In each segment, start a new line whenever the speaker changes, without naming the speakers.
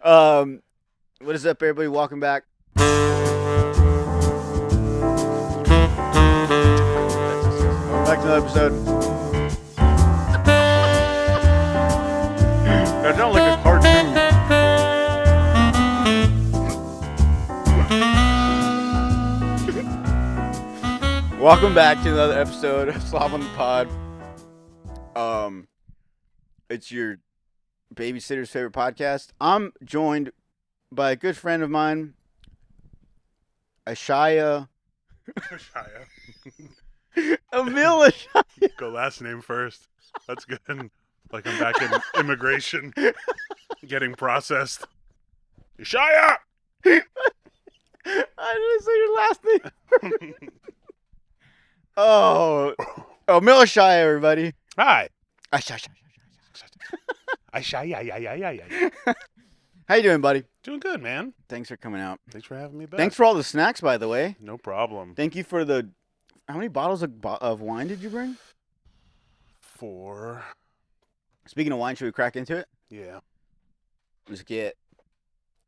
What is up, everybody? Welcome back. Welcome back to another episode. That sounds like a cartoon. Welcome back to another episode of Slop on the Pod. It's your babysitter's favorite podcast. I'm joined by a good friend of mine, Eshaya.
Eshaya.
Emil Eshaya.
Go last name first. That's good. Like I'm back in immigration, getting processed. Eshaya!
I didn't say your last name. Emil Eshaya, everybody.
Hi.
Eshaya.
Eshaya.
How you doing, buddy?
Doing good, man.
Thanks for coming out.
Thanks for having me back.
Thanks for all the snacks, by the way.
No problem.
Thank you for the... How many bottles of wine did you bring?
4.
Speaking of wine, should we crack into it?
Yeah.
Let's get...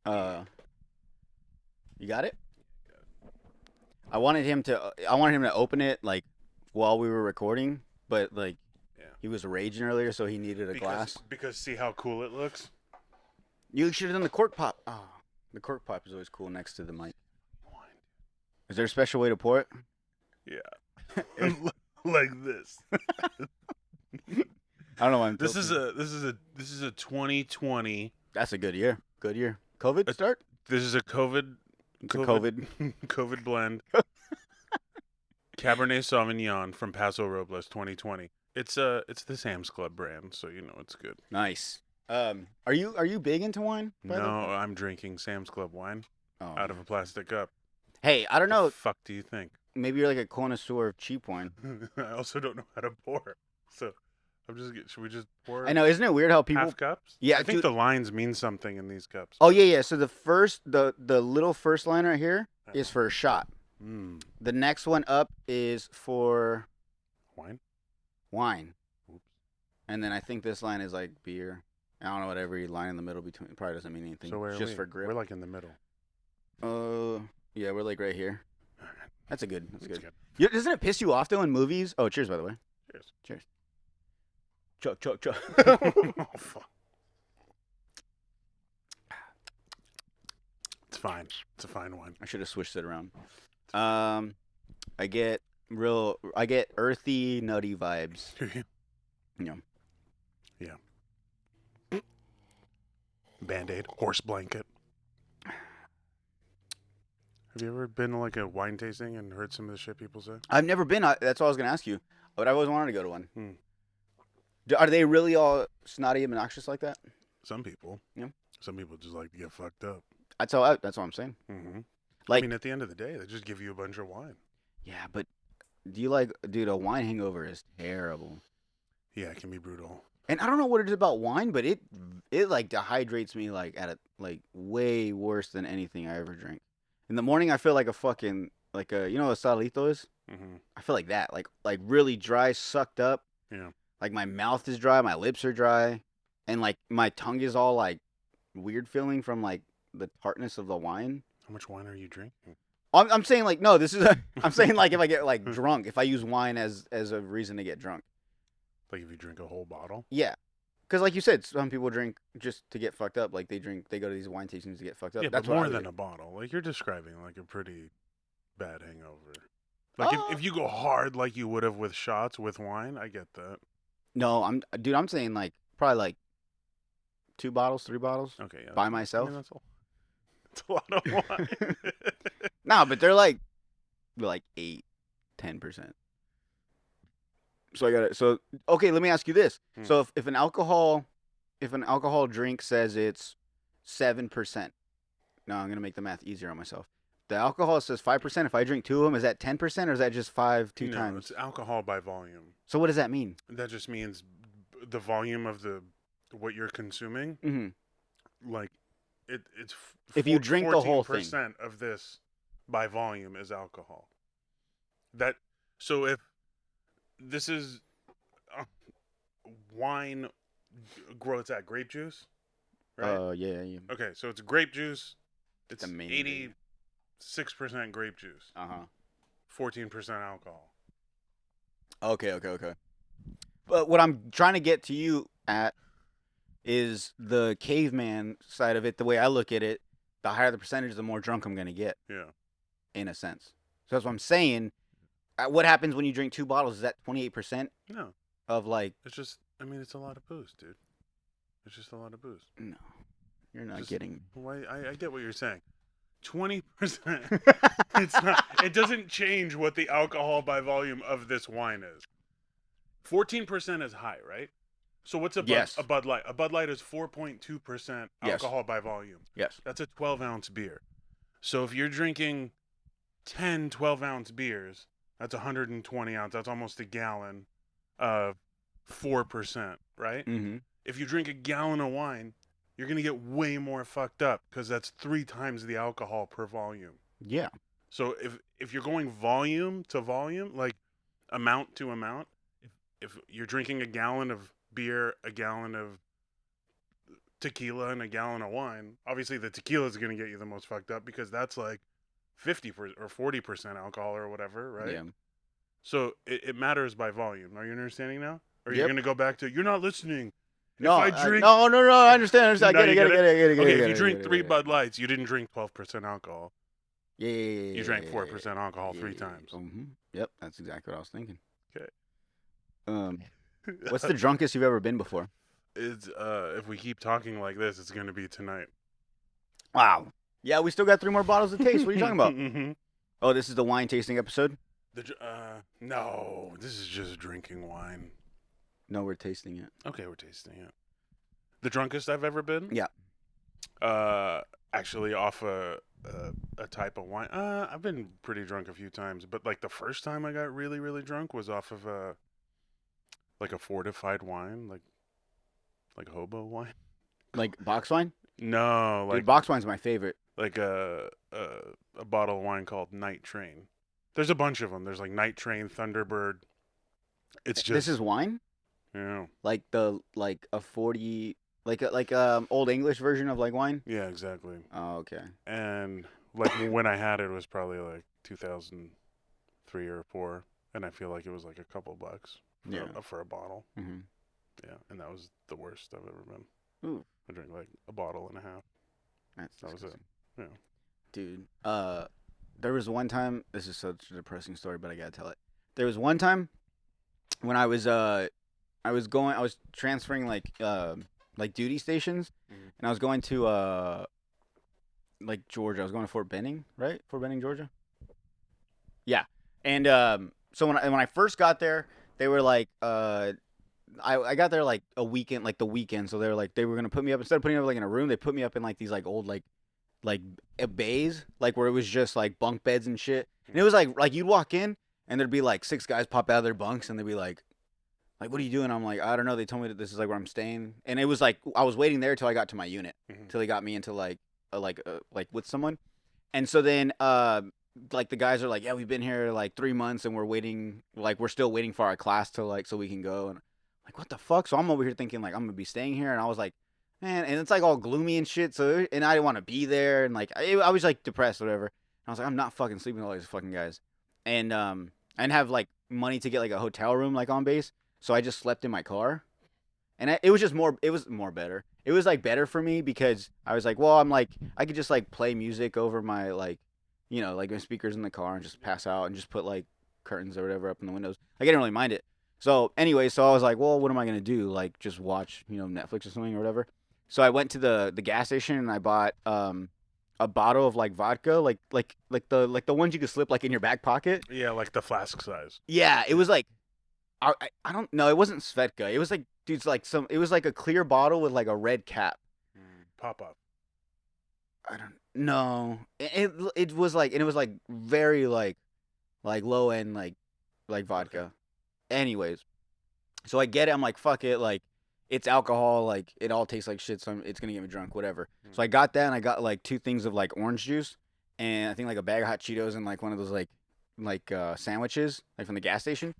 You got it? I wanted him to open it, like, while we were recording, but, like,
Yeah.
he was raging earlier, so he needed a glass.
Because see how cool it looks?
You should have done the cork pop. Oh, the cork pop is always cool next to the mic. Is there a special way to pour it?
Yeah. Like this.
I don't know why I'm
This is
tilting.
a 2020.
That's a good year. Good year. COVID start?
This is a COVID
It's a COVID.
COVID blend. Cabernet Sauvignon from Paso Robles 2020. It's the Sam's Club brand, so you know it's good.
Nice. Are you big into wine? by the
No,
way?
I'm drinking Sam's Club wine
Oh.
out of a plastic cup.
Hey, I don't know.
The fuck do you think?
Maybe you're like a connoisseur of cheap wine.
I also don't know how to pour. So should we just pour
I know, isn't it weird how people?
half cups?
Yeah,
I think
dude.
the lines mean something in these cups.
Oh yeah. So the little first line right here is for a shot.
Mm.
The next one up is for
Wine?
wine,
Oops.
and then I think this line is like beer. I don't know what every line in the middle between probably doesn't mean anything.
So where
It's
are
just
we?
for grip.
We're like in the middle.
Yeah, we're like right here.
All right.
That's good. That's
That's
good. Doesn't it piss you off though in movies? Oh, cheers, by the way.
Cheers.
Cheers. Chug, chug, chug.
Oh, fuck. It's fine. It's a fine wine.
I should have switched it around. I get earthy, nutty vibes. Yeah.
Band-Aid, horse blanket. Have you ever been to like a wine tasting and heard some of the shit people say?
I've never been. That's all I was gonna ask you. But I always wanted to go to one.
Hmm.
Are they really all snotty and obnoxious like that?
Some people.
Yeah.
Some people just like to get fucked up.
That's all I'm saying.
Mm-hmm.
Like,
I mean, at the end of the day, they just give you a bunch of wine.
yeah, but dude, a wine hangover is terrible.
Yeah, it can be brutal.
And I don't know what it is about wine, but it like dehydrates me like at a like way worse than anything I ever drink. In the morning, I feel like a fucking like a, you know what salito is?
Mm-hmm.
I feel like that, like really dry, sucked up.
Yeah.
Like my mouth is dry, my lips are dry, and like my tongue is all like weird feeling from like the tartness of the wine.
How much wine are you drinking?
I'm saying like no, this is I'm saying like if I get like drunk, if I use wine as a reason to get drunk.
Like if you drink a whole bottle?
Yeah. Because like you said, some people drink just to get fucked up. Like they go to these wine tastings to get fucked up.
Yeah,
That's
but
what I
more
would
than
do.
a bottle. Like you're describing like a pretty bad hangover. Like if you go hard like you would have with shots with wine, I get that.
No, I'm saying like probably like 2 bottles, 3 bottles
Okay, yeah.
by myself.
I mean, that's a lot of wine.
No, but they're like 8, 10%. So okay, let me ask you this.
Hmm.
So if an alcohol drink says it's 7%. No, I'm gonna make the math easier on myself. The alcohol says 5%. If I drink 2 of them, is that 10% or is that just 5 two
No,
times?
it's alcohol by volume.
So what does that mean?
That just means the volume of what you're consuming.
Mm-hmm.
Like it's
If you drink the whole thing.
14% of this by volume is alcohol. So if this is wine, grow it's at grape juice, right?
Yeah.
Okay, so it's grape juice. It's
The main
86% grape juice,
Uh-huh.
14% alcohol.
Okay. But what I'm trying to get to you at is the caveman side of it. The way I look at it, the higher the percentage, the more drunk I'm gonna get,
Yeah.
in a sense. So that's what I'm saying. What happens when you drink 2 bottles? Is that 28%
No,
of like?
it's just. I mean, it's a lot of booze, dude. It's just a lot of booze.
No, you're not
Just
getting.
why? I get what you're saying. 20%. It's not. It doesn't change what the alcohol by volume of this wine is. 14% is high, right? So what's
Yes.
a Bud Light? A Bud Light is 4.2%
Yes.
alcohol by volume.
Yes.
That's a 12-ounce beer. So if you're drinking 10 12-ounce beers, that's 120 ounce. That's almost a gallon of 4%, right?
Mm-hmm.
If you drink a gallon of wine, you're going to get way more fucked up because that's 3 times the alcohol per volume.
Yeah.
So if you're going volume to volume, like amount to amount, if you're drinking a gallon of beer, a gallon of tequila, and a gallon of wine, obviously the tequila is going to get you the most fucked up because that's like 50% or 40% alcohol or whatever, right?
Yeah.
So it matters by volume. Are you understanding now? Or are you
Yep.
going to go back to, you're not listening.
No,
if I drink,
no. I understand. I
Now
get
you
it.
okay, if you drink 3 Bud Lights, you didn't drink 12% alcohol.
Yeah.
You drank 4% alcohol 3 times.
Mm-hmm. Yep, that's exactly what I was thinking.
Okay.
What's the drunkest you've ever been before?
It's if we keep talking like this, it's gonna be tonight.
Wow. Yeah, we still got 3 more bottles to taste. What are you talking about?
Mm-hmm.
Oh, this is the wine tasting episode?
No, this is just drinking wine.
No, we're tasting it.
Okay, we're tasting it. The drunkest I've ever been?
Yeah.
Actually, off a type of wine. I've been pretty drunk a few times, but like the first time I got really, really drunk was off of a fortified wine, like hobo wine.
Like box wine?
No, like
Dude, box wine's my favorite.
like a bottle of wine called Night Train. There's a bunch of them. There's like Night Train, Thunderbird. It's just
This is wine?
yeah,
Like a 40 like old English version of like wine?
yeah, exactly.
Oh, okay.
And like when I had it, it was probably like 2003 or 4, and I feel like it was like a couple bucks for a bottle.
Mm-hmm.
Yeah, and that was the worst I've ever been.
Ooh.
I drank like a bottle and a half.
That
was it. Yeah.
Dude, there was one time, this is such a depressing story, but I gotta tell it. There was one time when I was transferring like duty stations, and I was going to like Georgia. I was going to Fort Benning, right? Fort Benning, Georgia. Yeah, and so when I first got there, they were like, I got there like a weekend, like the weekend. So they were gonna put me up, instead of putting me up like in a room, they put me up in like these like old like bays, like where it was just like bunk beds and shit. And it was like you'd walk in and there'd be like 6 guys pop out of their bunks and they'd be like, what are you doing? I'm like, I don't know. They told me that this is like where I'm staying, and it was like I was waiting there till I got to my unit, till they got me into like with someone, and so then like the guys are like, yeah, we've been here like 3 months and we're still waiting for our class to like so we can go, and like what the fuck? So I'm over here thinking like I'm gonna be staying here, and I was like, man, and it's like all gloomy and shit. So and I didn't want to be there, and like I was like depressed or whatever. And I was like, I'm not fucking sleeping with all these fucking guys, and I didn't have like money to get like a hotel room like on base. So I just slept in my car, and it was more better. It was like better for me because I was like, well, I'm like, I could just like play music over my like, like my speakers in the car and just pass out and just put like curtains or whatever up in the windows. Like, I didn't really mind it. So anyway, so I was like, well, what am I gonna do? Like just watch, Netflix or something or whatever. So I went to the gas station and I bought a bottle of like vodka, like the ones you could slip like in your back pocket.
Yeah, like the flask size.
Yeah, it was like. I don't know. It wasn't Svedka. It was like, dude's like it was like a clear bottle with like a red cap.
Pop up.
I don't know. It was like, and it was like very like low end like vodka.
Okay.
Anyways, so I get it. I'm like, fuck it. Like it's alcohol. Like it all tastes like shit. So it's gonna get me drunk. Whatever. So I got that, and I got like 2 things of like orange juice, and I think like a bag of hot Cheetos and like one of those like sandwiches like from the gas station.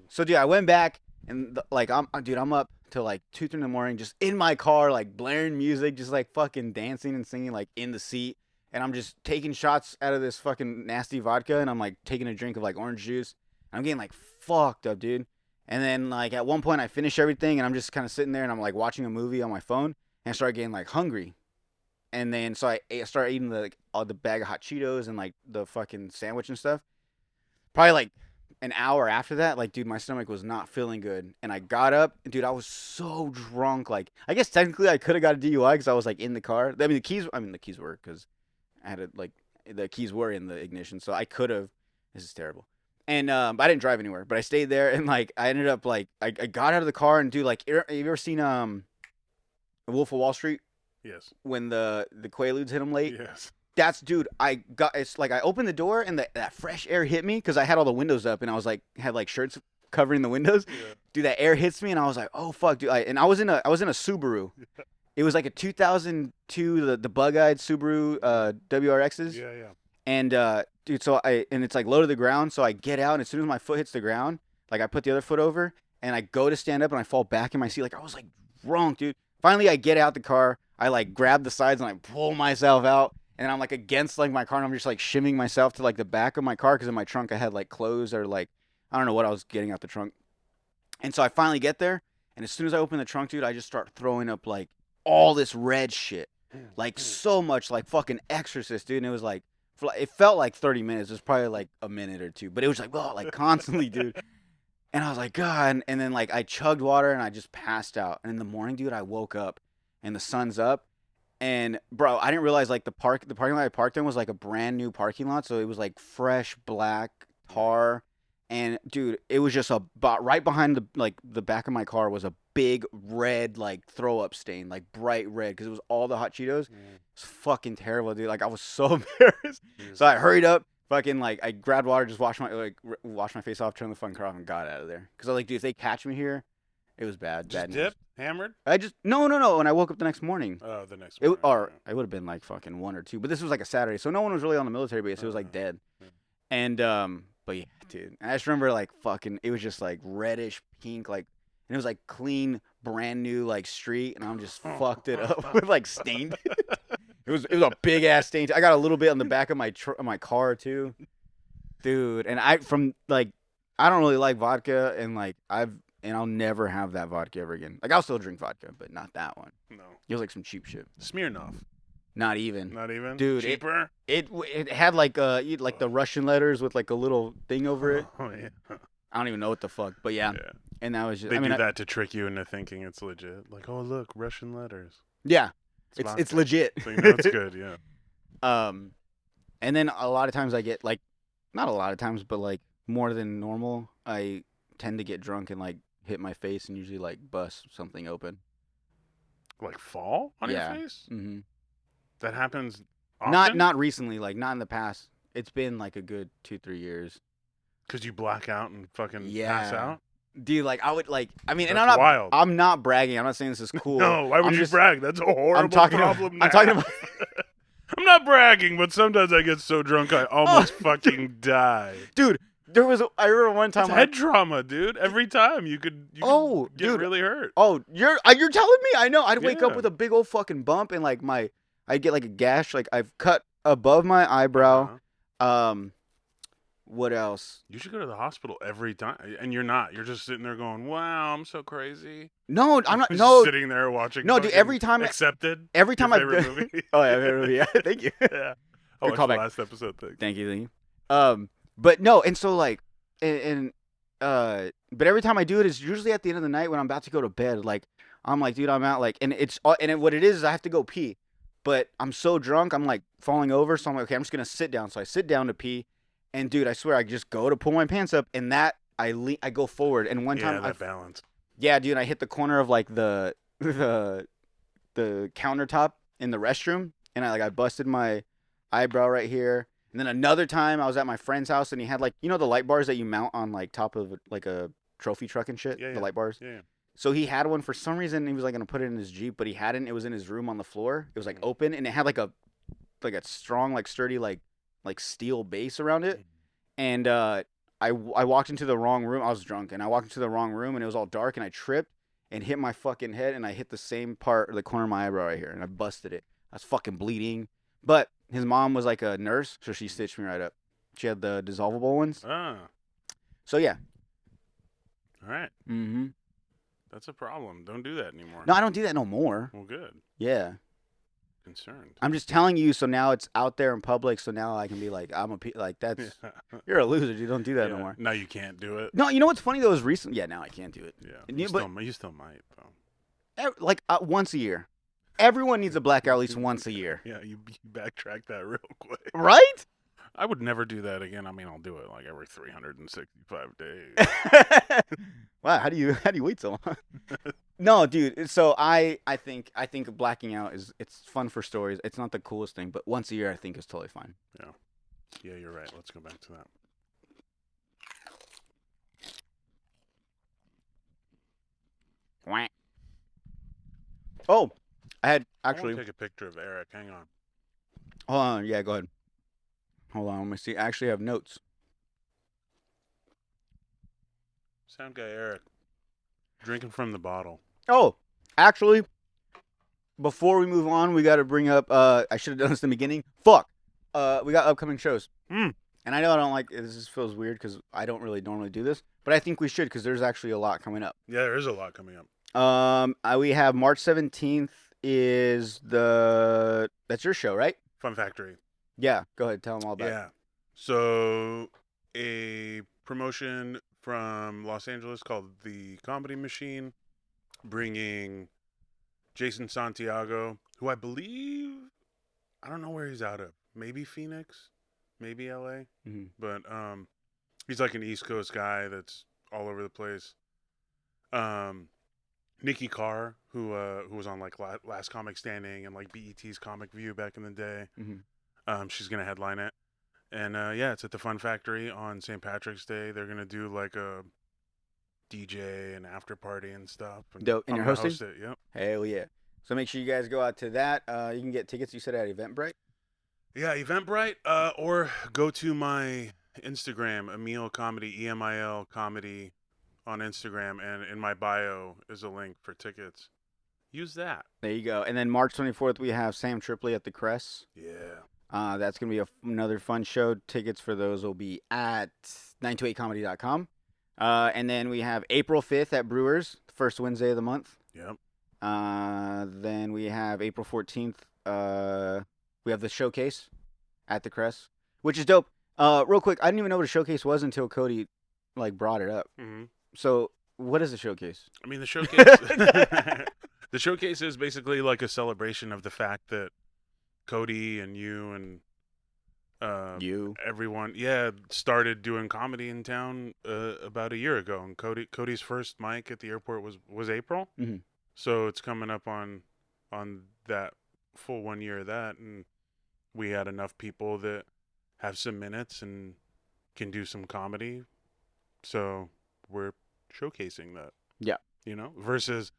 So dude, I went back And like dude, I'm up till like 2, 3 in the morning, just in my car, like blaring music, just like fucking dancing and singing, like in the seat. And I'm just taking shots out of this fucking nasty vodka, and I'm like taking a drink of like orange juice. I'm getting like fucked up, dude. And then like at one point I finish everything, and I'm just kind of sitting there, and I'm like watching a movie on my phone, and I start getting like hungry. And then so I started eating the like, all the bag of hot Cheetos and like the fucking sandwich and stuff. Probably like an hour after that, like, dude, my stomach was not feeling good. And I got up, dude, I was so drunk. Like, I guess technically I could have got a DUI because I was like in the car. The keys were because I had it like, the keys were in the ignition. So I could have, this is terrible. And I didn't drive anywhere, but I stayed there and like, I ended up like, I got out of the car and dude, like, have you ever seen Wolf of Wall Street
Yes.
when the Quaaludes hit him late?
Yes.
That's dude. It's like I opened the door and that fresh air hit me because I had all the windows up and I was like had like shirts covering the windows.
Yeah.
Dude, that air hits me and I was like, oh fuck, dude. And I was in a Subaru. It was like a 2002 the bug-eyed Subaru WRXs.
Yeah, yeah.
And dude, and it's like low to the ground. So I get out and as soon as my foot hits the ground, like I put the other foot over and I go to stand up and I fall back in my seat. Like I was like drunk, dude. Finally, I get out the car. I like grab the sides and I pull myself out. And I'm like against like my car, and I'm just like shimming myself to like the back of my car because in my trunk I had like clothes or like I don't know what I was getting out the trunk. And so I finally get there, and as soon as I open the trunk, dude, I just start throwing up like all this red shit, like so much, like fucking Exorcist, dude. And it was like it felt like 30 minutes. It was probably like a minute or two, but it was like oh, like constantly, dude. And I was like God, and then like I chugged water and I just passed out. And in the morning, dude, I woke up, and the sun's up. And bro, I didn't realize like the parking lot I parked in was like a brand new parking lot, so it was like fresh black tar. And dude, it was just right behind the back of my car was a big red like throw up stain, like bright red, because it was all the hot Cheetos. It's fucking terrible, dude. Like I was so embarrassed. So I hurried up, fucking like I grabbed water, just washed my face off, turned the fucking car off, and got out of there. Because I was like, dude, if they catch me here, it was bad.
Just
bad
dipped, hammered.
I just no. When I woke up the next morning.
Oh, the next
It
morning.
or it would have been like fucking 1 or 2, but this was like a Saturday, so no one was really on the military base. It was like dead, and but yeah, dude. And I just remember like fucking, it was just like reddish pink, like, and it was like clean, brand new like street, and I'm just fucked it up with like stained. It was a big ass stain. I got a little bit on the back of my car too, dude. And I don't really like vodka, and like I'll never have that vodka ever again. Like I'll still drink vodka, but not that one.
No.
It was like some cheap shit.
Smirnoff.
Not even.
Not even.
Dude,
cheaper.
It had like the Russian letters with like a little thing over it.
Oh yeah.
I don't even know what the fuck, but yeah. And that was just.
They do that to trick you into thinking it's legit. Like, oh look, Russian letters.
Yeah, it's legit.
So you know it's good, yeah.
And then a lot of times I get like, not a lot of times, but like more than normal, I tend to get drunk and like hit my face and usually like bust something open.
Like fall on your face?
Mm-hmm.
That happens often?
Not recently, like not in the past. It's been like a good 2-3 years.
Because you black out and fucking pass out?
Dude, like I would like, I mean,
That's
and
wild.
I'm not bragging. I'm not saying this is cool.
No, why would you brag? That's a horrible problem.
I'm talking about.
I'm not bragging, but sometimes I get so drunk I almost fucking die.
Dude, I remember one time.
It's head trauma, dude. Every time you could get
dude,
really hurt.
Oh, you're telling me? I know. I'd wake up with a big old fucking bump and like I'd get like a gash. Like I've cut above my eyebrow. What else?
You should go to the hospital every time, and you're not. You're just sitting there going, "Wow, I'm so crazy."
No, I'm not.
Just
no,
sitting there watching.
No, dude. Every time
Accepted.
Every time
Your favorite movie.
Oh yeah, favorite movie. Yeah, thank you.
Yeah. I watched the
callback.
last episode.
Thank you. But no, and so like, but every time I do it, it's usually at the end of the night when I'm about to go to bed. Like, I'm like, dude, I'm out. Like, and what it is I have to go pee, but I'm so drunk, I'm like falling over. So I'm like, okay, I'm just gonna sit down. So I sit down to pee. And dude, I swear, I just go to pull my pants up, and that I go forward. And one time,
balance.
Yeah, dude, I hit the corner of like the countertop in the restroom, and I busted my eyebrow right here. And then another time, I was at my friend's house, and he had like the light bars that you mount on like top of like a trophy truck and shit.
Yeah,
the light bars.
Yeah.
So he had one for some reason. He was like gonna put it in his Jeep, but he hadn't. It was in his room on the floor. It was like open, and it had like a strong, like sturdy, like steel base around it. And I walked into the wrong room. I was drunk, and I walked into the wrong room, and it was all dark, and I tripped and hit my fucking head, and I hit the same part, the corner of my eyebrow right here, and I busted it. I was fucking bleeding. But his mom was like a nurse, so she stitched me right up. She had the dissolvable ones.
Ah,
So yeah.
all right.
Mm-hmm.
That's a problem. Don't do that anymore.
No, I don't do that no more.
Well, good.
Yeah.
Concerned.
I'm just telling you, so now it's out there in public, so now I can be like, that's, you're a loser, dude. Don't do that no more.
Now you can't do it.
No, you know what's funny though is recent. Yeah, now I can't do it.
Yeah.
You
still might, though.
Like once a year. Everyone needs a blackout at least once a year.
Yeah, you backtrack that real quick.
Right?
I would never do that again. I mean, I'll do it like every 365 days.
Wow, how do you wait so long? No, dude. So I think blacking out it's fun for stories. It's not the coolest thing, but once a year I think is totally fine.
Yeah. Yeah, you're right. Let's go back to that.
Quack. Oh, I had
I
actually.
want to take a picture of Eric. Hang on.
Hold on. Yeah, go ahead. Hold on. Let me see. I actually have notes.
Sound guy Eric. Drinking from the bottle.
Oh, actually, before we move on, we got to bring up. I should have done this in the beginning. Fuck. We got upcoming shows. And I know I don't like this. Just feels weird because I don't really normally do this, but I think we should because there's actually a lot coming up.
Yeah, there is a lot coming up.
We have March 17th is that's your show, right?
Fun Factory.
Yeah, go ahead. Tell them all about it.
Yeah. So a promotion from Los Angeles called The Comedy Machine, bringing Jason Santiago, who I believe, I don't know where he's out of. Maybe Phoenix, maybe LA,
Mhm.
but he's like an East Coast guy that's all over the place. Nikki Carr, who was on like Last Comic Standing and like BET's Comic View back in the day.
Mhm.
She's gonna headline it, and yeah, it's at the Fun Factory on St. Patrick's Day. They're gonna do like a DJ and after party and stuff. And
Dope. And
I'm
you're
gonna
hosting?
host it. Yep.
Hell yeah. So make sure you guys go out to that. You can get tickets, you said, at Eventbrite?
Yeah, Eventbrite, or go to my Instagram, Emil Comedy, EMIL Comedy, on Instagram, and in my bio is a link for tickets. Use that.
There you go. And then March 24th, we have Sam Tripoli at the Crest.
Yeah.
That's going to be another fun show. Tickets for those will be at 928comedy.com. And then we have April 5th at Brewers, the first Wednesday of the month.
Yep.
Then we have April 14th. We have the Showcase at the Crest, which is dope. Real quick, I didn't even know what a Showcase was until Cody brought it up.
Mm-hmm.
So what is a Showcase?
I mean, the Showcase... The Showcase is basically like a celebration of the fact that Cody and you and everyone, started doing comedy in town about a year ago. And Cody's first mic at the airport was April.
Mm-hmm.
So it's coming up on that full 1 year of that, and we had enough people that have some minutes and can do some comedy. So we're showcasing that.
Yeah.
Versus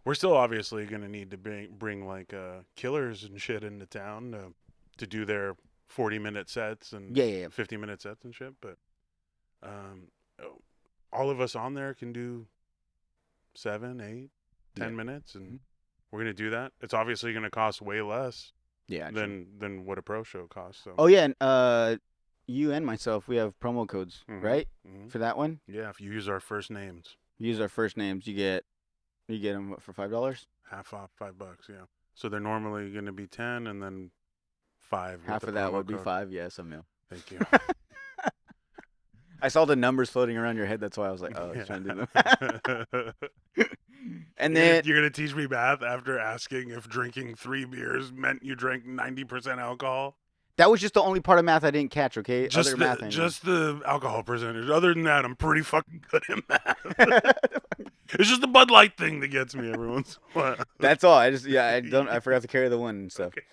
we're still obviously going to need to bring like killers and shit into town to do their 40-minute sets and 50-minute sets and shit. But all of us on there can do 7, 8, 10 minutes, and we're going to do that. It's obviously going to cost way less than what a pro show costs. So.
Oh, yeah. And you and myself, we have promo codes, right?
Mm-hmm.
For that one?
Yeah, if you use our first names.
Use our first names, you get them for $5?
Half off, $5, yeah. So they're normally going to be 10 and then 5.
Half of that would be 5, yes, Emil.
Thank you.
I saw the numbers floating around your head, that's why I was like, oh, I was trying to do them. And then
you're going to teach me math after asking if drinking 3 beers meant you drank 90% alcohol?
That was just the only part of math I didn't catch, okay?
Just the alcohol percentage. Other than that, I'm pretty fucking good at math. It's just the Bud Light thing that gets me every once in a while.
That's all. I forgot to carry the one and stuff.
Okay.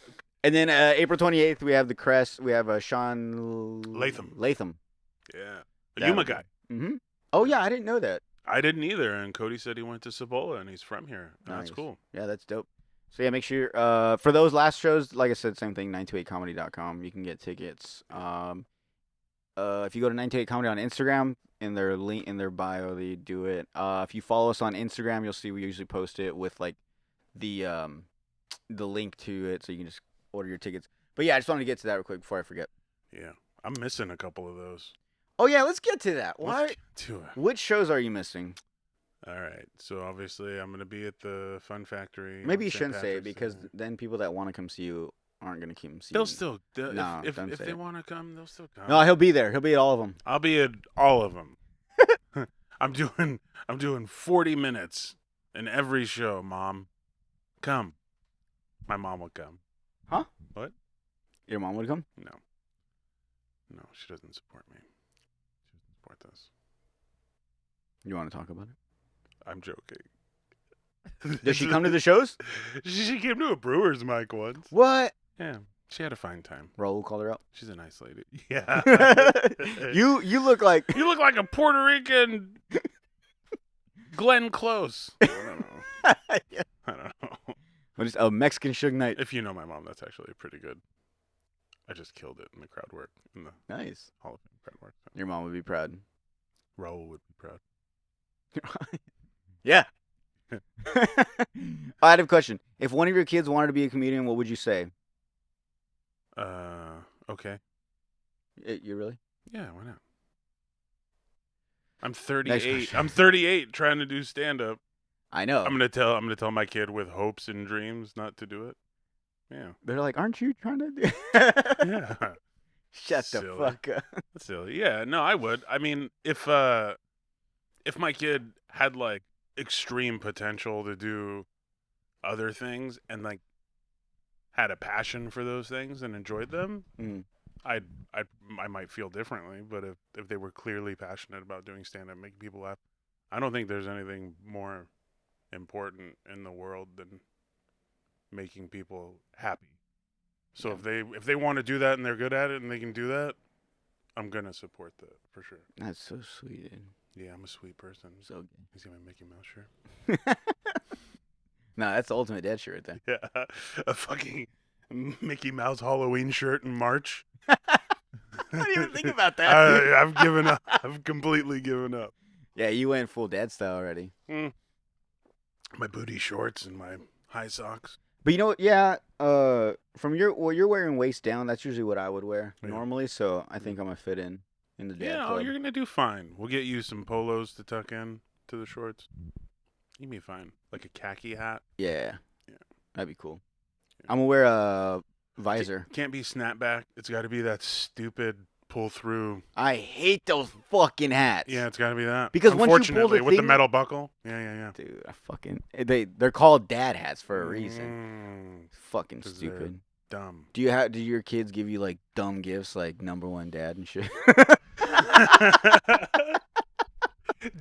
And then April 28th, we have the Crest. We have Sean Latham.
Yeah. A Yuma guy.
Mm-hmm. Oh, yeah, I didn't know that.
I didn't either, and Cody said he went to Cibola, and he's from here.
Nice.
That's cool.
Yeah, that's dope. So, yeah, make sure, for those last shows, like I said, same thing, 928comedy.com. You can get tickets. If you go to 928 Comedy on Instagram, in their link in their bio, they do it. If you follow us on Instagram, you'll see we usually post it with like the link to it, so you can just order your tickets. But yeah, I just wanted to get to that real quick before I forget.
Yeah, I'm missing a couple of those.
Oh yeah, let's get to that. Why?
Let's get to it.
Which shows are you missing?
All right, so obviously I'm gonna be at the Fun Factory.
Maybe
on
you
St.
shouldn't say it
Patrick's
because
Day.
then people that want to come see you aren't gonna keep seeing.
They'll still
No,
if
don't say
they
it.
want to come, they'll still come.
No, he'll be there. He'll be at all of them.
I'll be at all of them. I'm doing 40 minutes in every show, Mom. Come. My mom will come.
Huh?
What?
Your mom would come?
No. No, she doesn't support me. She doesn't support this.
You want to talk about it?
I'm joking.
Does she come to the shows?
She came to a Brewers mic once.
What?
Yeah, she had a fine time.
Raul called her out.
She's a nice lady. Yeah.
You look like
You look like a Puerto Rican Glenn Close. I don't know.
yeah.
I don't know.
What is a Mexican Suge Knight?
If you know my mom, that's actually pretty good. I just killed it in the crowd work, in the
Nice.
Hall of Fame crowd work.
Your mom would be proud.
Raul would be proud.
Yeah. I had a question. If one of your kids wanted to be a comedian, what would you say?
Okay.
You really?
Yeah, why not? I'm
Next
38.
question.
I'm 38 trying to do stand up.
I know.
I'm gonna tell my kid with hopes and dreams not to do it. Yeah.
They're like, aren't you trying to do
Yeah.
Shut
Silly.
the fuck up.
That's silly. Yeah, no, I would. I mean, if my kid had like extreme potential to do other things and like had a passion for those things and enjoyed them, I might feel differently. But if they were clearly passionate about doing stand up, making people laugh, I don't think there's anything more important in the world than making people happy. So if they want to do that and they're good at it and they can do that, I'm gonna support that for sure.
That's so sweet, dude.
Yeah, I'm a sweet person.
So good.
You see my Mickey Mouse shirt?
No, that's the ultimate dad shirt right there.
Yeah, a fucking Mickey Mouse Halloween shirt in March.
I didn't even think about that.
I've given up. I've completely given up.
Yeah, you went full dad style already.
My booty shorts and my high socks.
But you know what? Yeah, from what you're wearing waist down, that's usually what I would wear normally. So I think I'm gonna fit in the dad
Yeah,
club.
you're gonna do fine. We'll get you some polos to tuck in to the shorts. You'll be fine. Like a khaki hat.
Yeah,
Yeah.
that'd be cool. I'm gonna wear a visor.
Can't be snapback. It's got to be that stupid pull through.
I hate those fucking hats.
Yeah, it's got to be that.
Because once you pull the
unfortunately, with the
thing-
metal buckle. Yeah.
Dude, I fucking they're called dad hats for a reason. Fucking
'Cause they're
stupid.
Dumb.
Do your kids give you like dumb gifts like #1 dad and shit?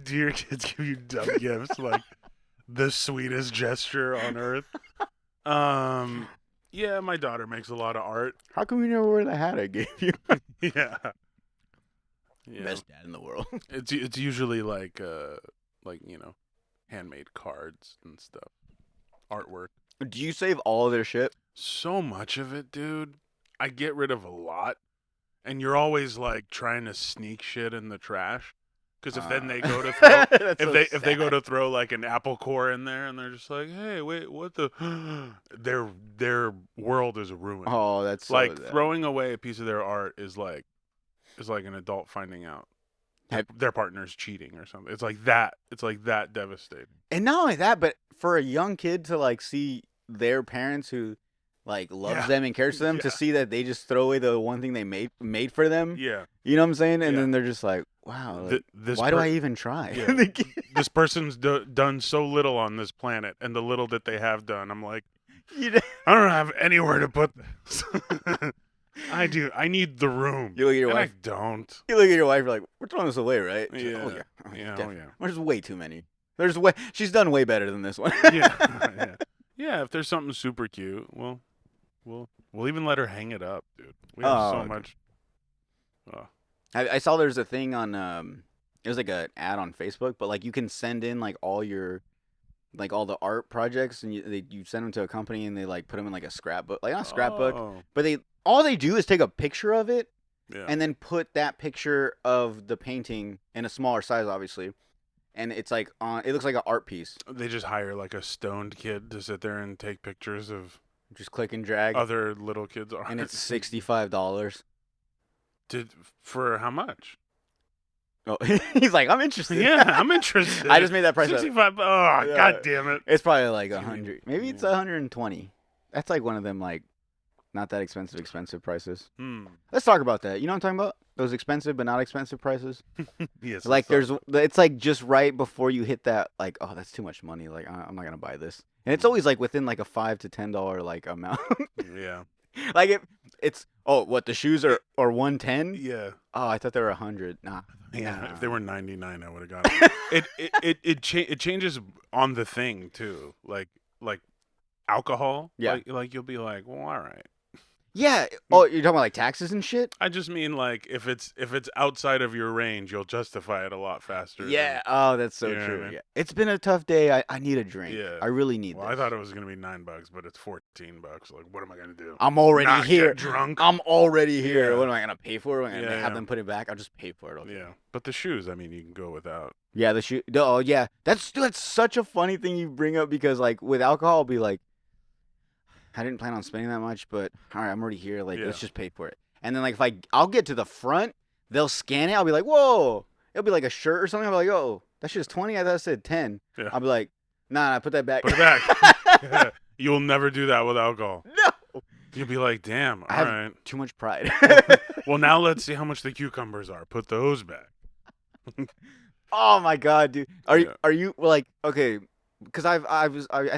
Do your kids give you dumb gifts like the sweetest gesture on earth? Yeah, my daughter makes a lot of art.
How come you never wear the hat I gave you?
Yeah.
Best dad in the world.
It's usually like handmade cards and stuff. Artwork.
Do you save all their shit?
So much of it, dude. I get rid of a lot. And you're always like trying to sneak shit in the trash. Because if then they go to throw if they go to throw like an apple core in there and they're just like, hey, wait, what the their world is ruined.
Oh, that's so
like
sad.
throwing away a piece of their art is like an adult finding out their partner's cheating or something. It's like that. It's like that devastating.
And not only that, but for a young kid to like see their parents who like loves them and cares for them to see that they just throw away the one thing they made for them.
Yeah.
You know what I'm saying? And then they're just like, wow, like, why do I even try?
Yeah. This person's done so little on this planet, and the little that they have done, I'm like, I don't have anywhere to put this. I do. I need the room.
You look at your wife.
I don't.
You look at your wife. You're like, we're throwing this away, right? She's
Yeah.
like, oh yeah.
Yeah.
There's way too many. She's done way better than this one.
Yeah. If there's something super cute, we'll even let her hang it up, dude. We have so much. Oh.
I saw there's a thing on it was like an ad on Facebook, but like you can send in like all your like all the art projects and you send them to a company and they like put them in like a scrapbook, like not a scrapbook, but all they do is take a picture of it
Yeah.
and then put that picture of the painting in a smaller size, obviously, and it's like it looks like an art piece.
They just hire like a stoned kid to sit there and take pictures of
Just click and drag,
other little kids' art.
and it's $65.
For how much?
Oh, he's like, I'm interested.
Yeah, I'm interested.
I just made that price up.
65. Oh,
Yeah.
god damn it.
It's probably like 100. Maybe it's 120. That's like one of them like not that expensive prices. Let's talk about that. You know what I'm talking about? Those expensive but not expensive prices.
Yes.
Like it's like just right before you hit that like, oh, that's too much money. Like I'm not gonna buy this. And it's always like within like a $5 to $10 like amount.
Yeah.
Like it's the shoes are 110?
Yeah.
Oh, I thought they were 100. Nah.
Yeah.
Nah.
If they were 99, I would have got it. it changes on the thing too. Like alcohol.
Yeah.
Like you'll be like, well, all right.
Yeah. Oh, you're talking about like taxes and shit?
I just mean like if it's outside of your range, you'll justify it a lot faster.
Yeah. Oh, that's so
You know what I
true.
mean?
Yeah. It's been a tough day. I need a drink.
Yeah.
I really need
Well,
this.
I thought it was gonna be $9, but it's $14. Like, what am I gonna do?
I'm already
Not
here.
get drunk.
I'm already here.
Yeah.
What am I gonna pay for it? Am I gonna
Yeah,
have
yeah.
them put it back? I'll just pay for it. Okay.
Yeah, but the shoes, I mean, you can go without.
Yeah, the shoe. Oh, yeah. That's such a funny thing you bring up because like with alcohol, I'll be like, I didn't plan on spending that much, but all right, I'm already here. Like, let's
Yeah.
just pay for it. And then like if I'll get to the front, they'll scan it. I'll be like, whoa. It'll be like a shirt or something. I'll be like, oh, that shit's 20. I thought it said 10.
Yeah.
I'll be like, nah, put that back.
Put it back. You'll never do that with alcohol.
No.
You'll be like, damn, all
I have
right.
too much pride.
Well, now let's see how much the cucumbers are. Put those back.
Oh my god, dude.
Yeah.
Are you like okay? Because I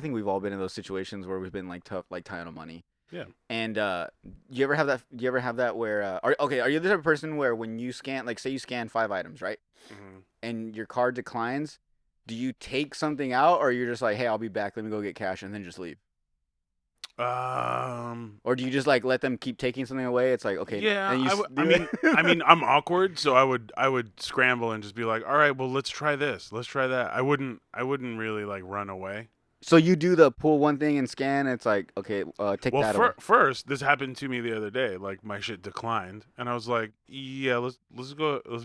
think we've all been in those situations where we've been like tough, like tight on money.
Yeah.
And you ever have that? Do you ever have that where are you the type of person where when you scan, like say you scan 5 items, right?
Mhm.
And your card declines, do you take something out or you're just like, hey, I'll be back. Let me go get cash and then just leave? Or do you just like let them keep taking something away? It's like okay.
Yeah,
And you
I mean, I'm awkward, so I would scramble and just be like, all right, well, let's try this, let's try that. I wouldn't really like run away.
So you do the pull one thing and scan. It's like okay, take
Well,
that away.
first, this happened to me the other day. Like my shit declined, and I was like, yeah, let's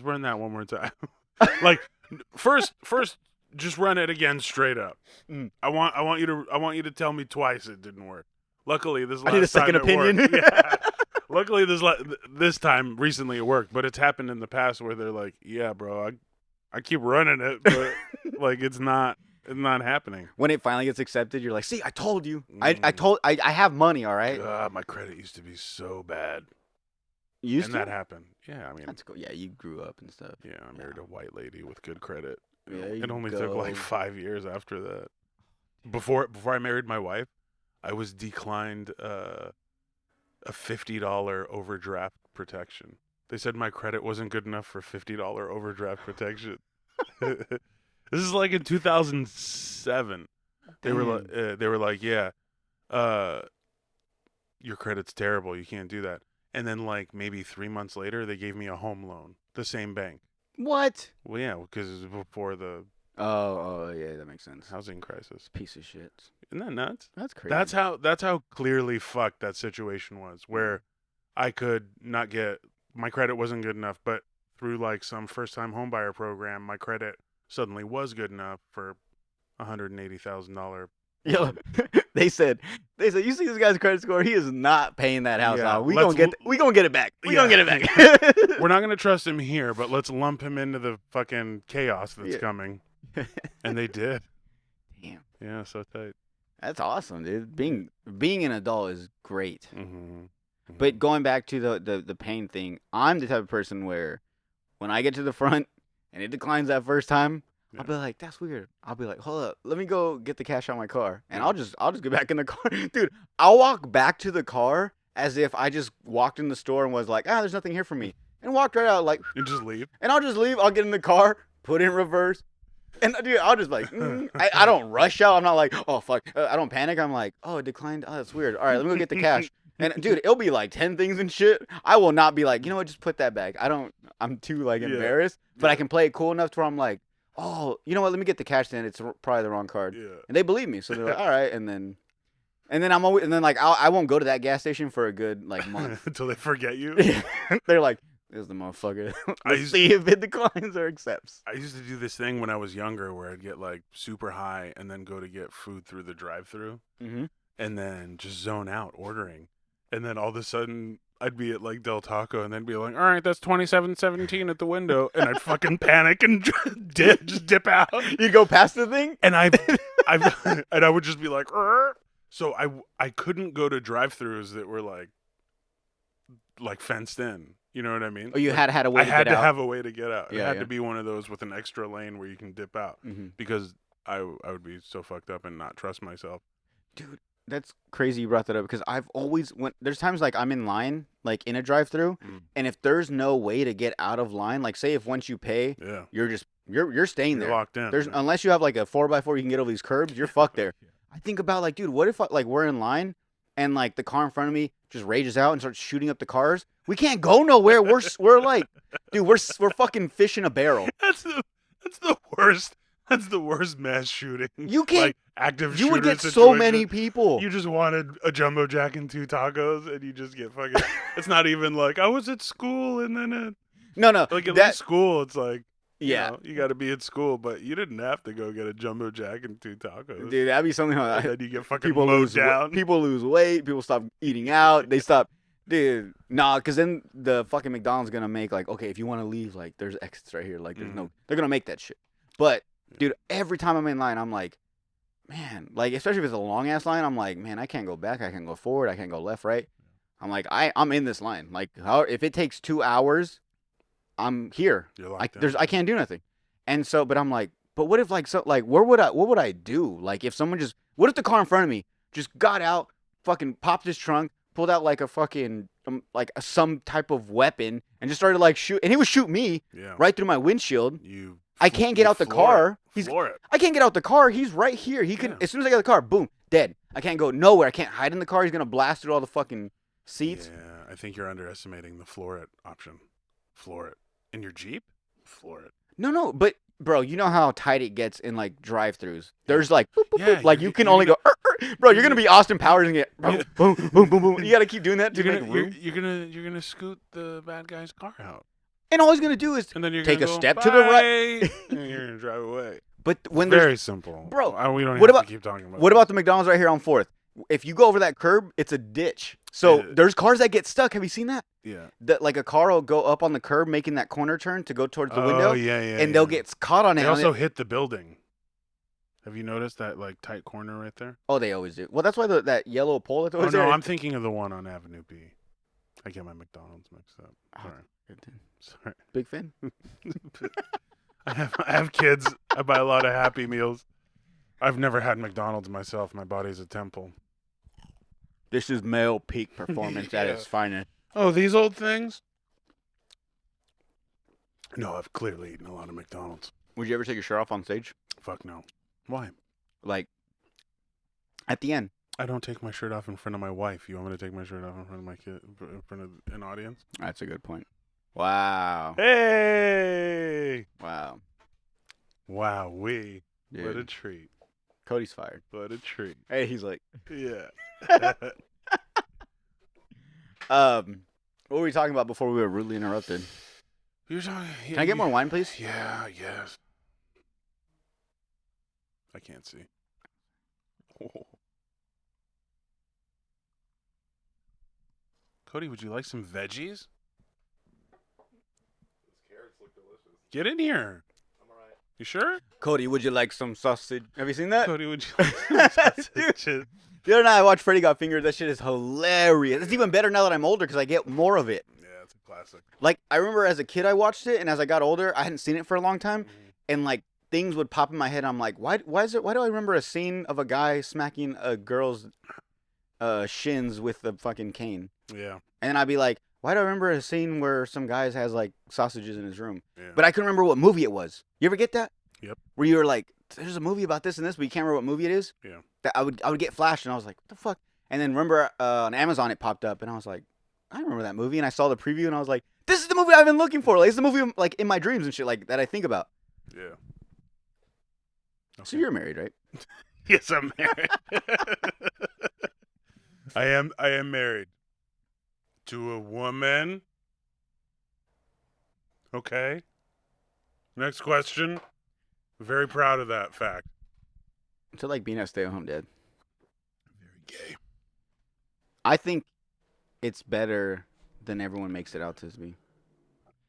run that one more time. Like first, just run it again straight up.
Mm.
I want you to tell me twice it didn't work. Luckily, this last
I need a second
time it
opinion.
worked. Yeah. Luckily, this time recently it worked, but it's happened in the past where they're like, yeah, bro, I keep running it, but like it's not happening.
When it finally gets accepted, you're like, see, I told you. I have money, all right?
God, my credit used to be so bad.
Used
And
to?
that happened. Yeah, I mean,
That's cool. Yeah, you grew up and stuff.
yeah, I married a white lady with good credit.
There
It
you
only took like
go.
5 years after that. Before I married my wife, I was declined a $50 overdraft protection. They said my credit wasn't good enough for $50 overdraft protection. This is like in 2007. They were like, yeah, your credit's terrible. You can't do that. And then like maybe 3 months later, they gave me a home loan, the same bank.
What?
Well, yeah, because it was before the
Oh, yeah, that makes sense.
housing crisis.
Piece of shit.
Isn't that nuts?
That's crazy.
That's how clearly fucked that situation was, where I could not get my credit wasn't good enough, but through like some first time homebuyer program, my credit suddenly was good enough for $180,000.
Yo, they said, you see this guy's credit score? He is not paying that house
Yeah,
out. We gonna get it back. We gonna get it back.
We're not gonna trust him here, but let's lump him into the fucking chaos that's
Yeah.
coming. And they did.
Damn,
Yeah, so tight.
that's awesome, dude. Being an adult is great.
Mm-hmm.
But going back to the pain thing, I'm the type of person where when I get to the front and it declines that first time,
Yeah.
I'll be like, that's weird. I'll be like, hold up, let me go get the cash out of my car. And
Yeah.
I'll just get back in the car. Dude, I'll walk back to the car as if I just walked in the store and was like, there's nothing here for me. And walked right out like,
You just leave.
and I'll just leave. I'll get in the car, put it in reverse. And dude, I'll just like, I don't rush out. I'm not like, oh, fuck. I don't panic. I'm like, oh, it declined. Oh, that's weird. All right, let me go get the cash. And dude, it'll be like 10 things and shit. I will not be like, you know what, just put that back. I'm too like
Yeah.
embarrassed, but I can play it cool enough to where I'm like, oh, you know what, let me get the cash then. It's probably the wrong card.
Yeah.
And they believe me. So they're like, all right. And then like, I won't go to that gas station for a good like month.
Until they forget you.
They're like, is the motherfucker.
I
Let's
used-
see if it declines or accepts.
I used to do this thing when I was younger where I'd get like super high and then go to get food through the drive-through
Mm-hmm.
and then just zone out ordering. And then all of a sudden I'd be at like Del Taco and then be like, all right, that's 27.17 at the window. And I'd fucking panic and just dip out.
You go past the thing?
And I've and I would just be like, "Arr!" So I couldn't go to drive-throughs that were like fenced in. You know what I mean?
Oh, you
Like,
had a way
I
to
had
get
to
out.
have a way to get out. It
Yeah,
had
yeah.
to be one of those with an extra lane where you can dip out
Mm-hmm.
because I would be so fucked up and not trust myself.
Dude, that's crazy you brought that up because I've always there's times like I'm in line, like in a drive-through, and if there's no way to get out of line, like say if once you pay,
Yeah,
you're staying
you're
there.
locked in.
There's unless you have like a 4x4 you can get over these curbs, you're fucked there. I think about like, dude, what if like we're in line and like the car in front of me just rages out and starts shooting up the cars? We can't go nowhere. We're like, dude, we're fucking fish in a barrel.
That's the worst. That's the worst mass shooting.
You can't.
Like active.
You would
shooter
get so
situation.
many people.
You just wanted a jumbo jack and 2 tacos, and you just get fucking. It's not even like I was at school and then
No,
like at least school. It's like
yeah,
you got to be at school, but you didn't have to go get a jumbo jack and 2 tacos.
dude, that'd be something.
And then you get fucking
People
mowed
lose
down.
people lose weight. People stop eating out. They stop. Dude, nah, because then the fucking McDonald's gonna make like, okay, if you want to leave, like, there's exits right here. Like, there's no, they're gonna make that shit. But, dude, every time I'm in line, I'm like, man, like, especially if it's a long ass line, I'm like, man, I can't go back, I can't go forward, I can't go left, right. I'm like, I'm in this line. Like, if it takes 2 hours, I'm here.
You're locked in.
I can't do nothing. And so, but I'm like, but what if like what would I do? Like, if someone what if the car in front of me just got out, fucking popped his trunk, pulled out like a fucking some type of weapon and just started like shoot, and he would shoot me right through my windshield. I can't get out the car. I can't get out the car. He's right here. He can as soon as I get out the car, boom, dead. I can't go nowhere. I can't hide in the car. He's gonna blast through all the fucking seats.
Yeah, I think you're underestimating the floor it option. Floor it in your Jeep. Floor it.
No, but bro, you know how tight it gets in like drive-throughs. There's like, boop, boop,
Yeah,
boop. Like you can only go, bro. You're gonna be Austin Powers and get boom, boom, boom, boom, boom. You gotta keep doing that to make room.
You're gonna scoot the bad guy's car out,
And all he's gonna do is
and then you're
take
gonna
a
go,
step to the right.
"Bye," and you're gonna drive away.
But when there's
Very simple,
Bro,
We don't
what
have
about-
to keep talking about.
what
this.
about the McDonald's right here on 4th? If you go over that curb, it's a ditch. So
Yeah.
there's cars that get stuck. Have you seen that?
Yeah.
That like a car will go up on the curb, making that corner turn to go towards the window,
Oh yeah.
and they'll get caught on it.
They
and
also hit the building. Have you noticed that like tight corner right there?
oh, they always do. Well, that's why that yellow pole that's
Oh
always
no,
there.
I'm thinking of the one on Avenue B. I get my McDonald's mixed up.
Oh,
Sorry.
good dude.
Sorry.
Big fan.
I have kids. I buy a lot of Happy Meals. I've never had McDonald's myself. My body's a temple.
This is male peak performance at
Yeah.
its finest.
Oh, these old things? No, I've clearly eaten a lot of McDonald's.
Would you ever take your shirt off on stage?
Fuck no. Why?
Like, at the end?
I don't take my shirt off in front of my wife. You want me to take my shirt off in front of my kid, in front of an audience?
That's a good point. Wow.
Hey!
Wow.
Wow, what a
Dude.
treat.
Cody's fired.
What a treat.
Hey, he's like,
Yeah.
what were we talking about before we were rudely interrupted?
You're talking,
Can I get more wine, please?
Yeah, yes. I can't see. Oh. Cody, would you like some veggies? Those carrots look delicious. Get in here. I'm all right. You sure?
Cody, would you like some sausage? Have you seen that?
Cody, would you like some sausages?
The other night I watched Freddy Got Fingered. That shit is hilarious. It's even better now that I'm older because I get more of it.
Yeah, it's a classic.
Like, I remember as a kid I watched it, and as I got older, I hadn't seen it for a long time, and like things would pop in my head. I'm like, why do I remember a scene of a guy smacking a girl's shins with the fucking cane?
Yeah.
And then I'd be like, why do I remember a scene where some guy has like sausages in his room?
Yeah.
But I couldn't remember what movie it was. You ever get that?
Yep.
Where you were like, there's a movie about this and this, but you can't remember what movie it is?
Yeah.
That I would get flashed, and I was like, what the fuck? And then remember on Amazon it popped up, and I was like, I remember that movie, and I saw the preview, and I was like, this is the movie I've been looking for. Like, it's the movie like in my dreams and shit like that I think about.
Yeah. Okay.
So you're married, right?
Yes, I'm married. I am married to a woman Okay. Next question. Very proud of that fact.
So like being a stay-at-home dad.
Very gay.
I think it's better than everyone makes it out to be.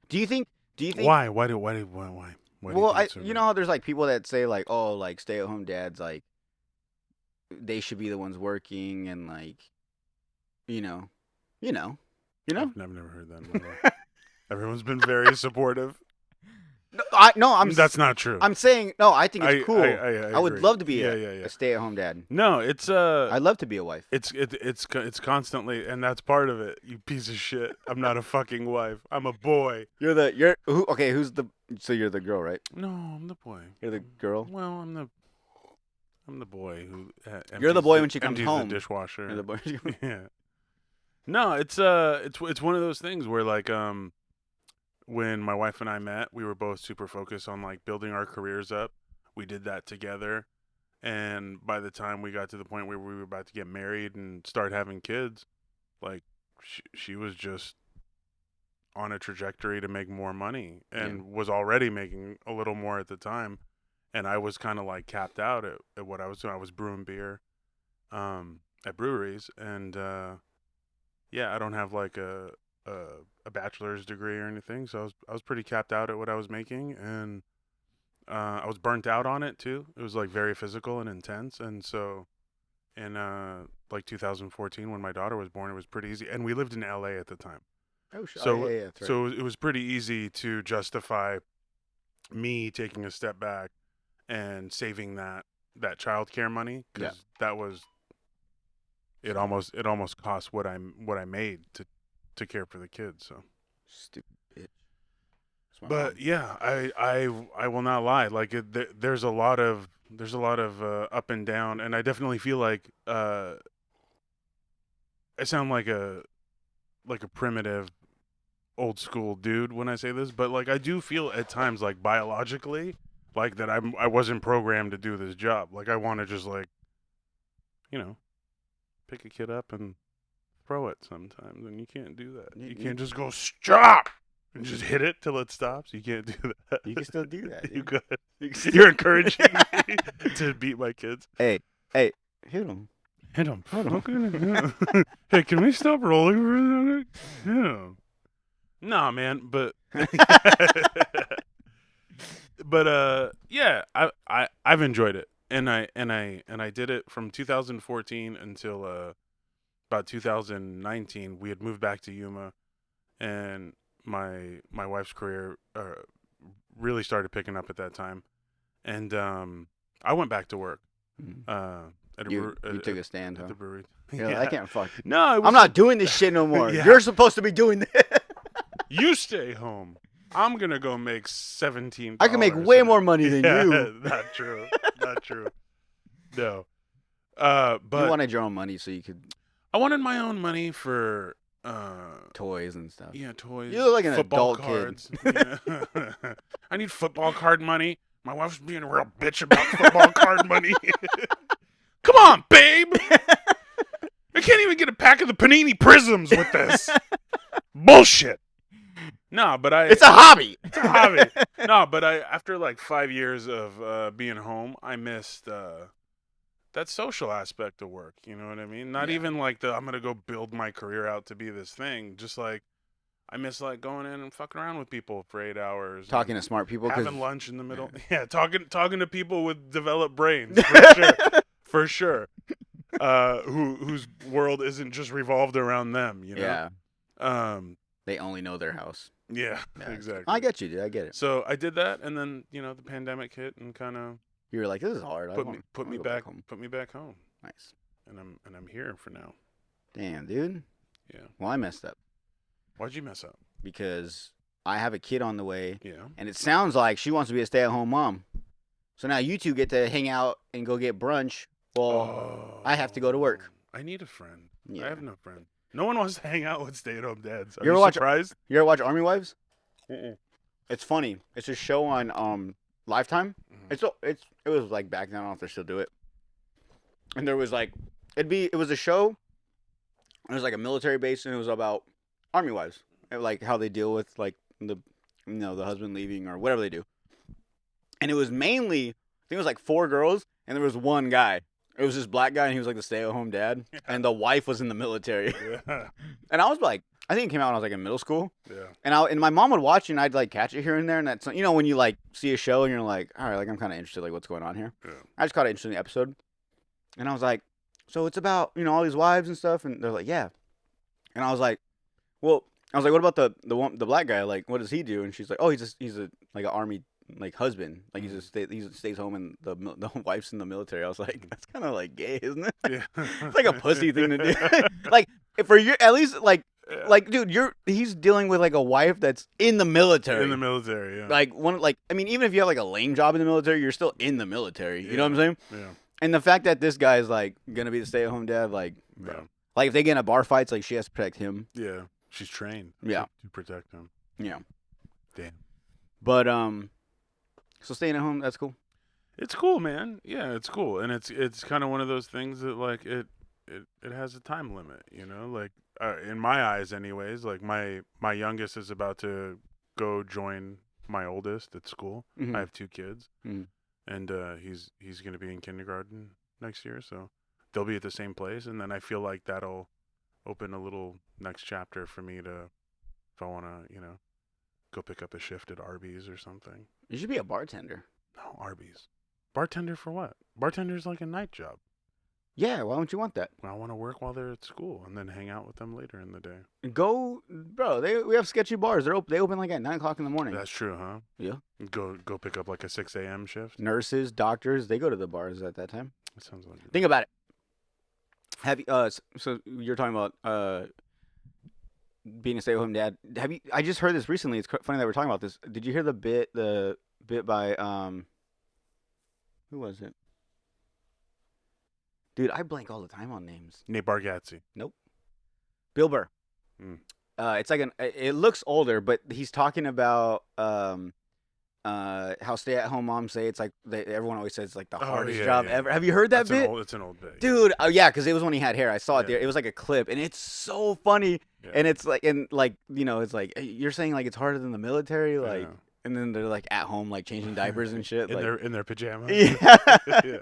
Do you think? Do you think?
Why? Why do you
Well,
think it's so
you
good?
know how there's like people that say like, oh, like stay-at-home dads, like they should be the ones working and like, you know, you know, you know.
I've never heard that in my life. Everyone's been very supportive.
No,
That's not true.
I'm saying no. I think it's cool.
I
I would
agree.
love to be
Yeah.
a stay-at-home dad.
No, it's
I'd love to be a wife.
it's constantly, and that's part of it. You piece of shit. I'm not a fucking wife. I'm a boy.
You're who? Okay, who's the? So you're the girl, right?
No, I'm the boy.
You're the girl.
Well, I'm the boy who.
You're the boy when she comes
empties
home.
the dishwasher.
You're the boy.
Yeah. No, it's one of those things where like when my wife and I met, we were both super focused on like building our careers up. We did that together. And by the time we got to the point where we were about to get married and start having kids, like she was just on a trajectory to make more money and was already making a little more at the time. And I was kind of like capped out at what I was doing. I was brewing beer at breweries. And yeah, I don't have like a bachelor's degree or anything. So I was pretty capped out at what I was making. And I was burnt out on it too. It was like very physical and intense, and so in like 2014 when my daughter was born, it was pretty easy. And we lived in LA at the time,
Oh, sure.
so
Yeah, that's right.
so it was pretty easy to justify me taking a step back and saving that childcare money because that was it almost cost what I made to care for the kids. So
Stupid bitch. That's my
But
mom.
yeah, I will not lie. Like there's a lot of up and down, and I definitely feel like I sound like a primitive old school dude when I say this, but like I do feel at times like biologically like that I wasn't programmed to do this job. Like I want to just like pick a kid up and throw it sometimes, and you can't do that. You can't just go stop and just hit it till it stops. You can't do that.
You can still do that.
You
dude.
could. You're encouraging me to beat my kids.
Hey, hit him.
Hit them.
Hold on.
Fucking. Hey, can we stop rolling for a second? Yeah. Nah, man, but yeah, I've enjoyed it, and I did it from 2014 until about 2019. We had moved back to Yuma, and my wife's career really started picking up at that time, and I went back to work. At a
You took a stand, huh?
at the brewery.
You're like, I can't fuck.
No,
I'm not doing this shit no more.
Yeah.
You're supposed to be doing this.
You stay home. I'm gonna go make $17.
I can make way more money than you.
Not true. Not true. No. But
You wanted your own money so you could
I wanted my own money for
toys and stuff.
yeah, toys.
You look like an
football
adult
cards. Yeah. I need football card money. My wife's being a real bitch about football card money. Come on, babe. I can't even get a pack of the Panini Prisms with this. Bullshit. No, but
It's a hobby.
It's a hobby. No, but after like 5 years of being home, I missed that social aspect of work. You know what I mean? Not even like I'm gonna go build my career out to be this thing. Just like I miss like going in and fucking around with people for 8 hours,
Talking to smart people.
having lunch in the middle. Yeah, talking to people with developed brains for sure, for sure. Whose world isn't just revolved around them. You know?
Yeah. They only know their house.
Yeah, exactly.
I get you, dude. I get it.
So I did that, and then the pandemic hit, and kind of
You were like, this is hard.
put me back home.
Nice.
And I'm here for now.
Damn, dude.
Yeah.
Well, I messed up
Why'd you mess up?
because I have a kid on the way,
Yeah.
and it sounds like she wants to be a stay-at-home mom. So now you two get to hang out and go get brunch. Well, I have to go to work.
I need a friend.
Yeah.
I have no friend. No one wants to hang out with stay-at-home dads. Are
You
you
ever
surprised?
You ever watch Army Wives?
Mm-mm.
It's funny. It's a show on Lifetime.
Mhm.
It was like back then. I don't know if they still do it. And there was like it was a show. It was like a military base, and it was about Army wives and like how they deal with like the the husband leaving or whatever they do. And it was mainly, I think it was like 4 girls, and there was one guy. It was this black guy, and he was like the stay-at-home dad, and the wife was in the military.
Yeah.
And I was like, I think it came out when I was like in middle school.
Yeah.
And my mom would watch it, and I'd like catch it here and there, and that's when you like see a show and you're like, all right, like I'm kind of interested, like what's going on here.
Yeah.
I just caught an interesting episode, and I was like, so it's about all these wives and stuff, and they're like, yeah, and I was like, well, what about the black guy? Like, what does he do? And she's like, oh, he's a like an army like husband, like he stays home and the wife's in the military. I was like, that's kind of like gay, isn't it?
Yeah.
It's like a pussy thing to do. Like for you, at least like dude, he's dealing with like a wife that's in the military.
In the military, yeah.
Like I mean, even if you have like a lame job in the military, you're still in the military. You know what I'm saying?
Yeah.
And the fact that this guy is like gonna be the stay-at-home dad, like, bro.
Yeah.
Like if they get in a bar fight, it's like she has to protect him.
Yeah. She's trained.
Yeah.
To protect him.
Yeah.
Damn.
But so staying at home, that's cool.
It's cool, man. Yeah, it's cool, and it's kind of one of those things that like it has a time limit, like in my eyes, anyways. Like my youngest is about to go join my oldest at school.
Mm-hmm.
I have 2 kids,
Mm-hmm.
and he's gonna be in kindergarten next year, so they'll be at the same place, and then I feel like that'll open a little next chapter for me to, if I want to, go pick up a shift at Arby's or something.
You should be a bartender.
No, Arby's. Bartender for what? Bartender's like a night job.
Yeah, why don't you want that?
I want to work while they're at school and then hang out with them later in the day.
Go, bro. We have sketchy bars. They open like at 9:00 in the morning.
That's true, huh?
Yeah.
Go pick up like a 6 a.m. shift.
Nurses, doctors, they go to the bars at that time.
That sounds like.
Think about it. Have you? So you're talking about being a stay-at-home dad. Have you? I just heard this recently. It's funny that we're talking about this. Did you hear the bit by who was it? Dude, I blank all the time on names.
Nate Bargatze.
Nope. Bill Burr.
Mm.
It's like it looks older, but he's talking about how stay-at-home moms say it's like everyone always says it's like the hardest job ever. Have you heard that bit?
It's an old bit,
dude. Oh yeah, because it was when he had hair. I saw it there. It was like a clip, and it's so funny. Yeah. And it's like, it's like you're saying like it's harder than the military, like, yeah. And then they're like at home like changing diapers and shit,
in their pajamas.
Yeah. Yeah.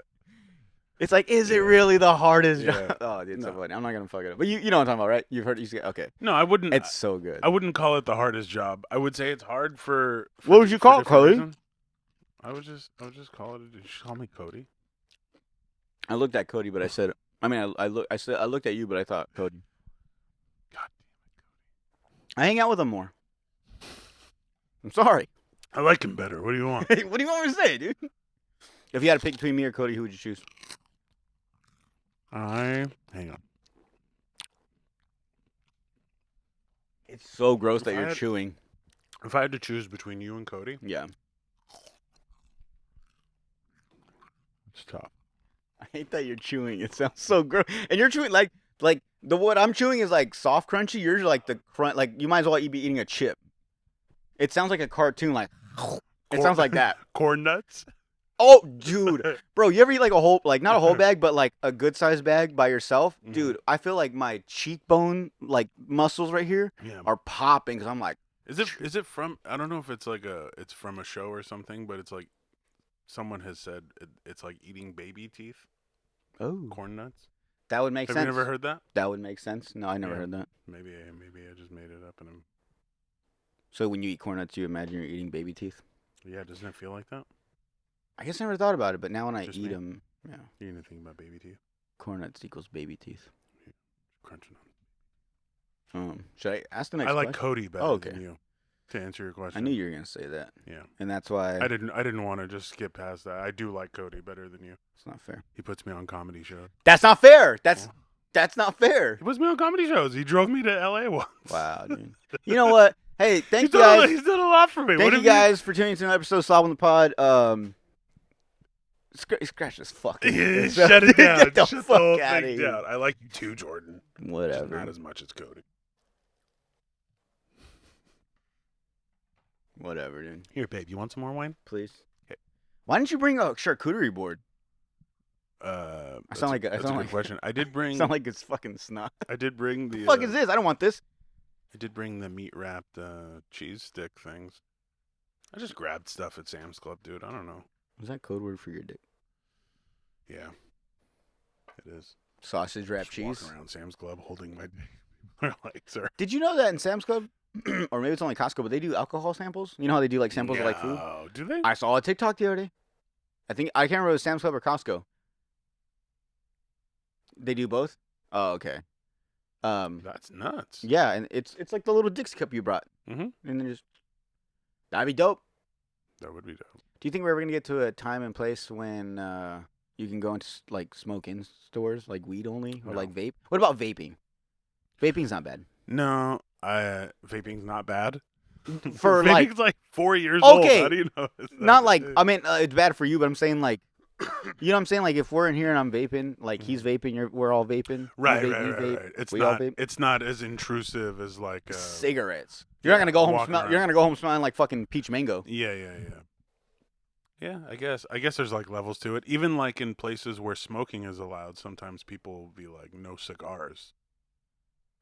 It's like, is it really the hardest job? Oh, dude, it's so funny. I'm not gonna fuck it up. But you know what I'm talking about, right? You've heard it. Okay.
No, I wouldn't.
It's so good.
I wouldn't call it the hardest job. I would say it's hard for
what would you call it, Cody?
I would just call it. Did you call me Cody?
I looked at Cody, but I said, I looked at you, but I thought Cody.
God damn it, Cody.
I hang out with him more. I'm sorry.
I like him better. What do you want?
What do you want me to say, dude? If you had to pick between me or Cody, who would you choose?
Hang on.
It's so gross that you're chewing.
If I had to choose between you and Cody,
yeah,
it's tough.
I hate that you're chewing. It sounds so gross, and you're chewing like what I'm chewing is like soft crunchy. Yours are like the crunch. Like you might as well be eating a chip. It sounds like a cartoon. Like it sounds like that.
Corn nuts.
Oh, dude. Bro, you ever eat like a whole, like not a whole bag, but like a good sized bag by yourself? Mm-hmm. Dude, I feel like my cheekbone, like muscles right here are popping because I'm like.
Is it from, I don't know if it's like it's from a show or something, but it's like someone has said it's like eating baby teeth.
Oh.
Corn nuts.
That would make sense.
Have you never heard that?
That would make sense. No, I never heard that.
Maybe I just made it up and I'm.
So when you eat corn nuts, you imagine you're eating baby teeth? Yeah,
doesn't it feel like that?
I guess I never thought about it, but now when I eat them, yeah.
You didn't think about baby teeth?
Corn nuts equals baby teeth.
Yeah. Crunching on.
Should I ask the next
question? I like
question?
Cody better than you, to answer your question.
I knew you were going to say that.
Yeah.
And that's why...
I didn't want to just skip past that. I do like Cody better than you.
It's not fair.
He puts me on comedy shows.
That's not fair! That's not fair!
He puts me on comedy shows. He drove me to L.A. once.
Wow, dude. You know what? Hey, thank you guys.
He's done a lot for me.
Thank you guys for tuning into an episode of Slob on the Pod. Scratch this fucking.
Shut it down.
Get the
Shut
fuck
the whole
out
thing
of here.
down. I like you too, Jordan.
Whatever.
Just not as much as Cody.
Whatever, dude.
Here, babe. You want some more wine?
Please.
Okay.
Why didn't you bring a charcuterie board?
I
sound like
that's a good question. I did bring.
Sound like it's fucking snot.
I did bring the.
What the fuck is this? I don't want this.
I did bring the meat wrapped cheese stick things. I just grabbed stuff at Sam's Club, dude. I don't know.
Is that code word for your dick?
Yeah, it is.
Sausage wrap
Just
cheese.
walking around Sam's Club holding my dick. Like, sir.
Did you know that in Sam's Club, or maybe it's only Costco, but they do alcohol samples? You know how they do like samples of like food?
No, do they?
I saw a TikTok the other day. I can't remember if it was Sam's Club or Costco. They do both? Oh, okay.
That's nuts.
Yeah, and it's like the little Dixie cup you brought.
Mm-hmm.
And then that'd be dope.
That would be dope.
Do you think we're ever gonna get to a time and place when you can go into like smoke in stores, like weed only, or
No.
like vape? What about vaping? Vaping's not bad.
No, vaping's not bad.
For
Vaping's like 4 years old.
Okay.
How do you know?
Not like I mean it's bad for you, but I'm saying like, you know what I'm saying? Like if we're in here and I'm vaping, like he's vaping, we're all vaping.
Right,
You vape,
right,
you
right,
vape,
right. It's
we all
not.
vape.
It's not as intrusive as like
Cigarettes. You're not gonna go home
walking
smell.
around.
You're not gonna go home smelling like fucking peach mango.
Yeah. Yeah, I guess there's like levels to it. Even like in places where smoking is allowed, sometimes people will be like, no cigars.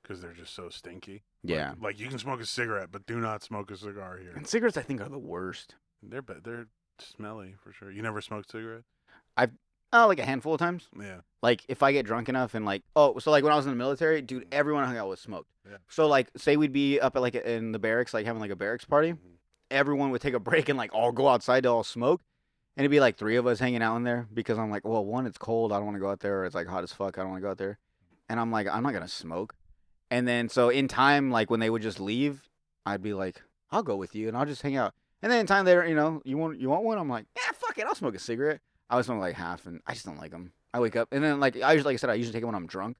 Because they're just so stinky.
Yeah.
Like you can smoke a cigarette, but do not smoke a cigar here.
And cigarettes, I think, are the worst.
They're smelly for sure. You never smoked cigarettes?
Like a handful of times.
Yeah.
Like if I get drunk enough and like, so like when I was in the military, dude, everyone I hung out with smoked.
Yeah.
So like, say we'd be up at like in the barracks, like having like a barracks party. Everyone would take a break and like all go outside to all smoke. And it'd be like 3 of us hanging out in there because I'm like, well, one, it's cold. I don't want to go out there. Or it's like hot as fuck. I don't want to go out there. And I'm like, I'm not going to smoke. And then so in time, like when they would just leave, I'd be like, I'll go with you and I'll just hang out. And then in time later, you want one? I'm like, yeah, fuck it. I'll smoke a cigarette. I was smoking like half and I just don't like them. I wake up and then like I usually take it when I'm drunk.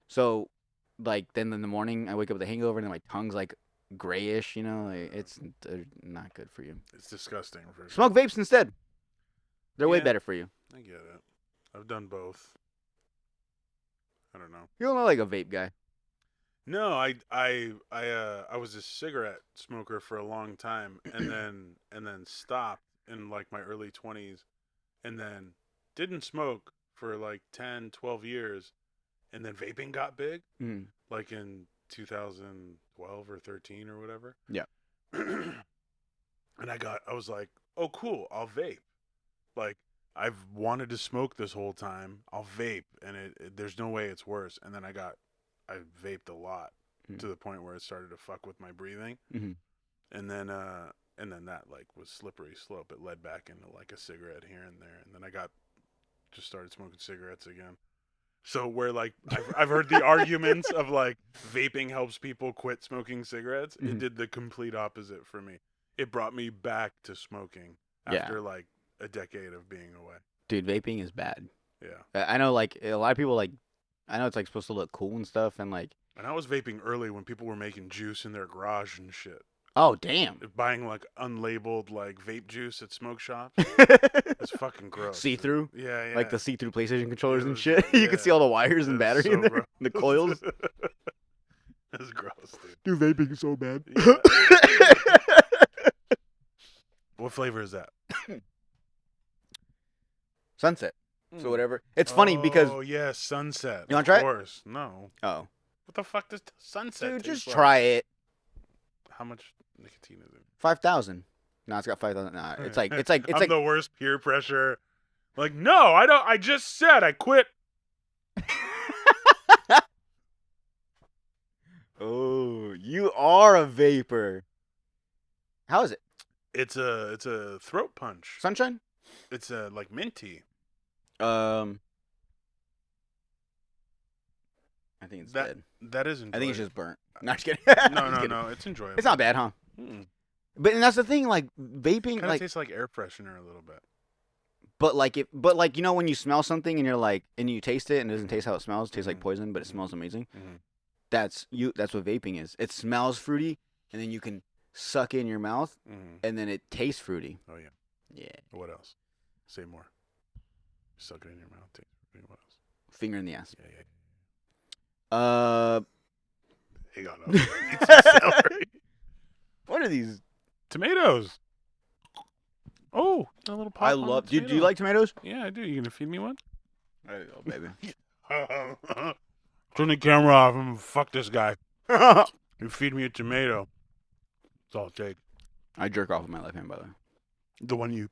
So like then in the morning I wake up with a hangover and then my tongue's like grayish, like, it's not good for you.
It's disgusting. For sure.
Smoke vapes instead. They're way
Yeah.
better for you.
I get it. I've done both. I don't know.
You don't look like a vape guy.
No, I was a cigarette smoker for a long time, and then stopped in like my early 20s, and then didn't smoke for like 10, 12 years, and then vaping got big, like in 2012 or 13 or whatever.
Yeah.
And I was like, oh cool, I'll vape. Like I've wanted to smoke this whole time. I'll vape, and there's no way it's worse. And then I vaped a lot to the point where it started to fuck with my breathing.
Mm-hmm.
And then that like was slippery slope. It led back into like a cigarette here and there. And then I just started smoking cigarettes again. So where like I've heard the arguments of like vaping helps people quit smoking cigarettes.
Mm-hmm.
It did the complete opposite for me. It brought me back to smoking after like a decade of being away.
Dude, vaping is bad.
Yeah.
I know like a lot of people like, I know it's like supposed to look cool and stuff and like.
And I was vaping early when people were making juice in their garage and shit.
Oh, damn.
Buying like unlabeled like vape juice at smoke shops. It's fucking gross.
See-through?
Yeah.
Like the see-through PlayStation controllers and
was-
shit. You can
yeah.
see all the wires and battery
so
in there.
gross.
The coils.
That's gross, dude.
Dude, vaping is so bad.
Yeah. What flavor is that?
Sunset. So whatever. It's funny because.
Oh yeah, sunset.
You wanna try it?
Of course. No.
Oh.
What the fuck does sunset
Dude,
taste
just
like?
try it.
How much nicotine is it?
5,000. No, it's got 5,000. Nah, it's like
I'm
like.
the worst peer pressure. Like, no, I don't. I just said I quit.
Oh, you are a vapor. How is it?
It's a throat punch.
Sunshine?
It's like minty.
I think it's dead.
That is enjoyable.
I think it's just burnt. No, just kidding.
No. It's enjoyable.
It's not bad, huh?
Mm.
But and that's the thing, like vaping,
Kind of
like,
tastes like air freshener a little bit.
but when you smell something and you're like, and you taste it and it doesn't taste how it smells, it tastes like poison, but it smells amazing.
Mhm.
That's what vaping is. It smells fruity, and then you can suck it in your mouth,
Mhm.
and then it tastes fruity.
Oh yeah.
Yeah.
What else? Say more. Suck it in your mouth. Taste it. What else?
Finger in the ass.
Yeah. Hang on. I'll eat some celery.
What are these?
Tomatoes. Oh, a little pop.
I
on
love.
the
Do you like tomatoes?
Yeah, I do. You gonna feed me one?
There you go, baby.
Turn the camera off. I'm gonna fuck this guy. You feed me a tomato. That's all it takes.
I jerk off with my left hand, by the way.
The one you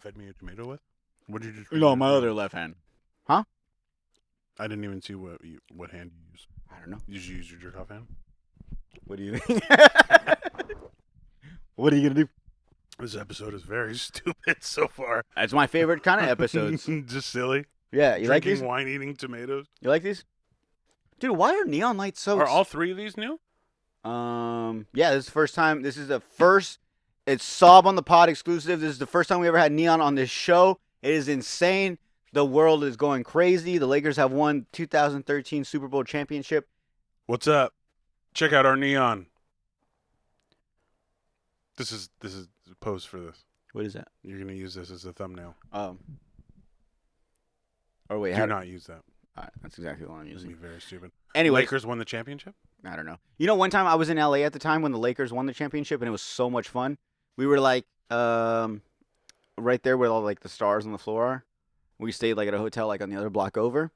fed me a tomato with? What did you just?
No, my other left hand.
I didn't even see what hand you used.
I don't know.
Did you use your jerk off hand?
What do you think? What are you gonna do?
This episode is very stupid so far.
It's my favorite kind of episodes.
Just silly.
Yeah, you like these?
Drinking wine, eating tomatoes.
You like these? Dude, why are neon lights so?
Are all three of these new?
Yeah, this is the first time. This is the first. It's Sob on the Pod exclusive. This is the first time we ever had neon on this show. It is insane. The world is going crazy. The Lakers have won 2013 Super Bowl championship.
What's up? Check out our neon. This is a pose for this.
What is that?
You're gonna use this as a thumbnail.
Or wait,
do not use that.
All right, that's exactly what I'm
It'll be
using.
very stupid.
Anyway,
Lakers won the championship?
I don't know. You know, one time I was in LA at the time when the Lakers won the championship, and it was so much fun. We were like, right there where all like the stars on the floor are. We stayed like at a hotel like on the other block over,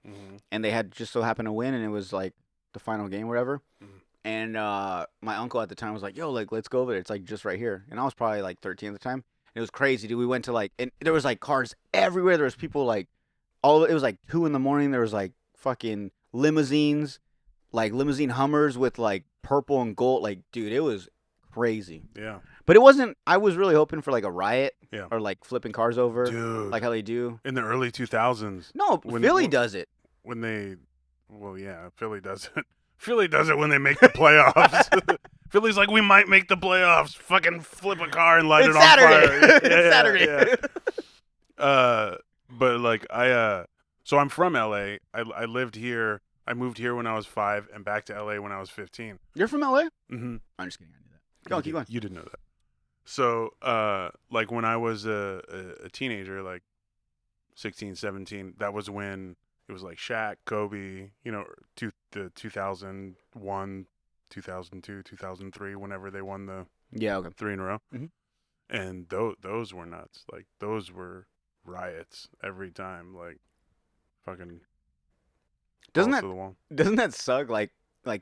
and they had just so happened to win, and it was like the final game, or whatever. And my uncle at the time was like, "Yo, like let's go over there. It's like just right here." And I was probably like 13 at the time. It was crazy, dude. We went to like, and there was like cars everywhere. There was people like, it was like 2 a.m. There was like fucking limousines, like limousine Hummers with like purple and gold. Like, dude, it was crazy.
Yeah.
But it wasn't. I was really hoping for like a riot.
Yeah.
Or like flipping cars over.
Dude.
Like how they do
In the early 2000s.
No, Philly does it.
When they, well, yeah, Philly does it. Philly does it when they make the playoffs. Philly's like, we might make the playoffs. Fucking flip a car and light
It's
it on
Saturday.
fire.
It's Saturday.
Yeah. But like so I'm from LA. I lived here. I moved here when I was 5 and back to LA when I was 15.
You're from LA?
Mm-hmm.
I'm just kidding. I knew that. Go on, keep going.
You didn't know that. So, like when I was a teenager, like 16, 17, that was when it was like Shaq, Kobe, you know, the 2001, 2002, 2003, whenever they won the 3 in a row.
Mm-hmm.
And those were nuts. Like those were riots every time. Like fucking.
Doesn't
balls to the wall.
that suck? Like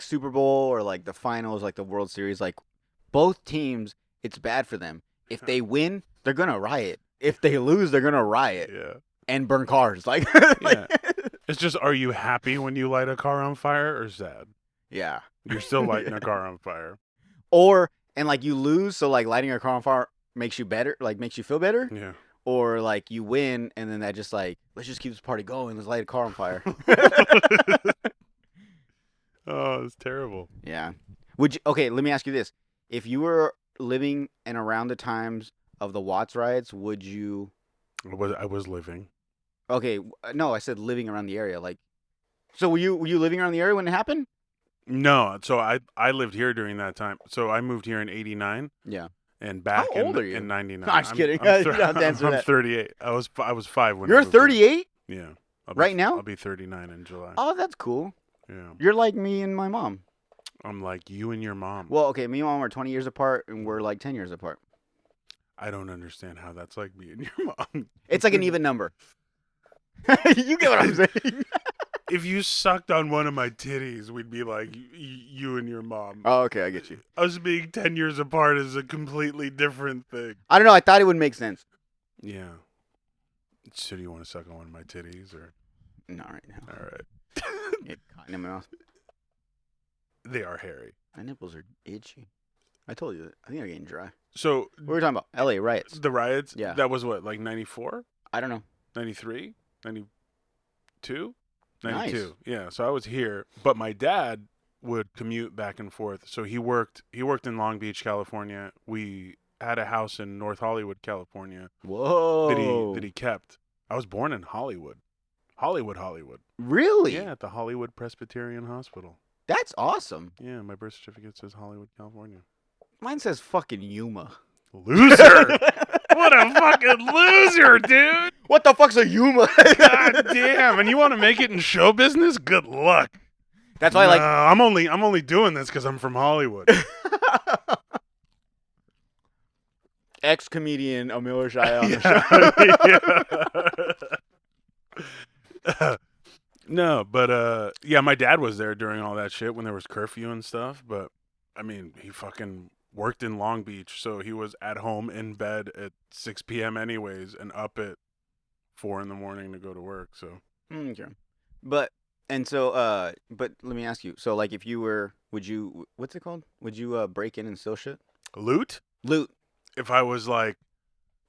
Super Bowl or like the finals, like the World Series, like both teams, it's bad for them. If they win, they're gonna riot. If they lose, they're gonna riot.
Yeah.
And burn cars. Like,
Yeah. It's just, are you happy when you light a car on fire or sad?
Yeah.
You're still lighting a car on fire.
And like you lose, so like lighting a car on fire makes you better, like makes you feel better.
Yeah.
Or like you win, and then that just like, let's just keep this party going. Let's light a car on fire.
Oh, it's terrible.
Yeah. Okay, let me ask you this. If you were living in around the times of the Watts riots, would you...
I was living.
Okay, no, I said living around the area. Like, so were you living around the area when it happened?
No, so I lived here during that time. So I moved here in '89.
Yeah.
And back
How old are you?
in '99.
No, I'm just kidding. You don't have to answer
I'm
that.
38. I was 5 when
You're
I moved here.
38?
Yeah.
Right now?
I'll be 39 in July.
Oh, that's cool.
Yeah.
You're like me and my mom.
I'm like you and your mom.
Well, okay, me and mom are 20 years apart, and we're like 10 years apart.
I don't understand how that's like me and your mom.
It's like an even number. You get what I'm saying?
If you sucked on one of my titties, we'd be like you and your mom.
Oh, okay, I get you.
Us being 10 years apart is a completely different thing.
I don't know. I thought it would make sense.
Yeah. So do you want to suck on one of my titties or?
Not right now.
All right.
Get caught in my mouth.
They are hairy.
My nipples are itchy. I told you that. I think they're getting dry.
So
What were we talking about? LA riots.
the riots?
Yeah.
That was what, like 94?
I don't know.
93? 92?
Nice.
92. Yeah, so I was here, but my dad would commute back and forth. So he worked in Long Beach, California. We had a house in North Hollywood, California.
Whoa.
That he kept. I was born in Hollywood. Hollywood.
Really?
Yeah, at the Hollywood Presbyterian Hospital.
That's awesome.
Yeah, my birth certificate says Hollywood, California.
Mine says fucking Yuma.
Loser! What a fucking loser, dude!
What the fuck's a Yuma?
God damn! And you want to make it in show business? Good luck.
That's why, like,
I'm only doing this because I'm from Hollywood.
Ex-comedian Emil Eshaya on the show.
No, but yeah, my dad was there during all that shit when there was curfew and stuff. But I mean, he fucking worked in Long Beach, so he was at home in bed at 6 p.m. anyways, and up at 4 in the morning to go to work. So
Okay. But but let me ask you. So like, if you were, would you? What's it called? Would you break in and steal shit?
loot.
Loot.
If I was like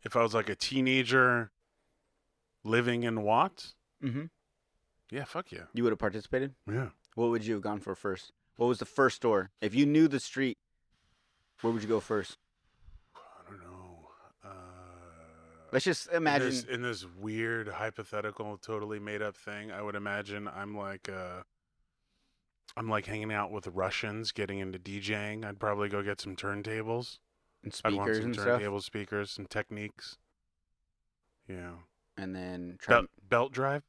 a teenager living in Watts,
Mm-hmm.
yeah, fuck yeah,
You would have participated.
yeah.
What would you have gone for first? What was the first store? If you knew the street, where would you go first?
I don't know.
Let's just imagine.
In this weird hypothetical, totally made up thing, I would imagine I'm like hanging out with Russians, getting into DJing. I'd probably go get some turntables.
And
I'd want
speakers
some
and stuff,
turntables, speakers, some techniques. Yeah.
and then try.
Belt drive,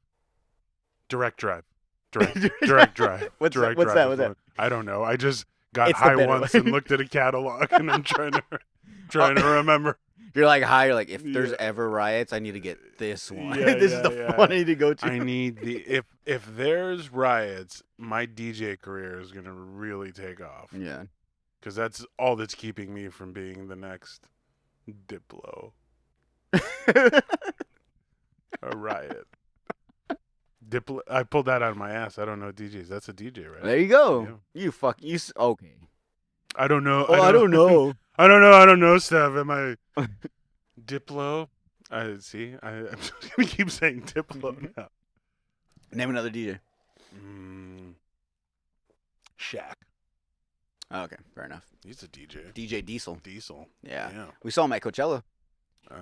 direct drive, direct drive.
What's that?
direct
What's
drive
that?
is
What's that?
what- I don't know. I just got
It's the
high
better
once
one.
and looked at a catalog, and I'm trying to remember.
You're like high. You're like, if there's
Yeah.
ever riots, I need to get this one.
Yeah,
This is
yeah,
the
yeah.
one I need to go to.
I need if there's riots, my DJ career is gonna really take off
Yeah.
because that's all that's keeping me from being the next Diplo. A riot. Diplo. I pulled that out of my ass. I don't know DJs. That's a DJ, right?
There you go.
Yeah.
You okay.
I don't know.
Oh, I don't know.
I don't know stuff. Am I Diplo? I see. I'm just gonna keep saying Diplo now.
Name another DJ.
Shaq.
Oh, okay, fair enough.
He's a DJ.
DJ Diesel.
Diesel.
Yeah.
Yeah.
We saw him at Coachella.
Uh,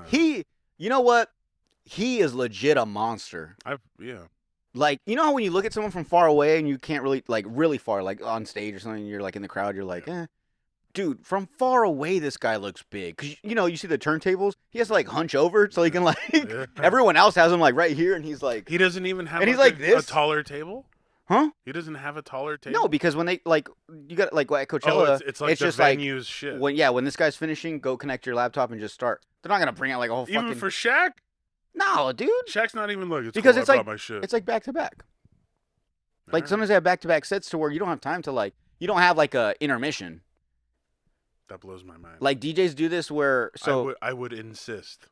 You know what? He is legit a monster.
Yeah.
Like, you know how when you look at someone from far away and you can't really, like, really far, like on stage or something, you're like in the crowd, you're like, eh. Dude, from far away, this guy looks big. Because, you see the turntables? He has to, like, hunch over so he can, like,
Yeah.
everyone else has him, like, right here, and he's like,
He doesn't even have
And he's like
a
this?
taller table?
huh?
He doesn't have a taller table?
No, because when they, like, you got, like, at
Oh,
Coachella,
it's like the
just like,
venue's shit.
when this guy's finishing, go connect your laptop and just start. They're not going to bring out, like, a whole
Even
fucking.
for Shaq?
No, dude.
Shaq's not even like, it's
Because
cool,
it's
I
like-
brought my shit.
It's like back to back. Like,
Alright.
sometimes they have back to back sets to where you don't have time to, like, you don't have, like, a intermission.
That blows my mind.
Like, DJs do this where, so.
I would insist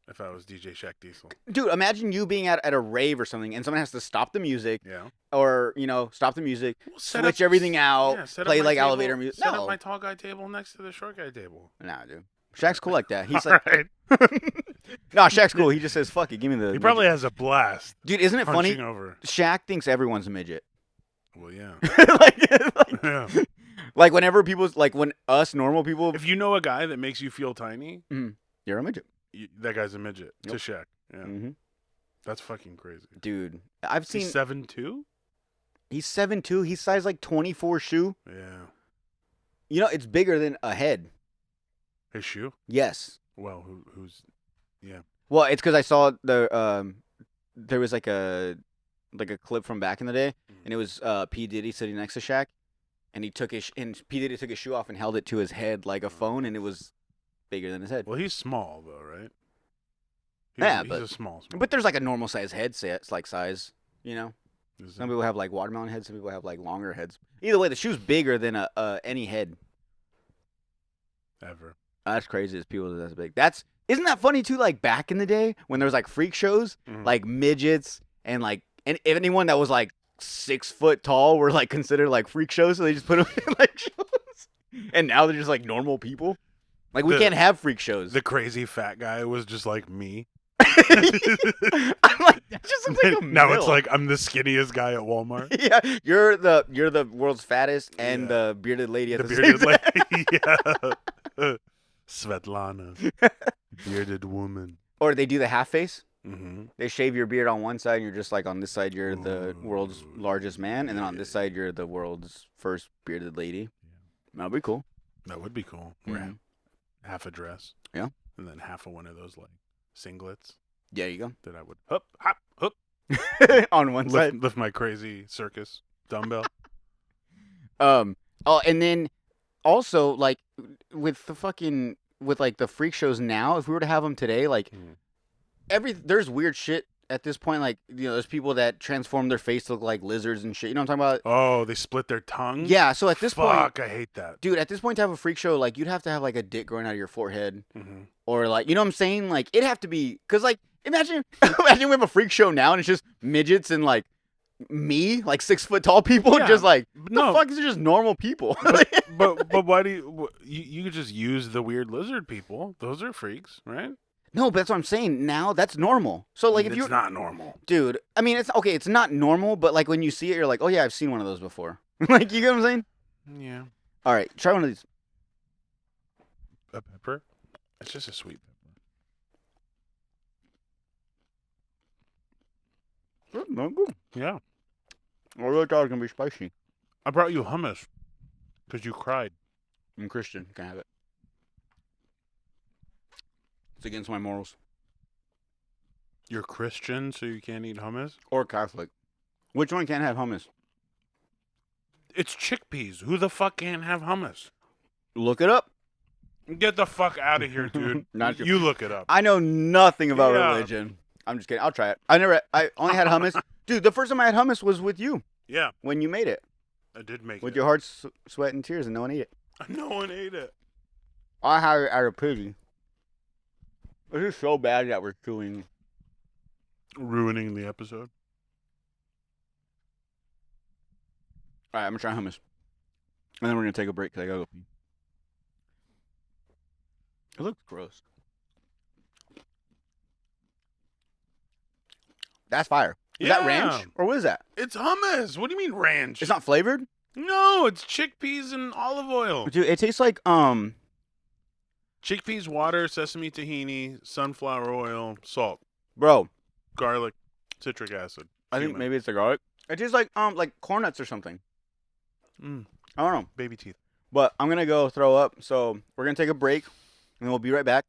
if I was DJ Shaq Diesel.
Dude, imagine you being at a rave or something, and someone has to stop the music,
Yeah.
or stop the music,
Well,
switch everything out,
yeah, set up
play
my
like
table-
elevator music.
Set
No,
up my tall guy table next to the short guy table.
nah, dude. Shaq's cool like that. He's like,
Alright.
no, Shaq's cool. He just says, "Fuck it, give me the."
He probably has a blast.
Dude, isn't it funny?
Punching over.
Shaq thinks everyone's a midget.
Well, yeah.
like,
Yeah.
like whenever people's like when us normal people,
If you know a guy that makes you feel tiny,
you're a midget.
that guy's a midget
Yep.
to Shaq. Yeah.
Hmm.
That's fucking crazy.
Dude, I've seen
He's 7'2"?
he's 7'2". He's size like 24 shoe.
Yeah.
It's bigger than a head.
His shoe?
Yes.
Well, who's... Yeah.
Well, it's because I saw there was like a clip from back in the day, and it was P Diddy sitting next to Shaq, and and P Diddy took his shoe off and held it to his head like a phone, and it was bigger than his head.
Well, he's small, though, right?
Yeah,
he's
but-
a small.
But there's like a normal size head set, like size,
Is
Some
it?
people have like watermelon heads, some people have like longer heads. Either way, the shoe's bigger than any head.
Ever.
That's crazy. As people that's big. Isn't that funny too? Like back in the day when there was like freak shows,
Mhm.
like midgets and like anyone that was like 6 foot tall were like considered like freak shows, so they just put them in like shows. And now they're just like normal people. Like we
The-
can't have freak shows.
The crazy fat guy was just like me.
I'm like that just looks like a
Now it's
mill.
like I'm the skinniest guy at Walmart.
Yeah, you're the world's fattest and
Yeah.
the bearded lady at
The
the,
bearded
same time.
lady. Yeah. Svetlana. Bearded woman.
Or they do the half face.
Mm-hmm.
They shave your beard on one side, and you're just like on this side you're the world's
Ooh,
largest man, and then on this
yeah.
side you're the world's first bearded lady. That'd be cool.
That would be cool. Wear
Mhm.
half a dress.
Yeah.
And then half of one of those like singlets
Yeah, you
that I would hop, hook,
go. On one side.
lift my crazy circus dumbbell.
Oh, and then also like with like the freak shows now, if we were to have them today, like
Mhm.
there's weird shit at this point, like, there's people that transform their face to look like lizards and shit. You know what I'm talking about?
Oh, they split their tongues?
Yeah. So at this point,
Fuck, I hate that.
dude, at this point to have a freak show, like, you'd have to have like a dick growing out of your forehead,
Mm-hmm.
or like, you know what I'm saying? Like, it'd have to be, cause like, imagine we have a freak show now and it's just midgets and like me, like 6 foot tall people,
Yeah,
just like
no.
the fuck is just normal people.
But why do you could just use the weird lizard people? Those are freaks, right?
No, but that's what I'm saying. Now that's normal. So like, if
It's
you're
not normal.
dude, I mean, it's okay. It's not normal, but like when you see it, you're like, oh yeah, I've seen one of those before. Like, you get what I'm saying?
Yeah.
All right, try one of these.
A pepper? It's just a sweet pepper.
Not good.
Yeah.
I really thought it was gonna be spicy.
I brought you hummus because you cried.
I'm Christian. Can I have it? It's against my morals.
You're Christian, so you can't eat hummus?
Or Catholic. Which one can't have hummus?
It's chickpeas. Who the fuck can't have hummus?
Look it up.
Get the fuck out of here, dude.
Not
You look it up.
I know nothing about
Yeah.
religion. I'm just kidding. I'll try it. I only had hummus. Dude, the first time I had hummus was with you
Yeah,
when you made it.
I did make
With
it.
your heart, sweat, and tears, and no one ate it.
No one ate it.
I had it out of pity. This is so bad that we're chewing.
Ruining the episode.
All right, I'm gonna try hummus, and then we're gonna take a break because I gotta go pee. It looks gross. That's fire. Is that ranch or what is that?
It's hummus. What do you mean ranch?
It's not flavored,
No, it's chickpeas and olive oil.
dude. It tastes like
Chickpeas, water, sesame tahini, sunflower oil, salt,
bro.
garlic, citric acid.
I think
cumin.
maybe it's the garlic. It tastes like corn nuts or something.
Mm,
I don't know,
baby teeth.
but I'm gonna go throw up. So we're gonna take a break, and we'll be right back.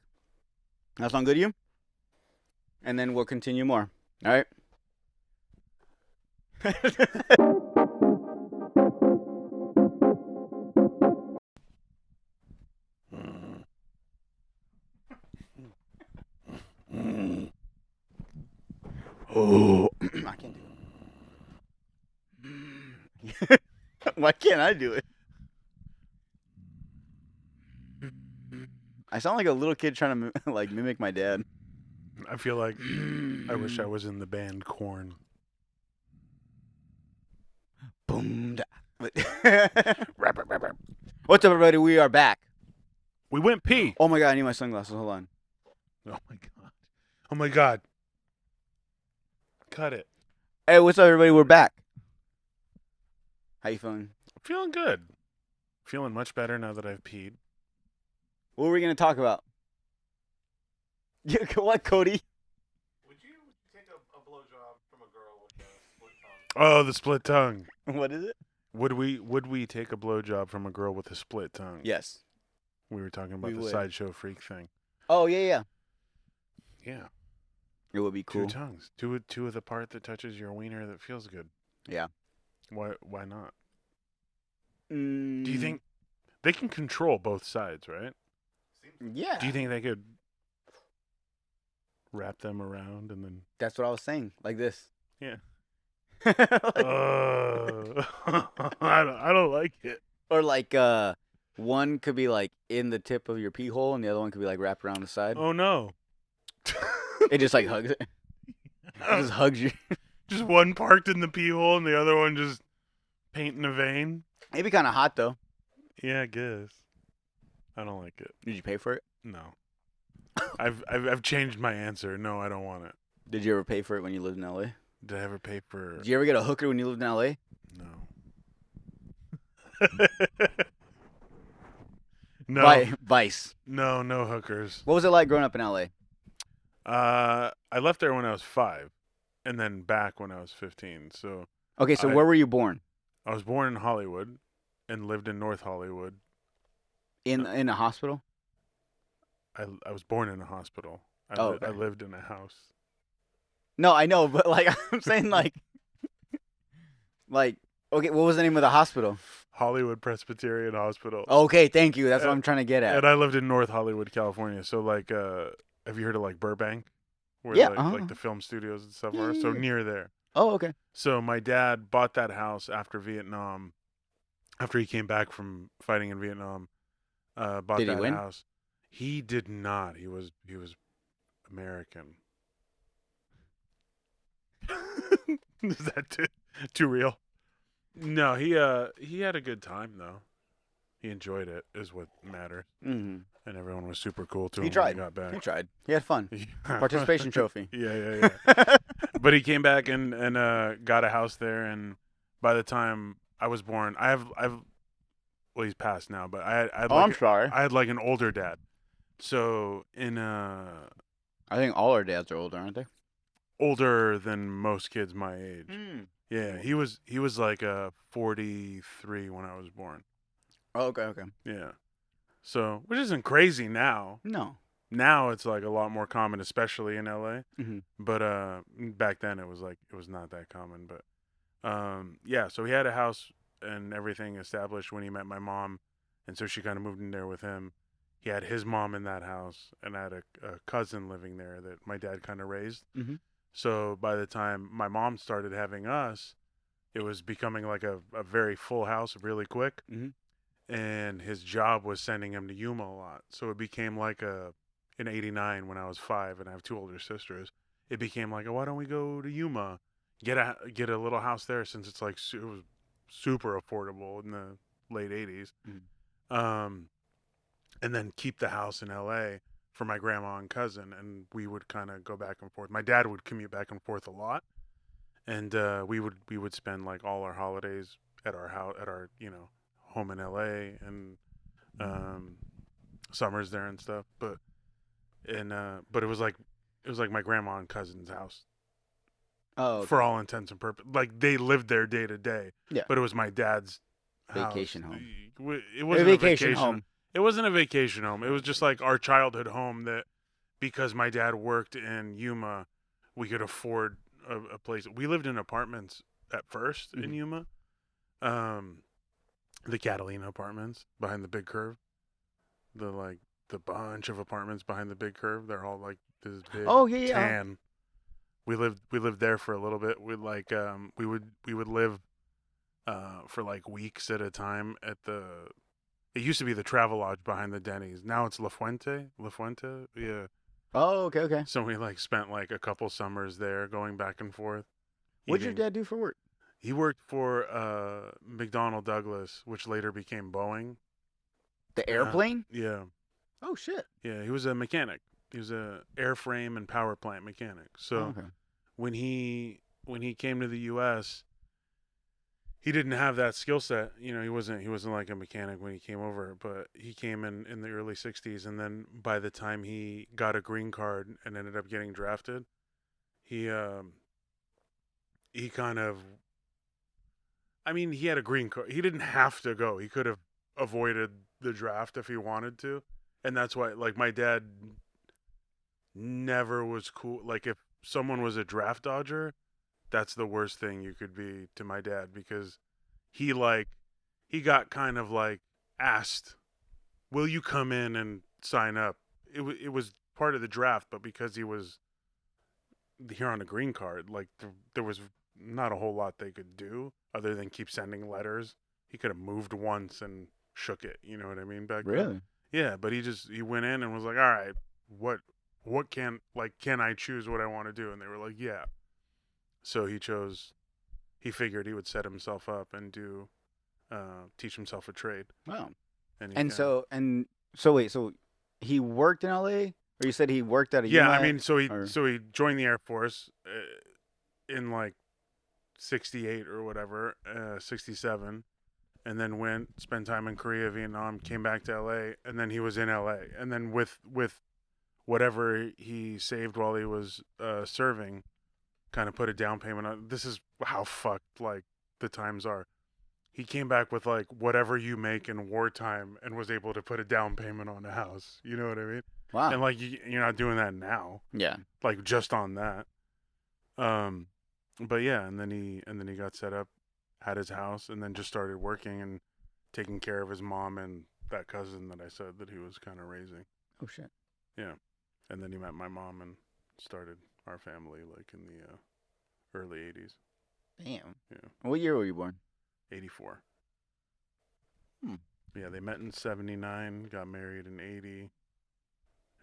That sound good to you? And then we'll continue more. All right. Oh, I can't do it. Why can't I do it? I sound like a little kid trying to like mimic my dad.
I feel like I wish I was in the band Korn.
Boom. What's up, everybody? We are back.
We went pee.
Oh my god, I need my sunglasses. Hold on.
Oh my god. Oh my god. Cut it.
Hey, what's up, everybody? We're back. How you feeling?
I'm feeling good. Feeling much better now that I've peed.
What were we gonna talk about? Yeah, what, Cody?
Would you take a blowjob from a girl with a split tongue?
Oh, the split tongue.
What is it?
Would we take a blowjob from a girl with a split tongue?
Yes.
We were talking about
We
the
would.
sideshow freak thing.
Oh yeah.
Yeah.
It would be cool.
Two tongues. Two of the part that touches your wiener that feels good.
Yeah.
Why not?
Do
Do you think they can control both sides, right?
Yeah.
Do you think they could wrap them around and then
That's what I was saying. Like this.
Yeah.
Like-
I don't like it.
or like one could be like in the tip of your pee hole, and the other one could be like wrapped around the side.
Oh no.
It just like hugs it. It just hugs you.
Just one parked in the pee hole and the other one just painting a vein.
It'd be kind of hot though.
Yeah, I guess. I don't like it.
Did you pay for it?
No. I've changed my answer. No, I don't want it.
Did you ever pay for it when you lived in LA?
Did I ever pay for?
Did you ever get a hooker when you lived in LA?
No. No.
Vice.
No hookers.
What was it like growing up in LA?
I left there when I was 5, and then back when I was 15. So
Okay, so
I-
where were you born?
I was born in Hollywood, and lived in North Hollywood.
In a hospital?
I was born in a hospital. I
Okay.
lived in a house.
No, I know, but like I'm saying, like okay, what was the name of the hospital?
Hollywood Presbyterian Hospital.
Okay, thank you. That's what I'm trying to get at.
And I lived in North Hollywood, California. So like, have you heard of like Burbank? where
Yeah,
like the film studios and stuff are. So
Yeah.
near there.
Oh, okay.
So my dad bought that house after Vietnam. After he came back from fighting in Vietnam, bought
Did he
that
win?
house. He did not. He was American. Is that too real? No, he had a good time though. He enjoyed it, is what mattered,
Mm-hmm.
and everyone was super cool to
He
him when he
tried.
got back.
He tried. He had fun.
Yeah.
Participation trophy.
Yeah. But he came back and got a house there, and by the time I was born, I've well, he's passed now, but I had
Oh, I'm
like
sorry.
I had like an older dad. So
I think all our dads are older, aren't they?
older than most kids my age.
Mm.
Yeah, he was like 43 when I was born.
Oh, okay.
Yeah. So, which isn't crazy now.
No.
Now it's like a lot more common, especially in LA.
Mm-hmm.
But back then it was not that common. But yeah. So he had a house and everything established when he met my mom, and so she kind of moved in there with him. He had his mom in that house, and I had a cousin living there that my dad kind of raised.
Mm-hmm.
So by the time my mom started having us, it was becoming like a very full house really quick.
Mm-hmm.
And his job was sending him to Yuma a lot. So it became like in '89 when I was 5 and I have 2 older sisters, it became like, oh, why don't we go to Yuma, get a little house there since it's like it was super affordable in the late '80s, and then keep the house in LA for my grandma and cousin, and we would kind of go back and forth. My dad would commute back and forth a lot, and we would spend like all our holidays at our house at our home in LA, and summers there and stuff. But it was like my grandma and cousin's house.
Oh, okay.
For all intents and purposes. Like they lived there day to day.
Yeah.
But it was my dad's
Vacation
house.
home.
It wasn't a
vacation home.
It wasn't a vacation home. It was just like our childhood home that because my dad worked in Yuma, we could afford a place. We lived in apartments at 1st in Yuma. The Catalina apartments behind the big curve. The bunch of apartments behind the big curve. They're all like this big tan. We lived there for a little bit. We would live for like weeks at a time at the. It used to be the Travelodge behind the Denny's. Now it's La Fuente. Yeah.
Oh, okay.
So we like spent like a couple summers there, going back and forth.
What'd your dad do for work?
He worked for McDonnell Douglas, which later became Boeing.
The airplane?
Yeah.
Oh shit.
Yeah, he was a mechanic. He was a airframe and power plant mechanic. So when he came to the U.S., he didn't have that skill set. He wasn't like a mechanic when he came over, but he came in the early '60s, and then by the time he got a green card and ended up getting drafted, he kind of. I mean, he had a green card. He didn't have to go. He could have avoided the draft if he wanted to, and that's why, like, my dad never was cool. Like, if someone was a draft dodger, that's the worst thing you could be to my dad, because he got kind of like asked, will you come in and sign up? It was part of the draft, but because he was here on a green card, like there was not a whole lot they could do other than keep sending letters. He could have moved once and shook it, you know what I mean, back then.
Really?
Yeah, but he went in and was like, all right, what can I choose what I want to do? And they were like, yeah. So he figured he would set himself up and teach himself a trade.
Wow.
And
so wait, so he worked in LA, or you said he worked at a
yeah,
UMass,
I mean, so he joined the Air Force in like 68 or whatever, 67, and then spent time in Korea, Vietnam, came back to LA, and then he was in LA, and then with whatever he saved while he was serving, kind of put a down payment on. This is how fucked like the times are. He came back with like whatever you make in wartime and was able to put a down payment on a house. You know what I mean?
Wow.
And like you're not doing that now.
Yeah.
Like just on that. But yeah, and then he got set up, had his house, and then just started working and taking care of his mom and that cousin that I said that he was kind of raising.
Oh shit.
Yeah. And then he met my mom and started our family like in the early 80s.
Damn.
Yeah.
What year were you born?
84.
Hmm.
Yeah, they met in 79, got married in 80.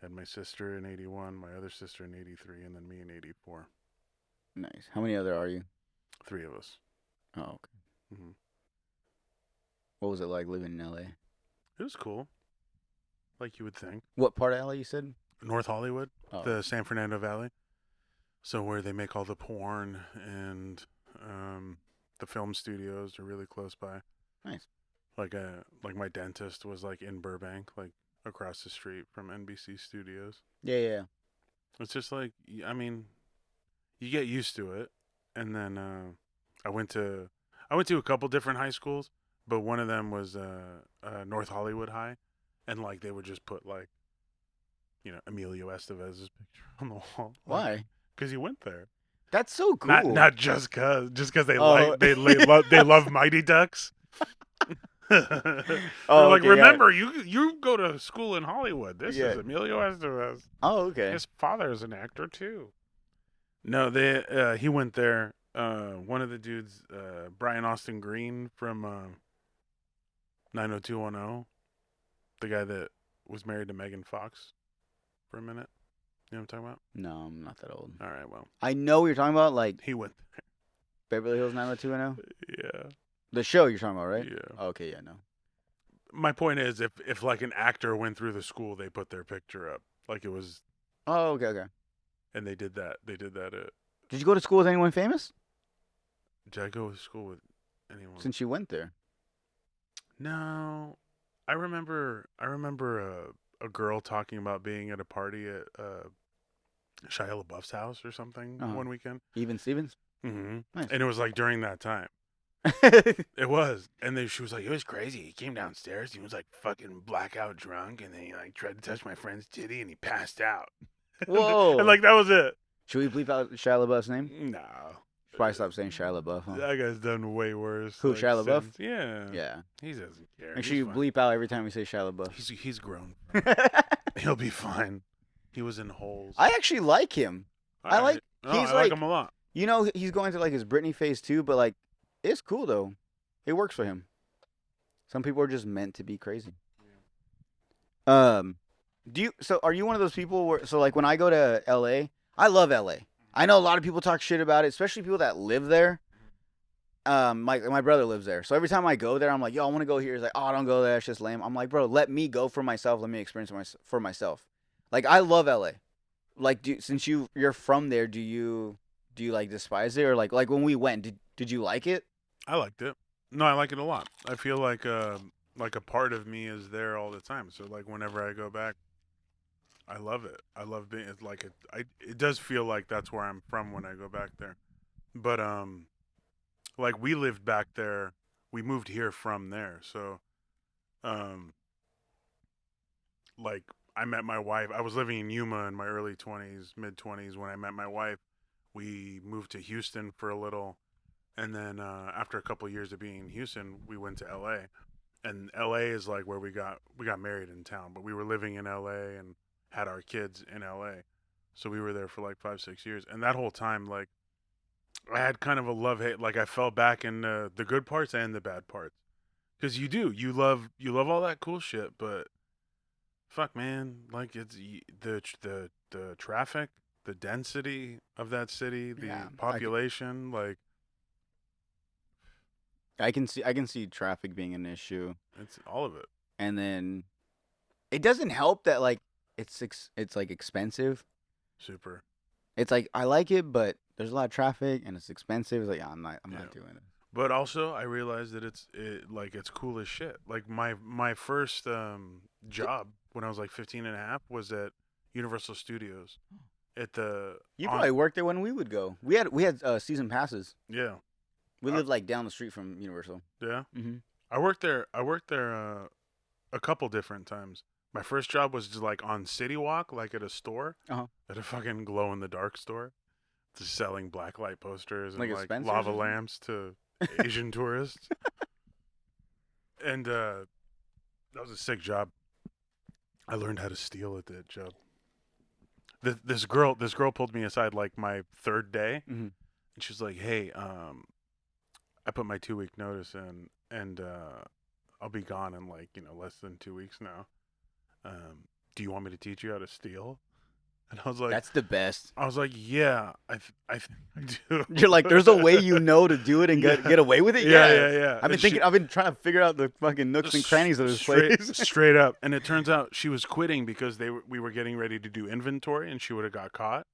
Had my sister in 81, my other sister in 83, and then me in 84.
Nice. How many other are you?
3 of us.
Oh, okay.
Hmm.
What was it like living in LA?
It was cool. Like you would think.
What part of LA you said?
North Hollywood,
Oh.
the San Fernando Valley. So where they make all the porn and the film studios are really close by.
Nice.
Like my dentist was like in Burbank, like across the street from NBC Studios.
Yeah.
It's just like, I mean, you get used to it. And then I went to a couple different high schools, but one of them was North Hollywood High, and like they would just put like, Emilio Estevez's picture on the wall.
Why?
Because he went there.
That's so cool.
Not just cause they
Oh.
they love Mighty Ducks. They're
Oh,
like,
okay,
remember, you go to school in Hollywood. This
Yeah.
is Emilio Estevez.
Oh, okay.
His father is an actor too. No, he went there. One of the dudes, Brian Austin Green from 90210, the guy that was married to Megan Fox for a minute. You know what I'm talking about?
No, I'm not that old.
All right, well,
I know what you're talking about, like
he went
Beverly Hills 90210.
there. Yeah.
The show you're talking about, right?
Yeah.
Okay, yeah, no.
My point is, if like an actor went through the school, they put their picture up, like it was,
Oh, okay.
and they did that. They did that at.
Did you go to school with anyone famous?
Did I go to school with anyone?
Since you went there.
No, I remember a girl talking about being at a party at Shia LaBeouf's house or something one weekend.
Even Stevens?
Mm-hmm.
Nice.
And it was like during that time. It was. And then she was like, it was crazy. He came downstairs. He was like fucking blackout drunk. And then he like tried to touch my friend's titty and he passed out.
Whoa.
And like that was it.
Should we bleep out Shia LaBeouf's name?
No.
Should probably stop saying Shia LaBeouf, huh?
That guy's done way worse.
Who, Shia LaBeouf?
since- Yeah.
Yeah.
He doesn't care.
Make sure you bleep out every time we say Shia LaBeouf.
He's grown. He'll be fine. He was in holes.
I actually like him. I like
him a lot.
You know, he's going through like his Britney phase too, but like, it's cool though. It works for him. Some people are just meant to be crazy. Yeah. So are you one of those people where, so like when I go to LA, I love LA. I know a lot of people talk shit about it, especially people that live there. My brother lives there. So every time I go there, I'm like, yo, I want to go here. He's like, oh, don't go there. It's just lame. I'm like, bro, let me go for myself. Let me experience for myself. Like, I love LA. Like, since you're from there, do you like despise it, or like when we went, did you like it?
I liked it. No, I like it a lot. I feel like a part of me is there all the time. So like whenever I go back, I love it. I love being. It's like it does feel like that's where I'm from when I go back there. But like we lived back there. We moved here from there. So like I met my wife. I was living in Yuma in my early 20s, mid 20s when I met my wife. We moved to Houston for a little, and then after a couple of years of being in Houston, we went to LA. And LA is like where we got married in town, but we were living in LA and had our kids in LA. So we were there for like 5-6 years. And that whole time, like, I had kind of a love-hate. Like, I fell back in the good parts and the bad parts. Because you love all that cool shit, but fuck, man, like, it's the traffic, the density of that city, the population, like.
I can see traffic being an issue.
It's all of it.
And then it doesn't help that like it's like expensive.
Super.
It's like I like it, but there's a lot of traffic and it's expensive. It's like I'm not doing it.
But also I realized that it's cool as shit. Like my first job when I was like 15 and a half was at Universal Studios.
You probably worked there when we would go. We had season passes.
Yeah.
We lived like down the street from Universal.
Yeah.
Mm-hmm.
I worked there a couple different times. My first job was just like on City Walk, like at a store, at a fucking glow in the dark store, just selling blacklight posters and like lava lamps to Asian tourists. And that was a sick job. I learned how to steal at that job. this girl pulled me aside like my third day,
Mhm.
and she's like, "Hey, I put my 2-week notice in, and I'll be gone in like less than 2 weeks now. Do you want me to teach you how to steal?" And
That's the best.
I was like, "Yeah, I do."
You're like, there's a way to do it and get away with it.
Yeah.
I've been
And
thinking. I've been trying to figure out the fucking nooks and crannies of this place.
straight up. And it turns out she was quitting because we were getting ready to do inventory, and she would have got caught.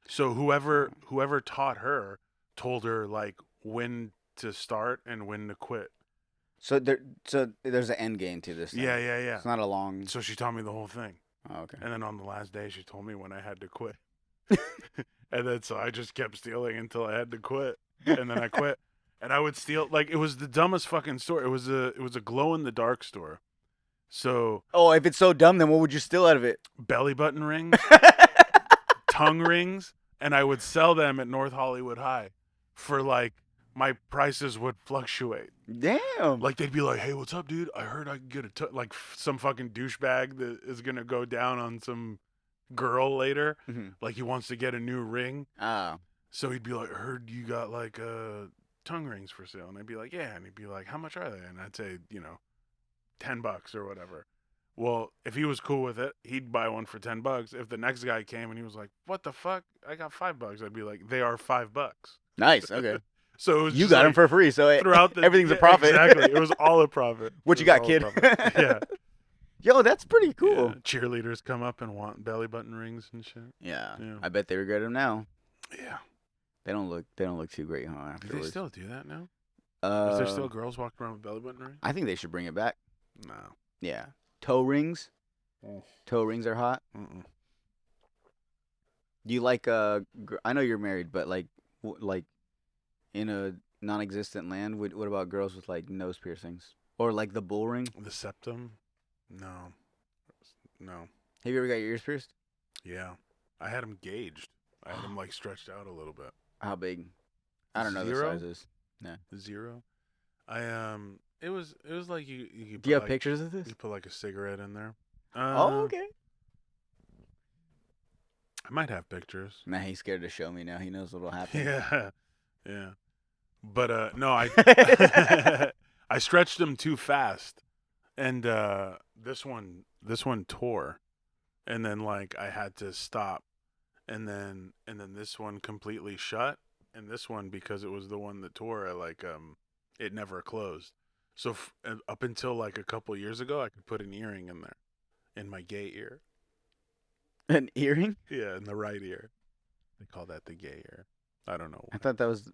So whoever taught her told her like when to start and when to quit.
So there's an end game to this thing.
Yeah.
It's not a long.
So she taught me the whole thing.
Oh, okay.
And then on the last day, she told me when I had to quit. And then so I just kept stealing until I had to quit. And then I quit. And I would steal, like, it was the dumbest fucking store. It was a glow in the dark store. So
Oh, if it's so dumb, then what would you steal out of it?
belly button rings, tongue rings, and I would sell them at North Hollywood High for like my prices would fluctuate.
Damn.
Like they'd be like, "Hey, what's up, dude? I heard I could get like some fucking douchebag that is gonna go down on some girl later.
Mhm.
Like he wants to get a new ring."
Ah.
So he'd be like, "I heard you got like tongue rings for sale," and I'd be like, "Yeah," and he'd be like, "How much are they?" And I'd say, $10 or whatever. Well, if he was cool with it, he'd buy one for $10. If the next guy came and he was like, "What the fuck? I got $5," I'd be like, "They are $5."
Nice. Okay.
So it was
You
just
got
like,
them for free, so
throughout the
everything's a profit.
Exactly, it was all a profit.
What
It
you
was
got,
all a
kid?
profit. Yeah.
Yo, that's pretty cool.
Yeah. Cheerleaders come up and want belly button rings and shit.
Yeah.
Yeah.
I bet they regret them now.
Yeah.
They don't look too great, huh?
Do they
Afterwards.
still do that now? Is there still
Uh,
girls walking around with belly button rings?
I think they should bring it back.
No.
Yeah. Toe rings. Toe rings are hot.
Mm-mm.
Do you like I know you're married, but like like in a non-existent land, what about girls with like nose piercings or like the bull ring?
The septum? No. No.
Have you ever got your ears pierced?
Yeah. I had them gauged. I had them like stretched out a little bit.
How big? I don't know
Zero?
the sizes.
0. It was like you could
Do you
put,
have pictures of this?
you put like a cigarette in there.
Oh, okay.
I might have pictures.
Nah, he's scared to show me now. He knows what'll happen.
Yeah. But no, I I stretched them too fast, and this one tore, and then like I had to stop, and then this one completely shut, and this one, because it was the one that tore, it never closed. So up until like a couple years ago, I could put an earring in there, in my gay ear.
An earring?
Yeah, in the right ear. They call that the gay ear. I don't know.
I thought that was.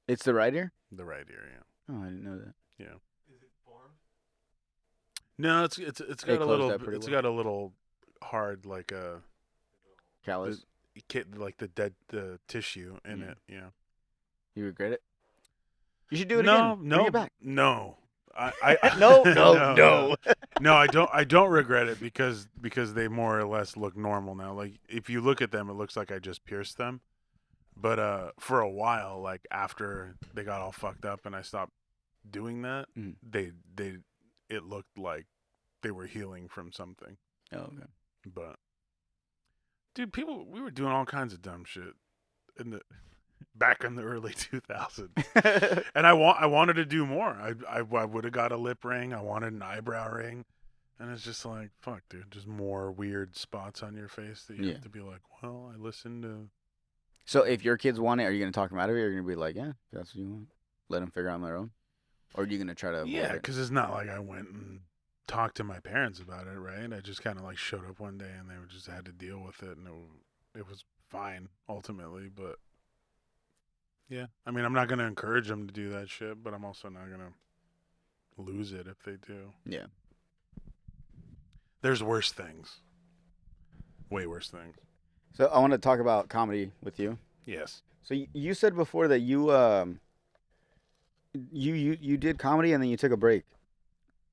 It's the right ear?
The right ear, yeah.
Oh, I didn't know that.
Yeah.
Is it formed?
No, it's
They
got a
closed
little.
that pretty
It's
well.
got a little hard, like a
Callus.
like the tissue in
Mm.
it. Yeah.
You regret it? You should do it
No,
again.
no,
Bring it back.
no. I
No.
No, I don't regret it because they more or less look normal now. Like if you look at them, it looks like I just pierced them. But for a while, like after they got all fucked up and I stopped doing that,
Mhm.
it looked like they were healing from something.
Oh, okay.
But dude, we were doing all kinds of dumb shit back in the early 2000s. And I wanted to do more. I would have got a lip ring. I wanted an eyebrow ring. And it's just like, fuck, dude, just more weird spots on your face that you
Yeah.
have to be like, well, I listened to.
So if your kids want it, are you going to talk them out of it? Or are you going to be like, yeah, if that's what you want? Let them figure it out on their own? Or are you going to try to avoid
Yeah,
it?
because it's not like I went and talked to my parents about it, right? I just kind of like showed up one day and they just had to deal with it, and it was fine ultimately. But yeah, I mean, I'm not gonna encourage them to do that shit, but I'm also not gonna lose it if they do.
Yeah.
There's worse things, way worse things.
So I want to talk about comedy with you.
Yes.
So you said before that you did comedy and then you took a break.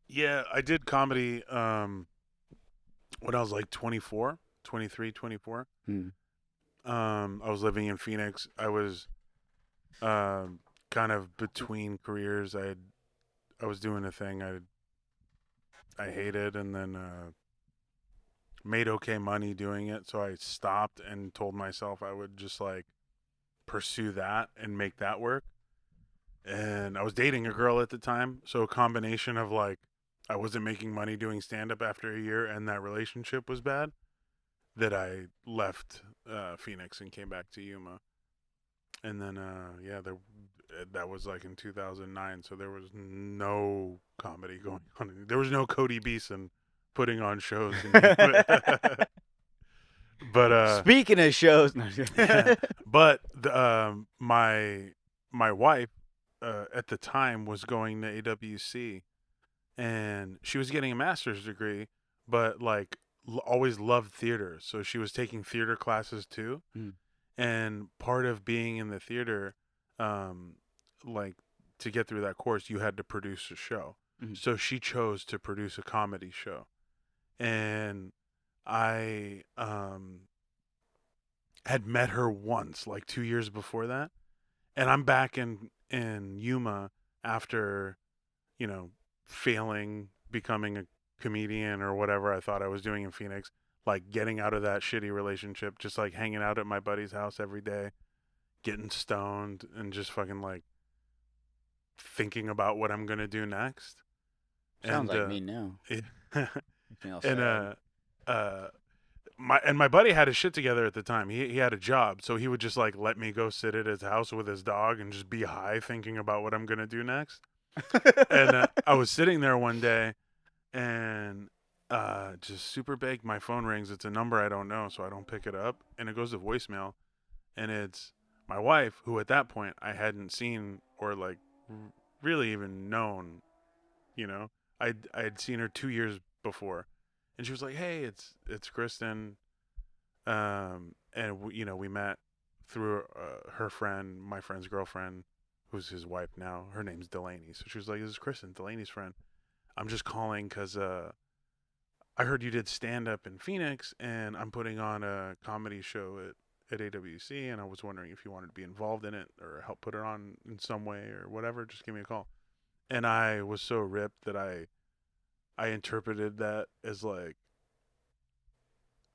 Yeah, I did comedy when I was like 24, 23, 24.
Hmm.
I was living in Phoenix. I was kind of between careers. I was doing a thing I hated, and then made okay money doing it, so I stopped and told myself I would just like pursue that and make that work. And I was dating a girl at the time, so a combination of like I wasn't making money doing stand up after a year and that relationship was bad, that I left Phoenix and came back to Yuma. And then that was like in 2009, so there was no comedy going on. There was no Cody Beeson putting on shows in Yuma. But
Speaking of shows,
but my wife at the time was going to AWC, and she was getting a master's degree, but like always loved theater, so she was taking theater classes too.
Mm.
And part of being in the theater, like to get through that course, you had to produce a show.
Mhm.
So she chose to produce a comedy show, and I had met her once, like 2 years before that, and I'm back in Yuma after, failing becoming a comedian or whatever I thought I was doing in Phoenix, like getting out of that shitty relationship, just like hanging out at my buddy's house every day, getting stoned, and just fucking like thinking about what I'm gonna do next.
sounds
And
like me now. Makes me all
and
sad.
my buddy had his shit together at the time. He had a job, so he would just like let me go sit at his house with his dog and just be high, thinking about what I'm gonna do next. And I was sitting there one day, and just super big. My phone rings. It's a number I don't know, so I don't pick it up, and it goes to voicemail, and it's my wife, who at that point I hadn't seen or like really even known. You know, I had seen her 2 years before, and she was like, "Hey, it's Kristen," and we met through her friend, my friend's girlfriend, who's his wife now. Her name's Delaney, so she was like, "This is Kristen, Delaney's friend. I'm just calling because I heard you did stand up in Phoenix, and I'm putting on a comedy show at AWC, and I was wondering if you wanted to be involved in it or help put it on in some way or whatever. Just give me a call." And I was so ripped that I interpreted that as like,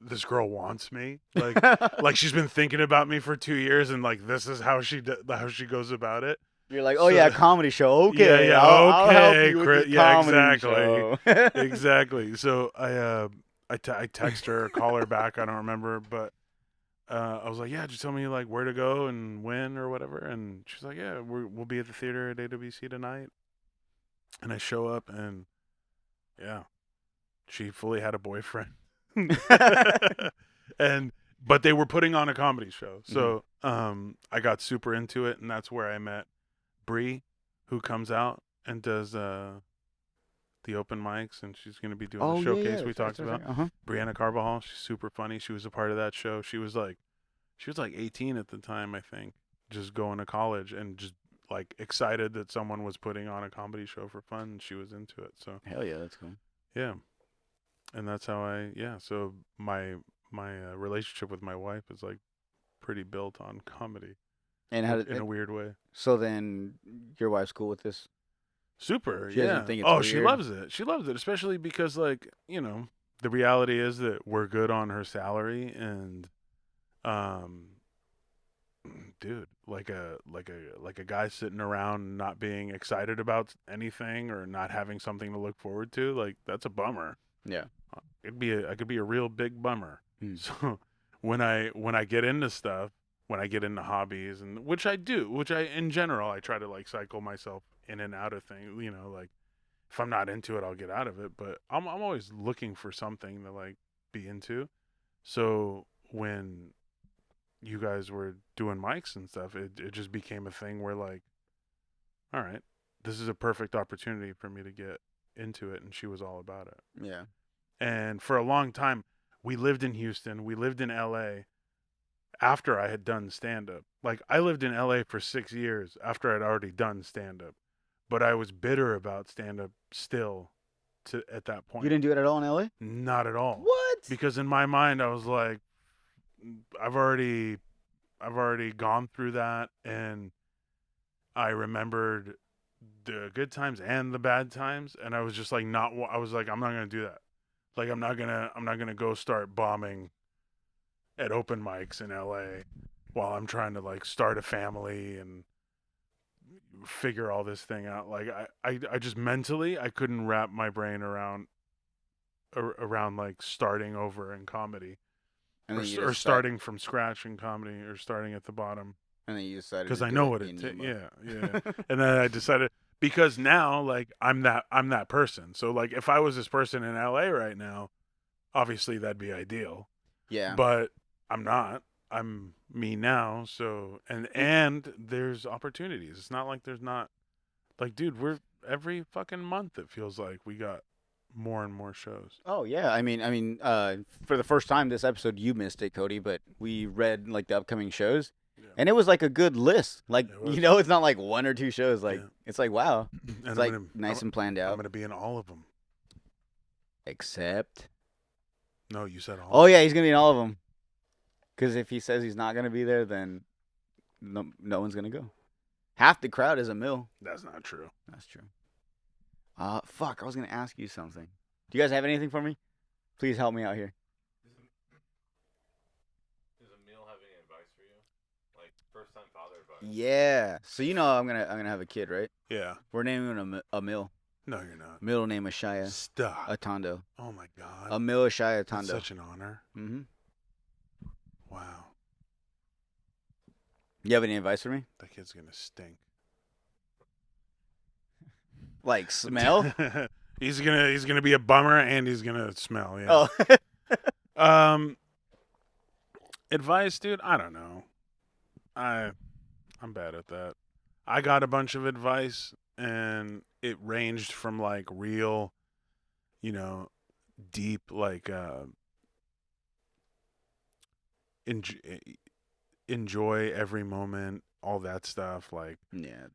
this girl wants me, like she's been thinking about me for 2 years, and like this is how she goes about it.
You're like, oh
So,
yeah, comedy show.
yeah,
Okay,
yeah,
I'll help
okay,
you with
Chris,
this
yeah,
comedy
exactly,
show.
exactly. So I text her, call her back. I don't remember, but I was like, yeah, just tell me like where to go and when or whatever. And she's like, yeah, we'll be at the theater at AWC tonight. And I show up, and yeah, she fully had a boyfriend. and but they were putting on a comedy show, so I got super into it, and that's where I met Bree, who comes out and does the open mics, and she's going to be doing the
Oh yeah,
showcase
yeah.
we talked
That's
about.
right. Uh-huh.
Brianna Carbajal, she's super funny. She was a part of that show. She was like 18 at the time, I think, just going to college and just like excited that someone was putting on a comedy show for fun, and she was into it. So
Hell yeah, that's cool.
yeah, and that's how so my relationship with my wife is like pretty built on comedy
And how
in a weird way.
so then your wife's cool with this?
Super,
She
yeah.
doesn't think it's
Oh, she
weird?
loves it. She loves it, especially because like, the reality is that we're good on her salary, and um dude, like a guy sitting around not being excited about anything or not having something to look forward to, like that's a bummer.
Yeah.
I could be a real big bummer.
Hmm.
So when I get into stuff, when I get into hobbies, and which I do, which I in general I try to like cycle myself in and out of things, like if I'm not into it, I'll get out of it, but I'm always looking for something to like be into. So when you guys were doing mics and stuff, it just became a thing where like, all right, this is a perfect opportunity for me to get into it, and she was all about it.
Yeah.
And for a long time, we lived in Houston, we lived in LA after I had done stand up. Like I lived in LA for 6 years after I'd already done stand up. But I was bitter about stand up still at that point.
You didn't do it at all in LA?
Not at all.
What?
Because in my mind I was like, I've already gone through that, and I remembered the good times and the bad times, and I was just like I was like, I'm not going to do that. Like I'm not gonna go start bombing at open mics in LA while I'm trying to like start a family and figure all this thing out. Like I just mentally I couldn't wrap my brain around like starting over in comedy
And then you
or
decide,
starting from scratch in comedy or starting at the bottom
and then you decided
because
to
I
do
know
it
what
in
it takes.
Nemo.
Yeah. And then I decided because now like I'm that person. So like if I was this person in LA right now, obviously that'd be ideal.
Yeah.
But I'm not. I'm me now. So and there's opportunities. It's not like there's not like dude, we're every fucking month it feels like we got more and more shows.
Oh yeah. I mean, for the first time this episode, you missed it, Cody, but we read like the upcoming shows,
Yeah.
and it was like a good list. Like
It was.
it's not like one or two shows. Like
Yeah.
it's like wow,
And
it's like nice and planned
I'm
out.
gonna be in all of them.
Except,
No, you said all.
oh yeah, he's gonna be in all of them. Because if he says he's not gonna be there, then no one's gonna go. Half the crowd is Emil.
That's not true.
That's true. Fuck, I was gonna ask you something. Do you guys have anything for me? Please help me out here.
Does Emil have any advice for you? Like first time father advice?
Yeah. So I'm gonna have a kid, right?
Yeah.
We're naming him Emil.
No, you're not.
Middle name Eshaya
Stop.
Atondo.
Oh my god.
Emil Eshaya
That's
Atondo.
such an honor.
Mm-hmm.
Wow.
You have any advice for me?
That kid's gonna stink.
Like smell?
he's gonna be a bummer and he's gonna smell. Yeah.
Oh.
Advice, dude. I don't know. I'm bad at that. I got a bunch of advice and it ranged from like real, deep like enjoy every moment, all that stuff like
Yeah.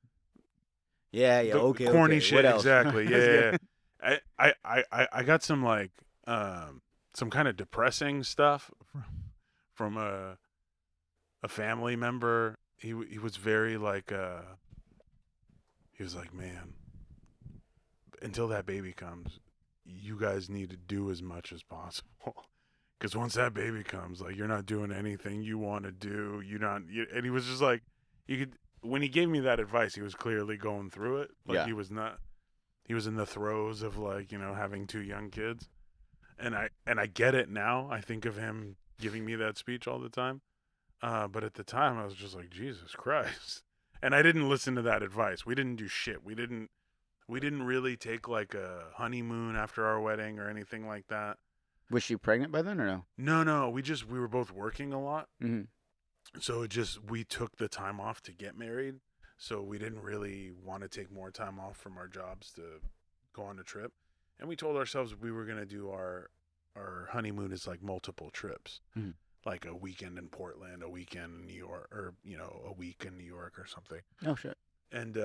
Yeah.
the
Okay.
corny
okay.
shit.
What else?
Exactly.
That's
Yeah.
good.
I got some like some kind of depressing stuff from a family member. He was very like he was like, man, until that baby comes, you guys need to do as much as possible. Because once that baby comes, like, you're not doing anything you want to do. And he was just like, when he gave me that advice, he was clearly going through it. Like,
Yeah.
he was in the throes of, like, having 2 young kids. And I get it now. I think of him giving me that speech all the time. But at the time, I was just like, Jesus Christ. And I didn't listen to that advice. We didn't do shit. We didn't really take, like, a honeymoon after our wedding or anything like that.
Was she pregnant by then or no?
No, we were both working a lot.
Mm-hmm.
So we took the time off to get married. So we didn't really want to take more time off from our jobs to go on a trip. And we told ourselves we were going to do our honeymoon as like multiple trips.
Mm-hmm.
Like a weekend in Portland, a weekend in New York, or, a week in New York or something.
Oh, shit.
And,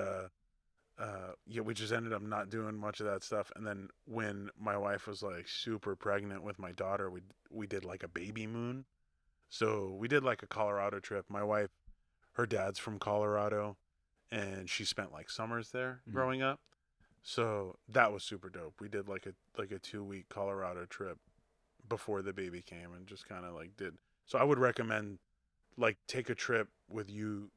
we just ended up not doing much of that stuff. And then when my wife was like super pregnant with my daughter, we did like a baby moon. So we did like a Colorado trip. My wife, her dad's from Colorado, and she spent like summers there growing up. So that was super dope. We did like a 2-week Colorado trip before the baby came and just kind of like did. So I would recommend like take a trip with you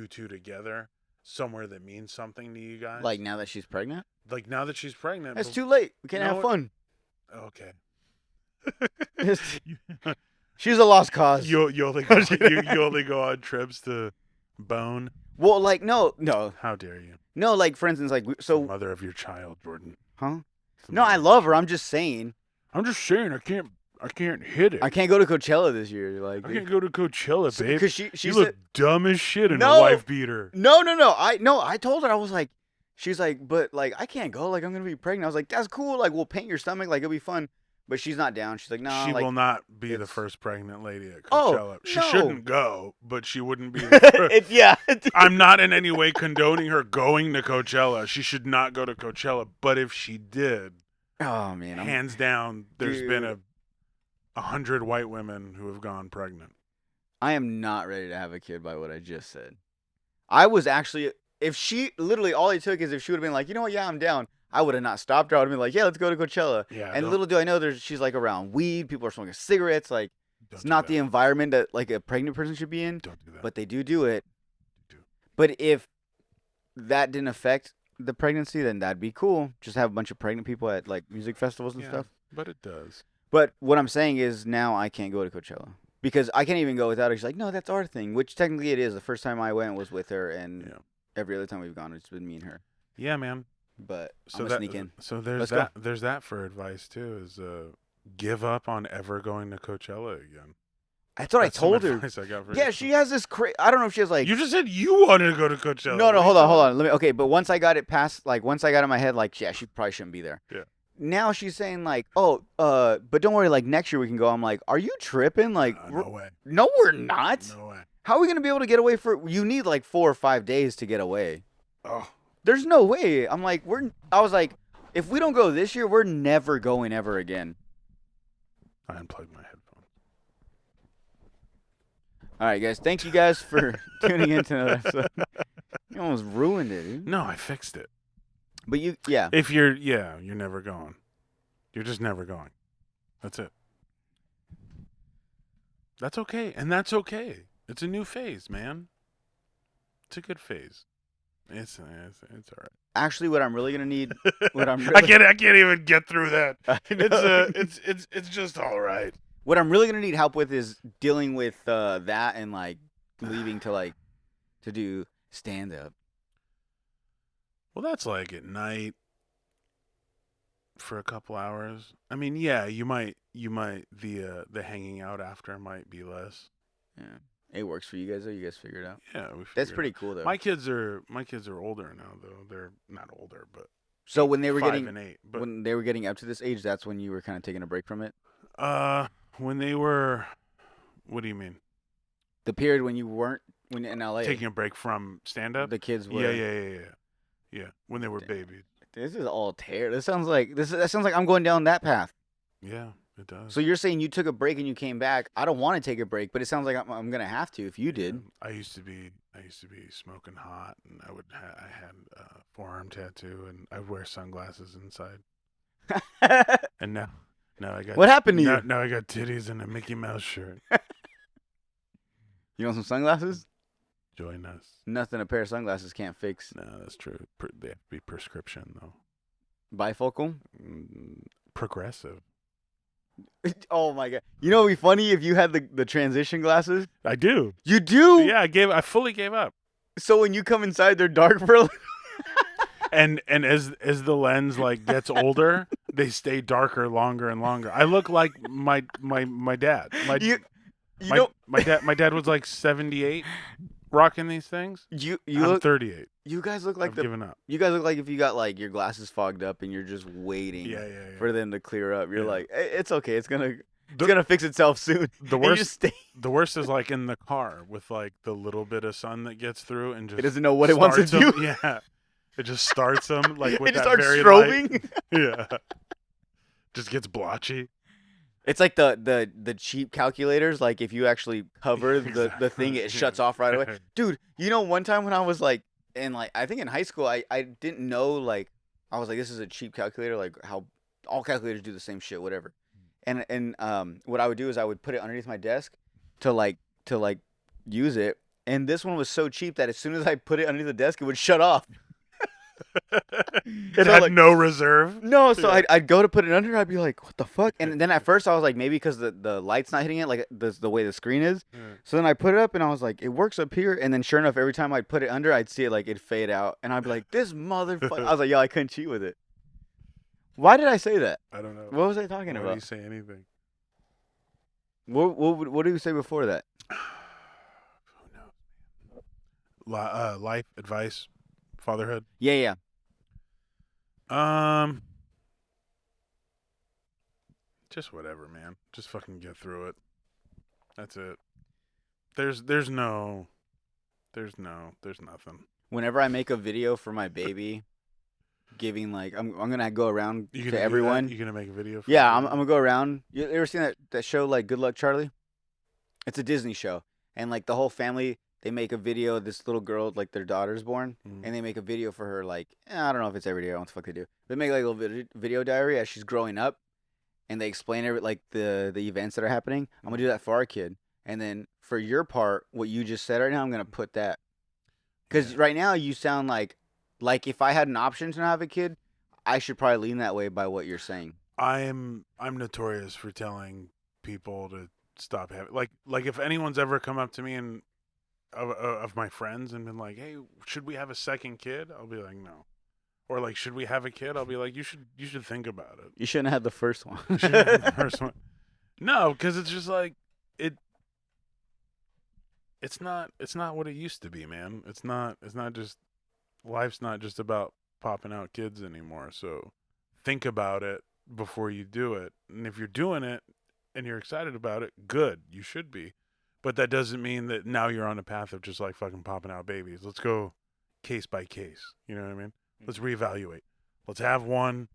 two together. Somewhere that means something to you guys.
Like now that she's pregnant?
Like now that she's pregnant.
It's too late. We can't
You know
have
what?
fun.
Okay.
She's a lost cause.
You only go, you only go on trips to bone.
Well, like no.
How dare you?
No, like for instance, like
The mother of your child, Jordan.
huh?
The
No,
mother
I
of
love
your
her. I'm just saying.
I'm just saying I can't hit it.
I can't go to Coachella this year. Like
I can't go to Coachella, babe.
because she
You look dumb as shit in
No.
a wife beater.
No. I told her I was like, she's like, but like I can't go. Like I'm gonna be pregnant. I was like, that's cool. Like we'll paint your stomach. Like it'll be fun. But she's not down. She's like, no.
She
like,
will not be the
it's-
first pregnant lady at
Oh,
Coachella. She
no.
shouldn't go, but she wouldn't be the first.
yeah.
I'm not in any way condoning her going to Coachella. She should not go to Coachella. But if she did,
Oh man.
hands down, there's been
Dude.
100 white women who have gone pregnant.
I am not ready to have a kid by what I just said. I was actually, if she literally all it took is if she would have been like, you know what, yeah, I'm down. I would have not stopped her. I would have been like, yeah, let's go to Coachella.
Yeah.
And little do I know, she's like around weed. People are smoking cigarettes. Like,
don't
it's
do
not
that.
the environment that like a pregnant person should be in.
Don't do that.
But they do it.
Do.
But if that didn't affect the pregnancy, then that'd be cool. Just have a bunch of pregnant people at like music festivals and stuff.
But it does.
But what I'm saying is now I can't go to Coachella because I can't even go without her. She's like, no, that's our thing, which technically it is. The first time I went was with her, and every other time we've gone, it's been me and her.
Yeah, man.
But
So
I'm gonna sneak in.
So there's
Let's
that. There's that for advice too. Is give up on ever going to Coachella again.
That's what I told her.
I got for
Yeah, she has this I don't know if she has like.
You just said you wanted to go to Coachella.
No, hold on. Let me. Okay, but once I got it past, like, once I got in my head, like, yeah, she probably shouldn't be there.
Yeah.
Now she's saying like, oh, but don't worry, like next year we can go. I'm like, are you tripping? Like,
no way.
No, we're not.
No way.
How are we gonna be able to get away for? You need like 4 or 5 days to get away.
Oh.
There's no way. I'm like, I was like, if we don't go this year, we're never going ever again.
I unplugged my headphones.
All right, guys. Thank you guys for tuning into another episode. You almost ruined it, dude.
No, I fixed it.
But yeah.
If you're never going. You're just never going. That's it. That's okay. And that's okay. It's a new phase, man. It's a good phase. It's all right.
Actually, what I'm really gonna need,
I can't even get through that. It's just all right.
What I'm really gonna need help with is dealing with that and like leaving to do stand up.
Well, that's like at night for a couple hours. I mean, yeah, you might the hanging out after might be less.
Yeah, it works for you guys though. You guys figure it out.
Yeah,
that's pretty cool though.
My kids are older now though. They're not older, but
so when they were
5
getting
and 8, but
when they were getting up to this age, that's when you were kind of taking a break from it.
When they were, what do you mean?
The period when you weren't in LA.
Taking a break from stand up.
The kids were.
Yeah. When they were babies.
This is all That sounds like I'm going down that path.
Yeah, it does.
So you're saying you took a break and you came back. I don't want to take a break, but it sounds like I'm gonna have to if you did.
I used to be smoking hot, and I had a forearm tattoo, and I'd wear sunglasses inside. And now I got.
What happened to you?
Now I got titties and a Mickey Mouse shirt.
You want some sunglasses?
Join us.
Nothing a pair of sunglasses can't fix.
No, that's true. They have to be prescription though.
Bifocal?
Progressive.
Oh my god! You know, it'd be funny if you had the transition glasses.
I do.
You do?
Yeah, I fully gave up.
So when you come inside, they're dark for a little.
And as the lens like gets older, they stay darker longer and longer. I look like my dad. My dad was like 78, rocking these things. I'm
look
38.
You guys look like
I've given up.
You guys look like if you got like your glasses fogged up and you're just waiting for them to clear up. You're like, it's okay. It's gonna fix itself soon.
The worst is like in the car with like the little bit of sun that gets through and just
it doesn't know what it wants to do.
Yeah, it just starts them like with
it just
that
starts
very
strobing.
Light. Yeah, just gets blotchy.
It's like the cheap calculators. Like if you actually cover the thing, it shuts off right away. Dude, you know, one time when I was like. And, like, I think in high school, I didn't know, like, I was like, this is a cheap calculator, like, how all calculators do the same shit, whatever. And what I would do is I would put it underneath my desk to use it. And this one was so cheap that as soon as I put it underneath the desk, it would shut off.
It had no reserve?
No, so I'd go to put it under, I'd be like, what the fuck? And then at first I was like, maybe because the light's not hitting it, like the way the screen is. So then I put it up and I was like, it works up here. And then sure enough, every time I'd put it under, I'd see it like it'd fade out. And I'd be like, this motherfucker. I was like, yo, I couldn't cheat with it. Why did I say that?
I don't know.
What was I talking about?
Why do you say anything?
What did you say before that?
Who knows? Life, advice, fatherhood?
Yeah.
Just whatever, man. Just fucking get through it. That's it. There's nothing.
Whenever I make a video for my baby, giving like I'm gonna go around to
everyone.
everyone.
You gonna make a video? For
yeah, I'm gonna go around. You ever seen that show like Good Luck Charlie? It's a Disney show, and like the whole family they make a video. This little girl, like their daughter's born,
Mhm.
and they make a video for her. Like I don't know if it's every day. I don't know what the fuck they do. They make like a little video diary as she's growing up, and they explain like the events that are happening. I'm gonna do that for our kid, and then for your part, what you just said right now, I'm gonna put that because
Yeah.
right now you sound like if I had an option to not have a kid, I should probably lean that way by what you're saying.
I'm notorious for telling people to stop having like if anyone's ever come up to me and of my friends and been like, "Hey, should we have a second kid?" I'll be like, "No." Or like, "Should we have a kid?" I'll be like, "You should think about it."
You shouldn't have had the first one.
You shouldn't have the first one. No, because it's just like it's not what it used to be, man. It's not just life's not just about popping out kids anymore. So think about it before you do it. And if you're doing it and you're excited about it, good. You should be. But that doesn't mean that now you're on a path of just like fucking popping out babies. Let's go case by case. You know what I mean? Let's reevaluate. Let's have one,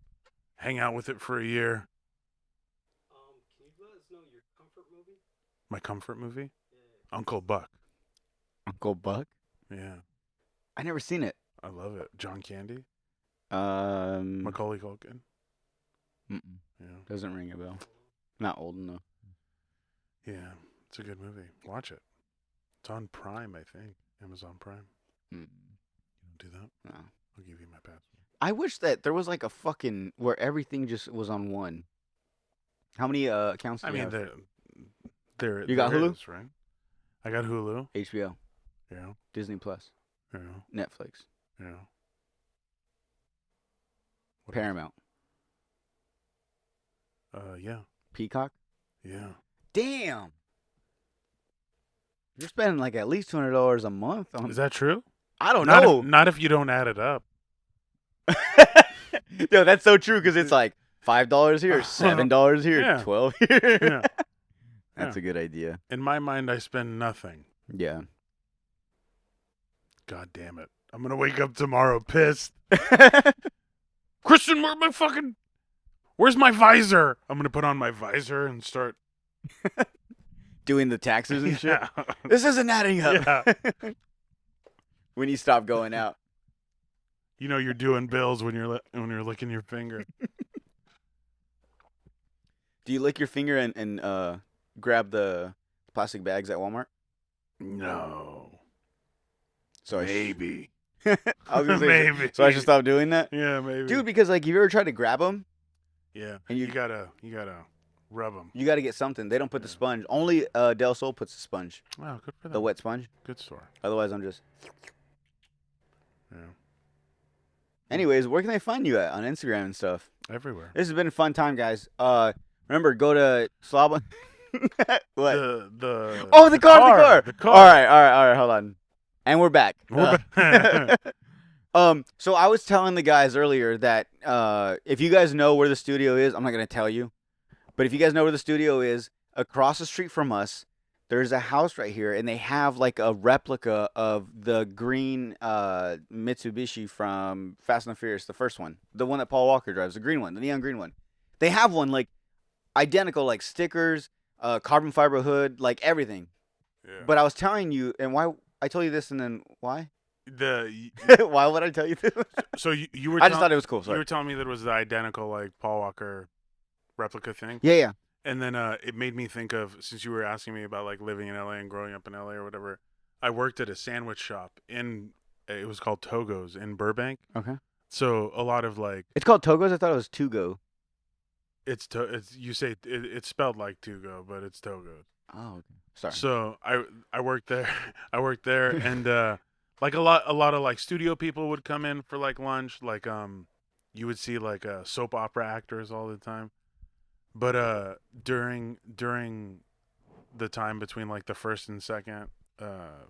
hang out with it for a year.
Can you let us know your comfort movie?
My comfort movie? Uncle Buck.
Uncle Buck?
Yeah.
I never seen it.
I love it. John Candy?
Mm.
Macaulay Culkin?
Mm-mm.
Yeah.
Doesn't ring a bell. Not old enough.
Yeah. It's a good movie. Watch it. It's on Prime, I think. Amazon Prime.
Mm.
You don't do that?
No.
I'll give you my password.
I wish that there was like a fucking where everything just was on one. How many accounts do
I
you
mean,
have?
there.
You got
there
Hulu?
is, right? I got Hulu.
HBO,
Yeah.
Disney Plus,
Yeah.
Netflix,
Yeah. What else?
Paramount,
Yeah.
Peacock.
Yeah.
Damn. You're spending like at least $200 a month on.
Is that true?
I don't
Not
know.
not if you don't add it up.
Yo, that's so true because it's like $5 here, $7 here,
Yeah.
$12 here.
Yeah.
That's a good idea.
In my mind, I spend nothing.
Yeah.
God damn it! I'm gonna wake up tomorrow pissed. Christian, where's my visor? I'm gonna put on my visor and start
Doing the taxes and shit.
Yeah.
This isn't adding up.
Yeah.
When you stop going out.
You know you're doing bills when you're licking your finger.
Do you lick your finger and grab the plastic bags at Walmart?
No.
So
Maybe.
I was gonna say,
Maybe.
so I should stop doing that,
Yeah, maybe.
dude. Because like, if you ever tried to grab them,
Yeah.
and
You
you
gotta rub them.
you got to get something. They don't put the
Yeah.
sponge. Only Del Sol puts the sponge,
Wow, good for them.
the wet sponge.
Good store.
Otherwise, I'm just.
Yeah.
Anyways, where can they find you at on Instagram and stuff?
Everywhere.
This has been a fun time, guys. Remember, go to Slob. What?
The
Oh, the car.
The car.
All right. Hold on. And we're back.
We're back.
So I was telling the guys earlier that if you guys know where the studio is, I'm not gonna tell you, but if you guys know where the studio is, across the street from us, there's a house right here, and they have like a replica of the green Mitsubishi from Fast and the Furious, the first one, the one that Paul Walker drives, the green one, the neon green one. They have one like identical, like stickers, carbon fiber hood, like everything.
Yeah.
But I was telling you, and why I told you this, and then why?
The
Why would I tell you this?
so you were
I just thought it was cool.
you
Sorry.
were telling me that it was the identical like Paul Walker replica thing.
Yeah.
And then it made me think of, since you were asking me about like living in LA and growing up in LA or whatever, I worked at a sandwich shop it was called Togo's in Burbank.
Okay.
So a lot of like
It's called Togo's. I thought it was Tugo.
it's you say it's spelled like Togo, but it's Togo's.
Oh, okay. Sorry.
So I worked there. I worked there and like a lot of like studio people would come in for like lunch, like you would see like soap opera actors all the time. But during the time between like the first and second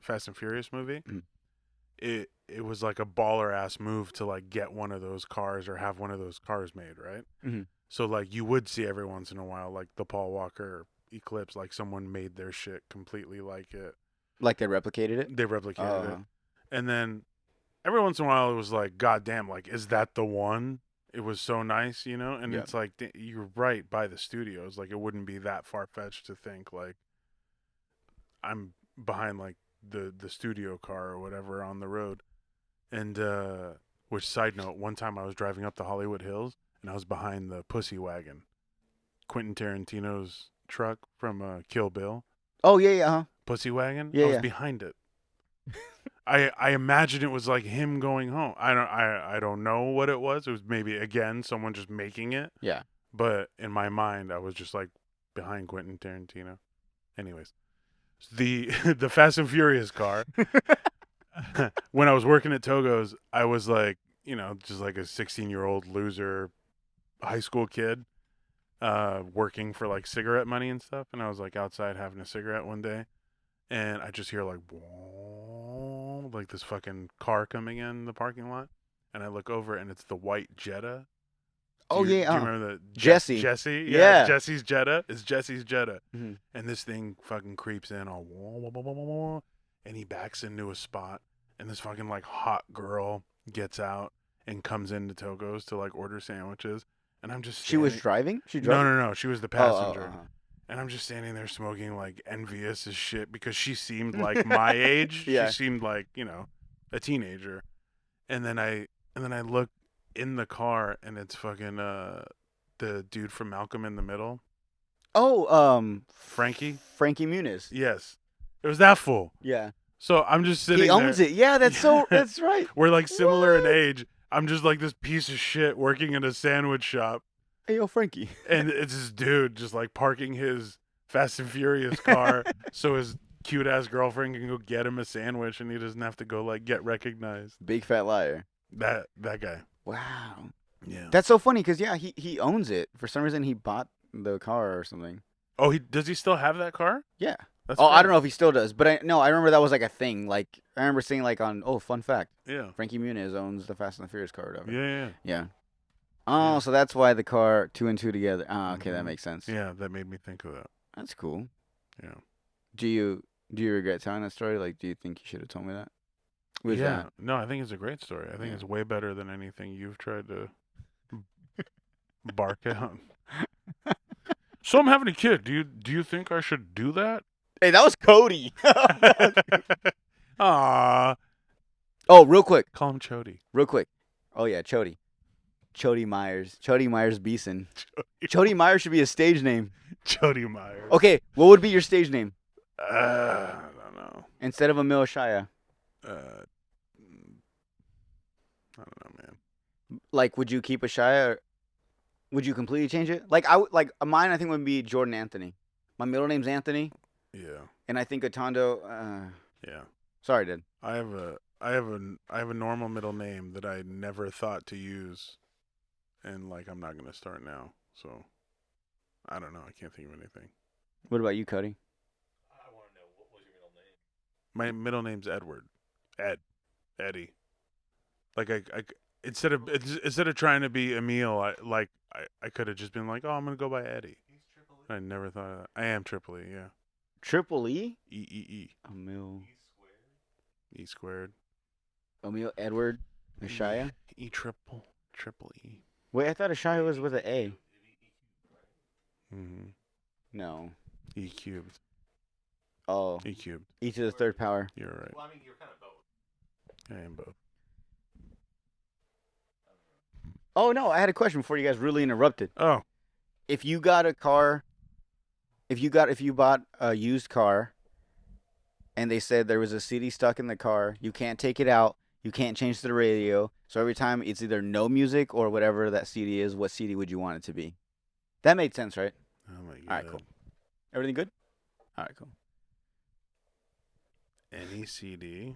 Fast and Furious movie,
Mhm.
it was like a baller ass move to like get one of those cars or have one of those cars made, right?
Mhm.
So like you would see every once in a while like the Paul Walker Eclipse, like someone made their shit completely like it.
Like they replicated it?
They replicated it.
Oh.
And then every once in a while it was like, God damn, like, is that the one? It was so nice, you know? And
Yeah.
it's like, you're right by the studios. Like, it wouldn't be that far-fetched to think, like, I'm behind, like, the studio car or whatever on the road. And which, side note, one time I was driving up the Hollywood Hills and I was behind the Pussy Wagon, Quentin Tarantino's truck from Kill Bill.
Oh yeah, yeah.
Pussy Wagon.
Yeah,
I was
yeah.
behind it. I imagine it was like him going home. I don't know what it was. It was maybe again someone just making it.
Yeah.
But in my mind, I was just like behind Quentin Tarantino. Anyways, the the Fast and Furious car. When I was working at Togo's, I was like, just like a 16-year-old loser high school kid, working for like cigarette money and stuff. And I was like outside having a cigarette one day, and I just hear like, like this fucking car coming in the parking lot. And I look over, and it's the white Jetta.
Oh
Do you
yeah.
remember the
Jesse.
Jesse?
Yeah.
Jesse's Jetta. It's Jesse's Jetta.
Mhm.
And this thing fucking creeps in all, and he backs into a spot, and this fucking like hot girl gets out and comes into Togo's to like order sandwiches, and I'm just
She was
standing-
driving. She drove.
no, she was the
Oh,
passenger, and I'm just standing there smoking like envious as shit because she seemed like my age.
Yeah.
She seemed like a teenager, and then I look in the car, and it's fucking the dude from Malcolm in the Middle, Frankie.
Frankie Muniz.
Yes, it was that fool.
Yeah.
So I'm just sitting
He owns
there.
it. Yeah, that's so. That's right.
We're like similar in
What?
age. I'm just like this piece of shit working in a sandwich shop,
Hey, yo, Frankie.
and it's this dude just like parking his Fast and Furious car so his cute ass girlfriend can go get him a sandwich, and he doesn't have to go like get recognized.
Big fat liar.
That guy.
Wow.
Yeah.
That's so funny because he owns it. For some reason, he bought the car or something.
Oh, does he still have that car?
Yeah.
That's
I
great.
don't know if he still does, but I remember that was like a thing. Like I remember seeing like on fun fact,
Yeah.
Frankie Muniz owns the Fast and the Furious car. Or whatever.
Yeah.
Yeah. Oh,
Yeah.
so that's why the car 2 and 2 together. Oh, okay, that
Mhm.
makes sense.
Yeah, that made me think of that.
That's cool.
Yeah.
Do you regret telling that story? Like, do you think you should have told me that? Who's
yeah.
that?
No, I think it's a great story. I think
Yeah.
it's way better than anything you've tried to bark out. So I'm having a kid. Do you think I should do that?
Hey, that was Cody.
Ah,
Oh, real quick.
call him Chody.
Real quick. Oh yeah, Chody. Chody Myers Beeson. Chody Myers should be a stage name.
Chody Myers.
Okay, what would be your stage name
I don't know.
instead of Emil Eshaya?
I don't know, man.
Like, would you keep Eshaya? Or would you completely change it? Like, mine. I think would be Jordan Anthony. My middle name's Anthony,
Yeah.
and I think Otondo.
Yeah.
Sorry, dude.
I have a normal middle name that I never thought to use, and like I'm not gonna start now. So I don't know. I can't think of anything.
What about you, Cody?
I want to know, what was your middle name?
My middle name's Edward. Eddie. Like I instead of trying to be Emil, I could have just been like, oh, I'm gonna go by Eddie.
He's triple E.
I never thought of that. I am triple E, yeah.
Triple E.
E
Emil.
E squared.
E squared.
Emil Edward Eshaya.
E triple E.
Wait, I thought Eshaya was with an A.
It'd be E cubed, right?
Mm-hmm.
No.
E cubed.
Oh,
E cubed.
E to the third power.
You're right.
Well, I mean, you're kind of both.
I am both.
Oh no, I had a question before you guys really interrupted.
Oh,
If you got a car, if you bought a used car, and they said there was a CD stuck in the car, you can't take it out, you can't change the radio, so every time it's either no music or whatever that CD is, what CD would you want it to be? That made sense, right?
oh my god.
All right, cool. Everything good? All right, cool.
Any CD.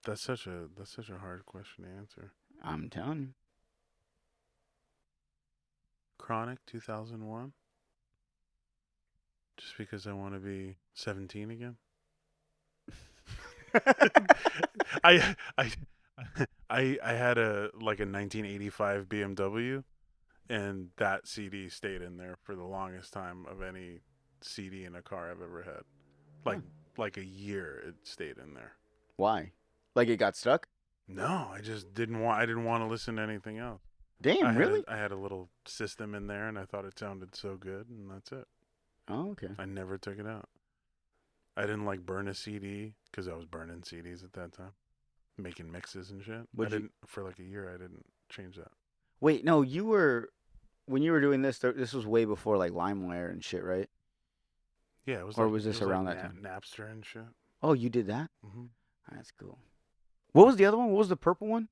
That's such a hard question to answer.
I'm telling you.
Chronic 2001. Just because I want to be 17 again. I had a 1985 BMW, and that CD stayed in there for the longest time of any CD in a car I've ever had. Like a year it stayed in there.
Why? Like it got stuck?
No, I just didn't want to listen to anything else.
Damn, really?
I had a little system in there, and I thought it sounded so good, and that's it.
Oh, okay.
I never took it out. I didn't like burn a CD because I was burning CDs at that time, making mixes and shit.
Would
I
you-
didn't for like a year. I didn't change that.
Wait, no, you were when you were doing this. This was way before like LimeWire and shit, right?
Yeah, it was
Or
like,
was this
it
around
like
that time?
Napster and shit.
Oh, you did that?
Mm-hmm.
That's cool. What was the other one? What was the purple one?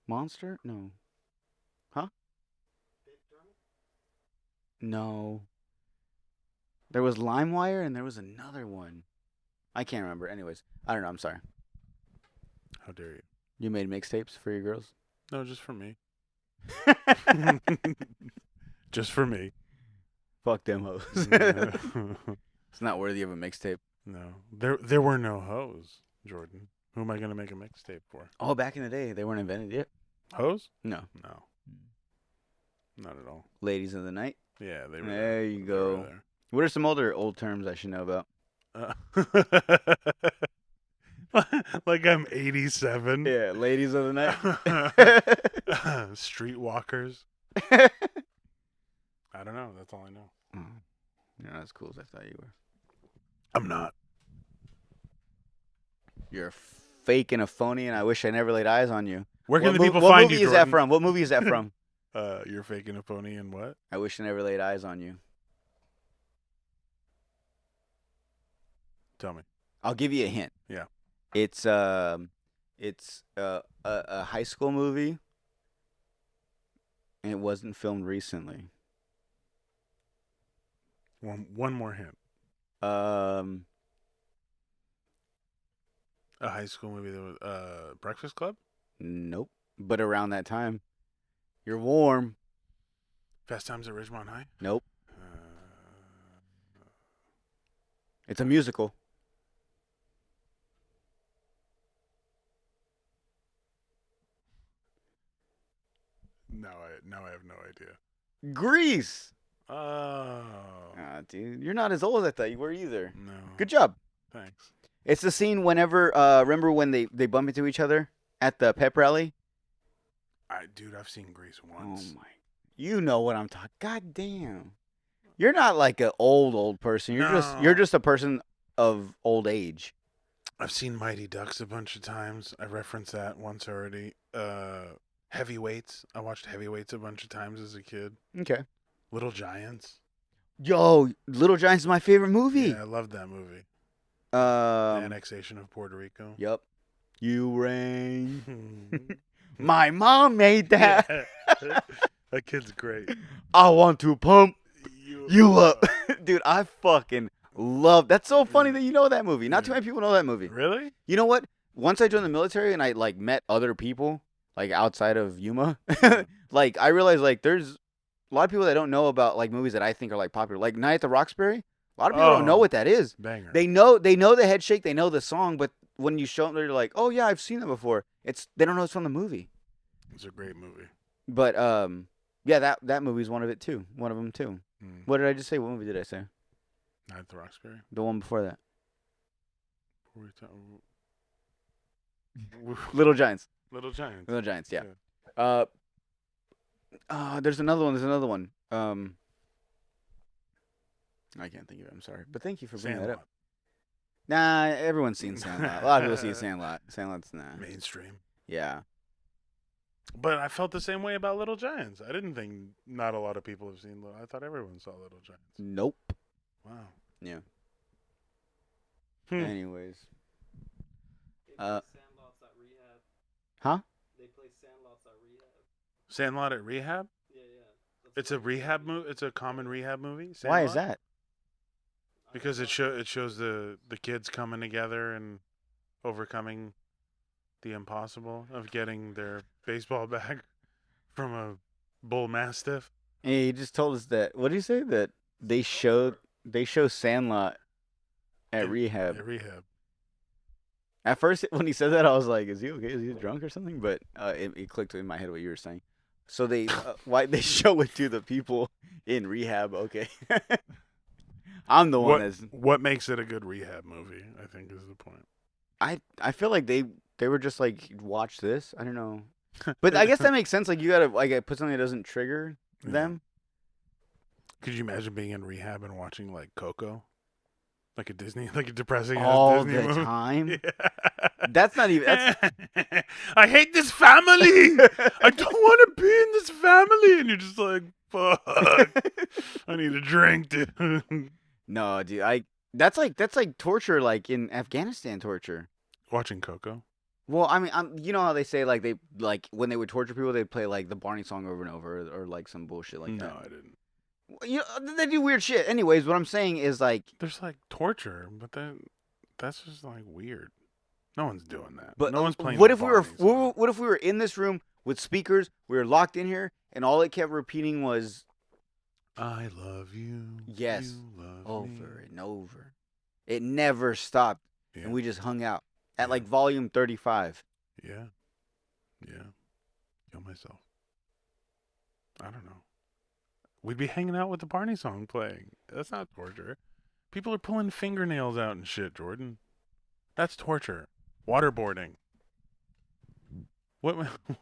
Monster? No. Huh? No. There was LimeWire and there was another one. I can't remember. Anyways, I don't know. I'm sorry.
How dare you?
You made mixtapes for your girls?
No, just for me. Just for me.
Fuck them hoes.
No,
It's not worthy of a mixtape.
there were no hoes, Jordan. Who am I gonna make a mixtape for?
Oh, back in the day, they weren't invented yet.
Hoes?
No.
No, not at all.
Ladies of the night.
Yeah, they were
There you
They
go.
were
What are some old terms I should know about?
there. Like I'm 87.
Yeah, ladies of the night.
Streetwalkers. I don't know. That's all I know.
You're not as cool as I thought you were.
I'm not.
You're a fake and a phony, and I wish I never laid eyes on you.
Where can
What
the
mo-
people
what
find
movie
you,
is
Jordan?
that from? What movie is that from?
You're faking a phony and what?
I wish I never laid eyes on you.
Tell me.
I'll give you a hint.
Yeah.
It's a high school movie, and it wasn't filmed recently.
One more hint.
Um,
A high school movie that was Breakfast Club?
nope. But around that time, you're warm.
Fast Times at Ridgemont High?
Nope.
Uh,
It's a musical.
now I have no idea.
Grease.
Oh.
Ah, dude, you're not as old as I thought you were either.
No.
Good job.
Thanks.
It's the scene whenever, remember when they bump into each other at the pep rally?
Dude, I've seen Grease once.
Oh my. You know what I'm talking. God damn. You're not like an old person. You're
No.
just a person of old age.
I've seen Mighty Ducks a bunch of times. I referenced that once already. Heavyweights. I watched Heavyweights a bunch of times as a kid.
Okay.
Little Giants.
Yo, Little Giants is my favorite movie.
Yeah, I loved that movie. The
Um,
annexation of Puerto Rico.
Yup. You reign. My mom made that.
Yeah. That kid's great.
I want to pump you up. Dude, I fucking love. That's so funny that you know that movie. Not too many people know that movie.
Really?
You know what? Once I joined the military and I like met other people like outside of Yuma, like I realized like there's a lot of people that don't know about like movies that I think are like popular. Like Night at the Roxbury. A lot of people don't know
Oh.
what that is.
Banger.
They know the head shake, they know the song, but when you show them, they're like, "Oh yeah, I've seen that before." They don't know it's from the movie.
It's a great movie.
But yeah, that movie's one of it too. One of them too.
Mm.
What did I just say? What movie did I say?
Night at the Roxbury.
The one before that.
What were we talking-
Little Giants.
Little Giants.
Little Giants. Yeah.
Yeah.
There's another one. I can't think of it. I'm sorry, but thank you for bringing that up.
Sandlot.
Nah, everyone's seen Sandlot. A lot of people see Sandlot. Sandlot's nah.
Mainstream.
Yeah.
But I felt the same way about Little Giants. I didn't think not a lot of people have seen Little. I thought everyone saw Little Giants.
Nope.
Wow.
Yeah.
Hmm.
Anyways.
They play Sandlots at rehab.
Huh?
They play Sandlots at rehab.
Sandlot at Rehab?
Yeah, yeah. That's
It's a
what-
rehab movie. It's a common rehab movie.
Why is
Sandlot?
that?
I
Because
don't
it shows the kids coming together and overcoming the impossible of getting their baseball bag from a bull mastiff.
Hey, he just told us that. What did he say? That they show Sandlot at rehab.
At rehab.
At first, when he said that, I was like, "Is he okay? Is he drunk or something?" But it clicked in my head what you were saying. So they why they show it to the people in rehab? Okay, I'm the one that's.
What makes it a good rehab movie? I think is the point.
I feel like they were just like, watch this. I don't know, but I guess that makes sense. Like you gotta put something that doesn't trigger
Yeah.
them.
Could you imagine being in rehab and watching like Coco? Like a depressing
all
Disney
the
movie.
time.
Yeah.
That's not even. That's
I hate this family. I don't want to be in this family, and you're just like, fuck. I need a drink, dude.
no, dude. That's like torture, like in Afghanistan torture.
Watching Coco.
Well, I mean, you know how they say like when they would torture people, they'd play like the Barney song over and over, or like some bullshit like
No,
that.
I didn't.
You know, they do weird shit. Anyways, what I'm saying is like,
There's like torture, but that's just like weird. No one's doing that.
but
no one's playing.
what
the
if we were
Barney song.
what if we were in this room with speakers? We were locked in here, and all it kept repeating was
I love you.
yes,
You love
over
me.
and over. It never stopped,
Yeah.
and we just hung out at
Yeah.
like volume 35.
Yeah. Yeah. Kill myself. I don't know. We'd be hanging out with the Barney song playing. That's not torture. People are pulling fingernails out and shit, Jordan. That's torture. Waterboarding. What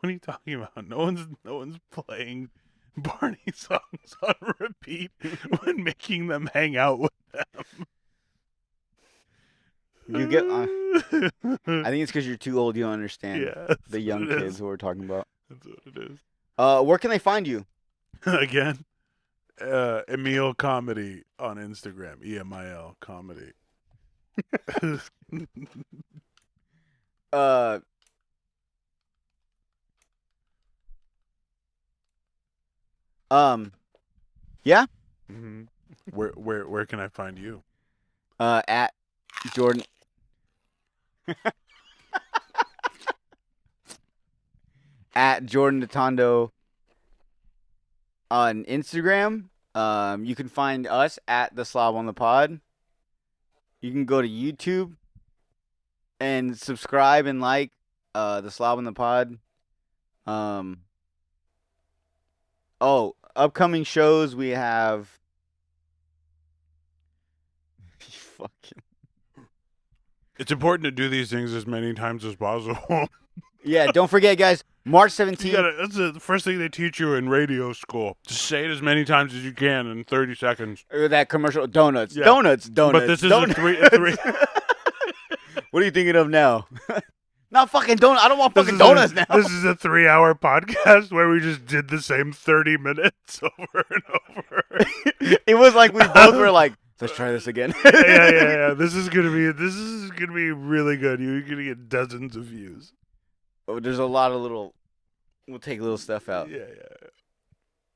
are you talking about? No one's playing Barney songs on repeat when making them hang out with them.
You get. I think it's because you're too old. You don't understand
Yeah, that's
the young
what it
kids
is.
who we're talking about.
That's what it is.
Where can they find you?
Again, Emil Comedy on Instagram. EMIL Comedy.
Uh, yeah.
Mm-hmm. Where can I find you?
At Jordan. At Jordan Natondo on Instagram. You can find us at the Slob on the Pod. You can go to YouTube and subscribe and like the Slob on the Pod. Upcoming shows we have. Fucking.
It's important to do these things as many times as possible.
Yeah, don't forget, guys. March 17th.
That's the first thing they teach you in radio school. Just say it as many times as you can in 30 seconds.
That commercial donuts,
Yeah.
donuts.
But this is
donuts.
a three.
What are you thinking of now? Not fucking donuts. I don't want
This
fucking
is
donuts now.
This is a 3-hour podcast where we just did the same 30 minutes over and over.
It was like we both were like, let's try this again.
yeah. This is gonna be really good. You're gonna get dozens of views.
Oh, there's a lot of little. We'll take little stuff out,
Yeah.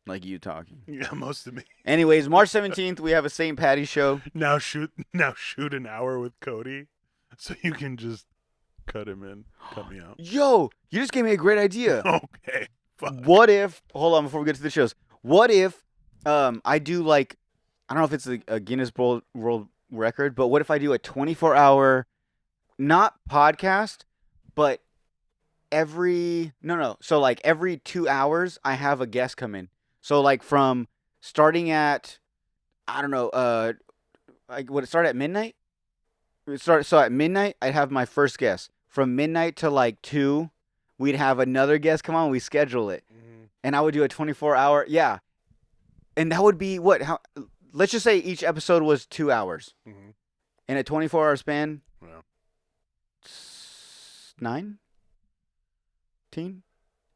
like you talking.
Yeah, most of me.
Anyways, March 17th, we have a St. Patty's show.
Now shoot an hour with Cody, so you can just cut him in, cut me out.
Yo, you just gave me a great idea.
Okay. Fuck.
What if? Hold on, before we get to the shows. What if, I do like, I don't know if it's a Guinness World Record, but what if I do a 24-hour, not podcast, but so like every 2 hours I have a guest come in. So like from starting at, I don't know, like would it start at midnight? So at midnight I'd have my first guest. From midnight to like 2, we'd have another guest come on. We schedule it, and I would do a 24-hour. Yeah, and that would be what? How? Let's just say each episode was 2 hours in a 24-hour span.
Yeah.
9,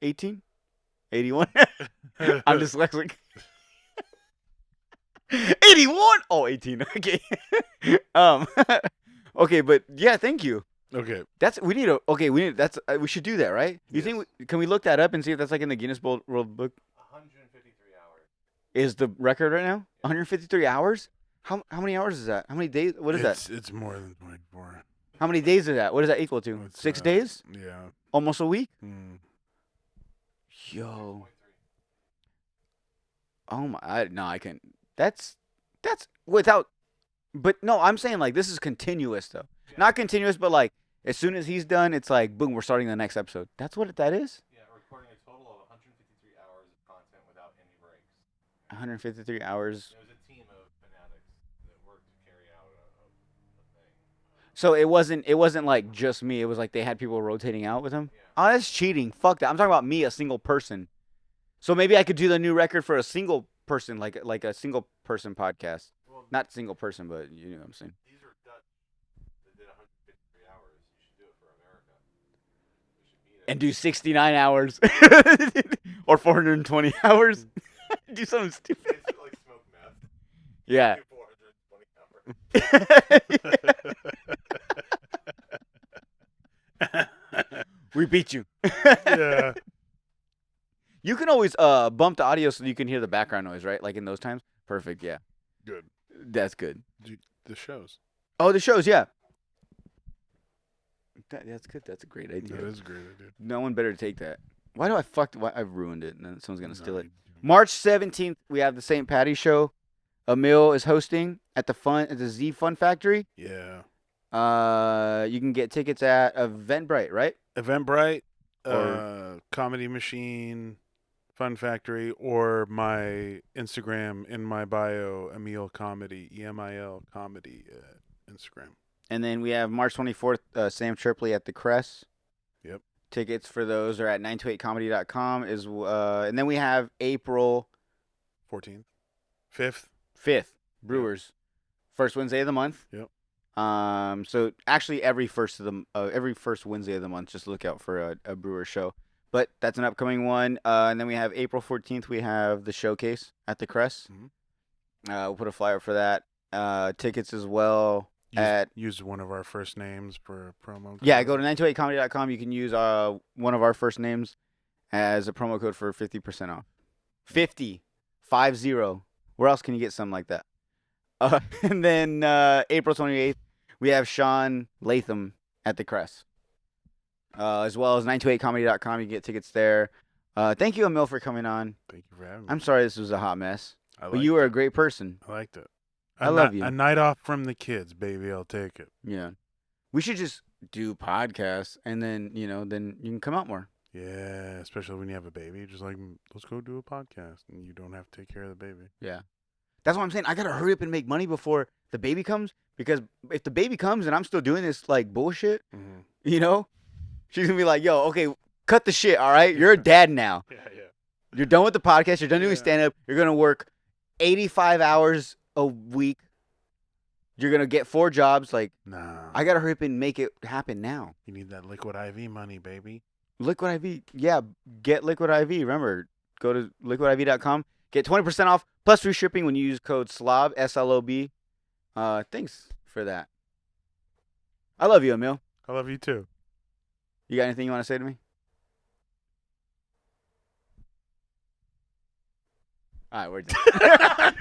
18, 81. I'm dyslexic. 81. Oh, 18. Okay. Okay, but yeah, thank you.
Okay.
We should do that, right? You think can we look that up and see if that's like in the Guinness World Book?
153 hours.
Is the record right now? 153 hours? How many hours is that? How many days? What is that?
It's more than 24.
How many days is that? What is that equal to?
It's,
6 days?
Yeah.
Almost a week?
Mm.
Yo. Oh my! I can't. That's without. But no, I'm saying like this is continuous though. Not continuous, but like as soon as he's done, it's like boom, we're starting the next episode. That's what that is.
Yeah, recording a total of 153 hours of content without any breaks.
153 hours.
There was a team of fanatics that worked to carry out a thing.
So it wasn't like just me. It was like they had people rotating out with him. Oh, that's cheating. Fuck that. I'm talking about me, a single person. So maybe I could do the new record for a single person, like a single person podcast.
Well,
Not single person, but you know what I'm saying.
these are
and do 69 hours or 420 hours. Do something stupid.
Basically, like smoke meth.
Yeah.
Do 420 hours.
We beat you.
Yeah.
You can always bump the audio so you can hear the background noise, right? Like in those times. Perfect. Yeah.
Good.
That's good.
The shows.
Oh, the shows. Yeah. That's good. That's a great idea.
That is a great idea.
No one better take that. Why do I fucked? Why I've ruined it, and then someone's gonna steal it.
you-
March 17th, we have the St. Patty's show. Emil is hosting at the Z Fun Factory.
Yeah.
You can get tickets at Eventbrite, right?
Eventbrite,
Or-
Comedy Machine, Fun Factory, or my Instagram in my bio, Emil Comedy, EMIL Comedy, Instagram.
And then we have March 24th, Sam Tripley at the Crest.
Yep.
Tickets for those are at 928comedy.com. And then we have April
14th. 5th.
5th, Brewers. First Wednesday of the month.
Yep.
So actually every first Wednesday of the month, just look out for a Brewer show. But that's an upcoming one. And then we have April 14th, we have the showcase at the Crest.
Mhm.
We'll put a flyer for that. Tickets as well.
Use one of our first names for a promo.
Yeah,
code.
go to 928comedy.com. You can use one of our first names as a promo code for 50% off. 50. Where else can you get something like that? And then April 28th, we have Sean Latham at the Crest. As well as 928comedy.com. You can get tickets there. Thank you, Emil, for coming on.
Thank you for having me.
I'm sorry this was a hot mess.
I
But you were a great person.
I liked it.
I love you.
A night off from the kids, baby. I'll take it.
Yeah. We should just do podcasts and then, then you can come out more.
Yeah, especially when you have a baby. Just like, let's go do a podcast, and you don't have to take care of the baby.
Yeah. That's what I'm saying. I got to hurry up and make money before the baby comes, because if the baby comes and I'm still doing this like bullshit,
Mm-hmm.
she's going to be like, yo, okay, cut the shit, all right? You're a dad now.
Yeah.
You're done with the podcast. You're done doing
Yeah.
stand-up. You're going to work 85 hours a week. You're going to get 4 jobs. Like,
Nah.
I got to hurry up and make it happen now.
You need that liquid IV money, baby.
Liquid IV. Yeah, get Liquid IV. Remember, go to liquidiv.com. Get 20% off plus free shipping when you use code SLOB, SLOB. Thanks for that. I love you, Emil.
I love you too.
You got anything you want to say to me? All right, we're done.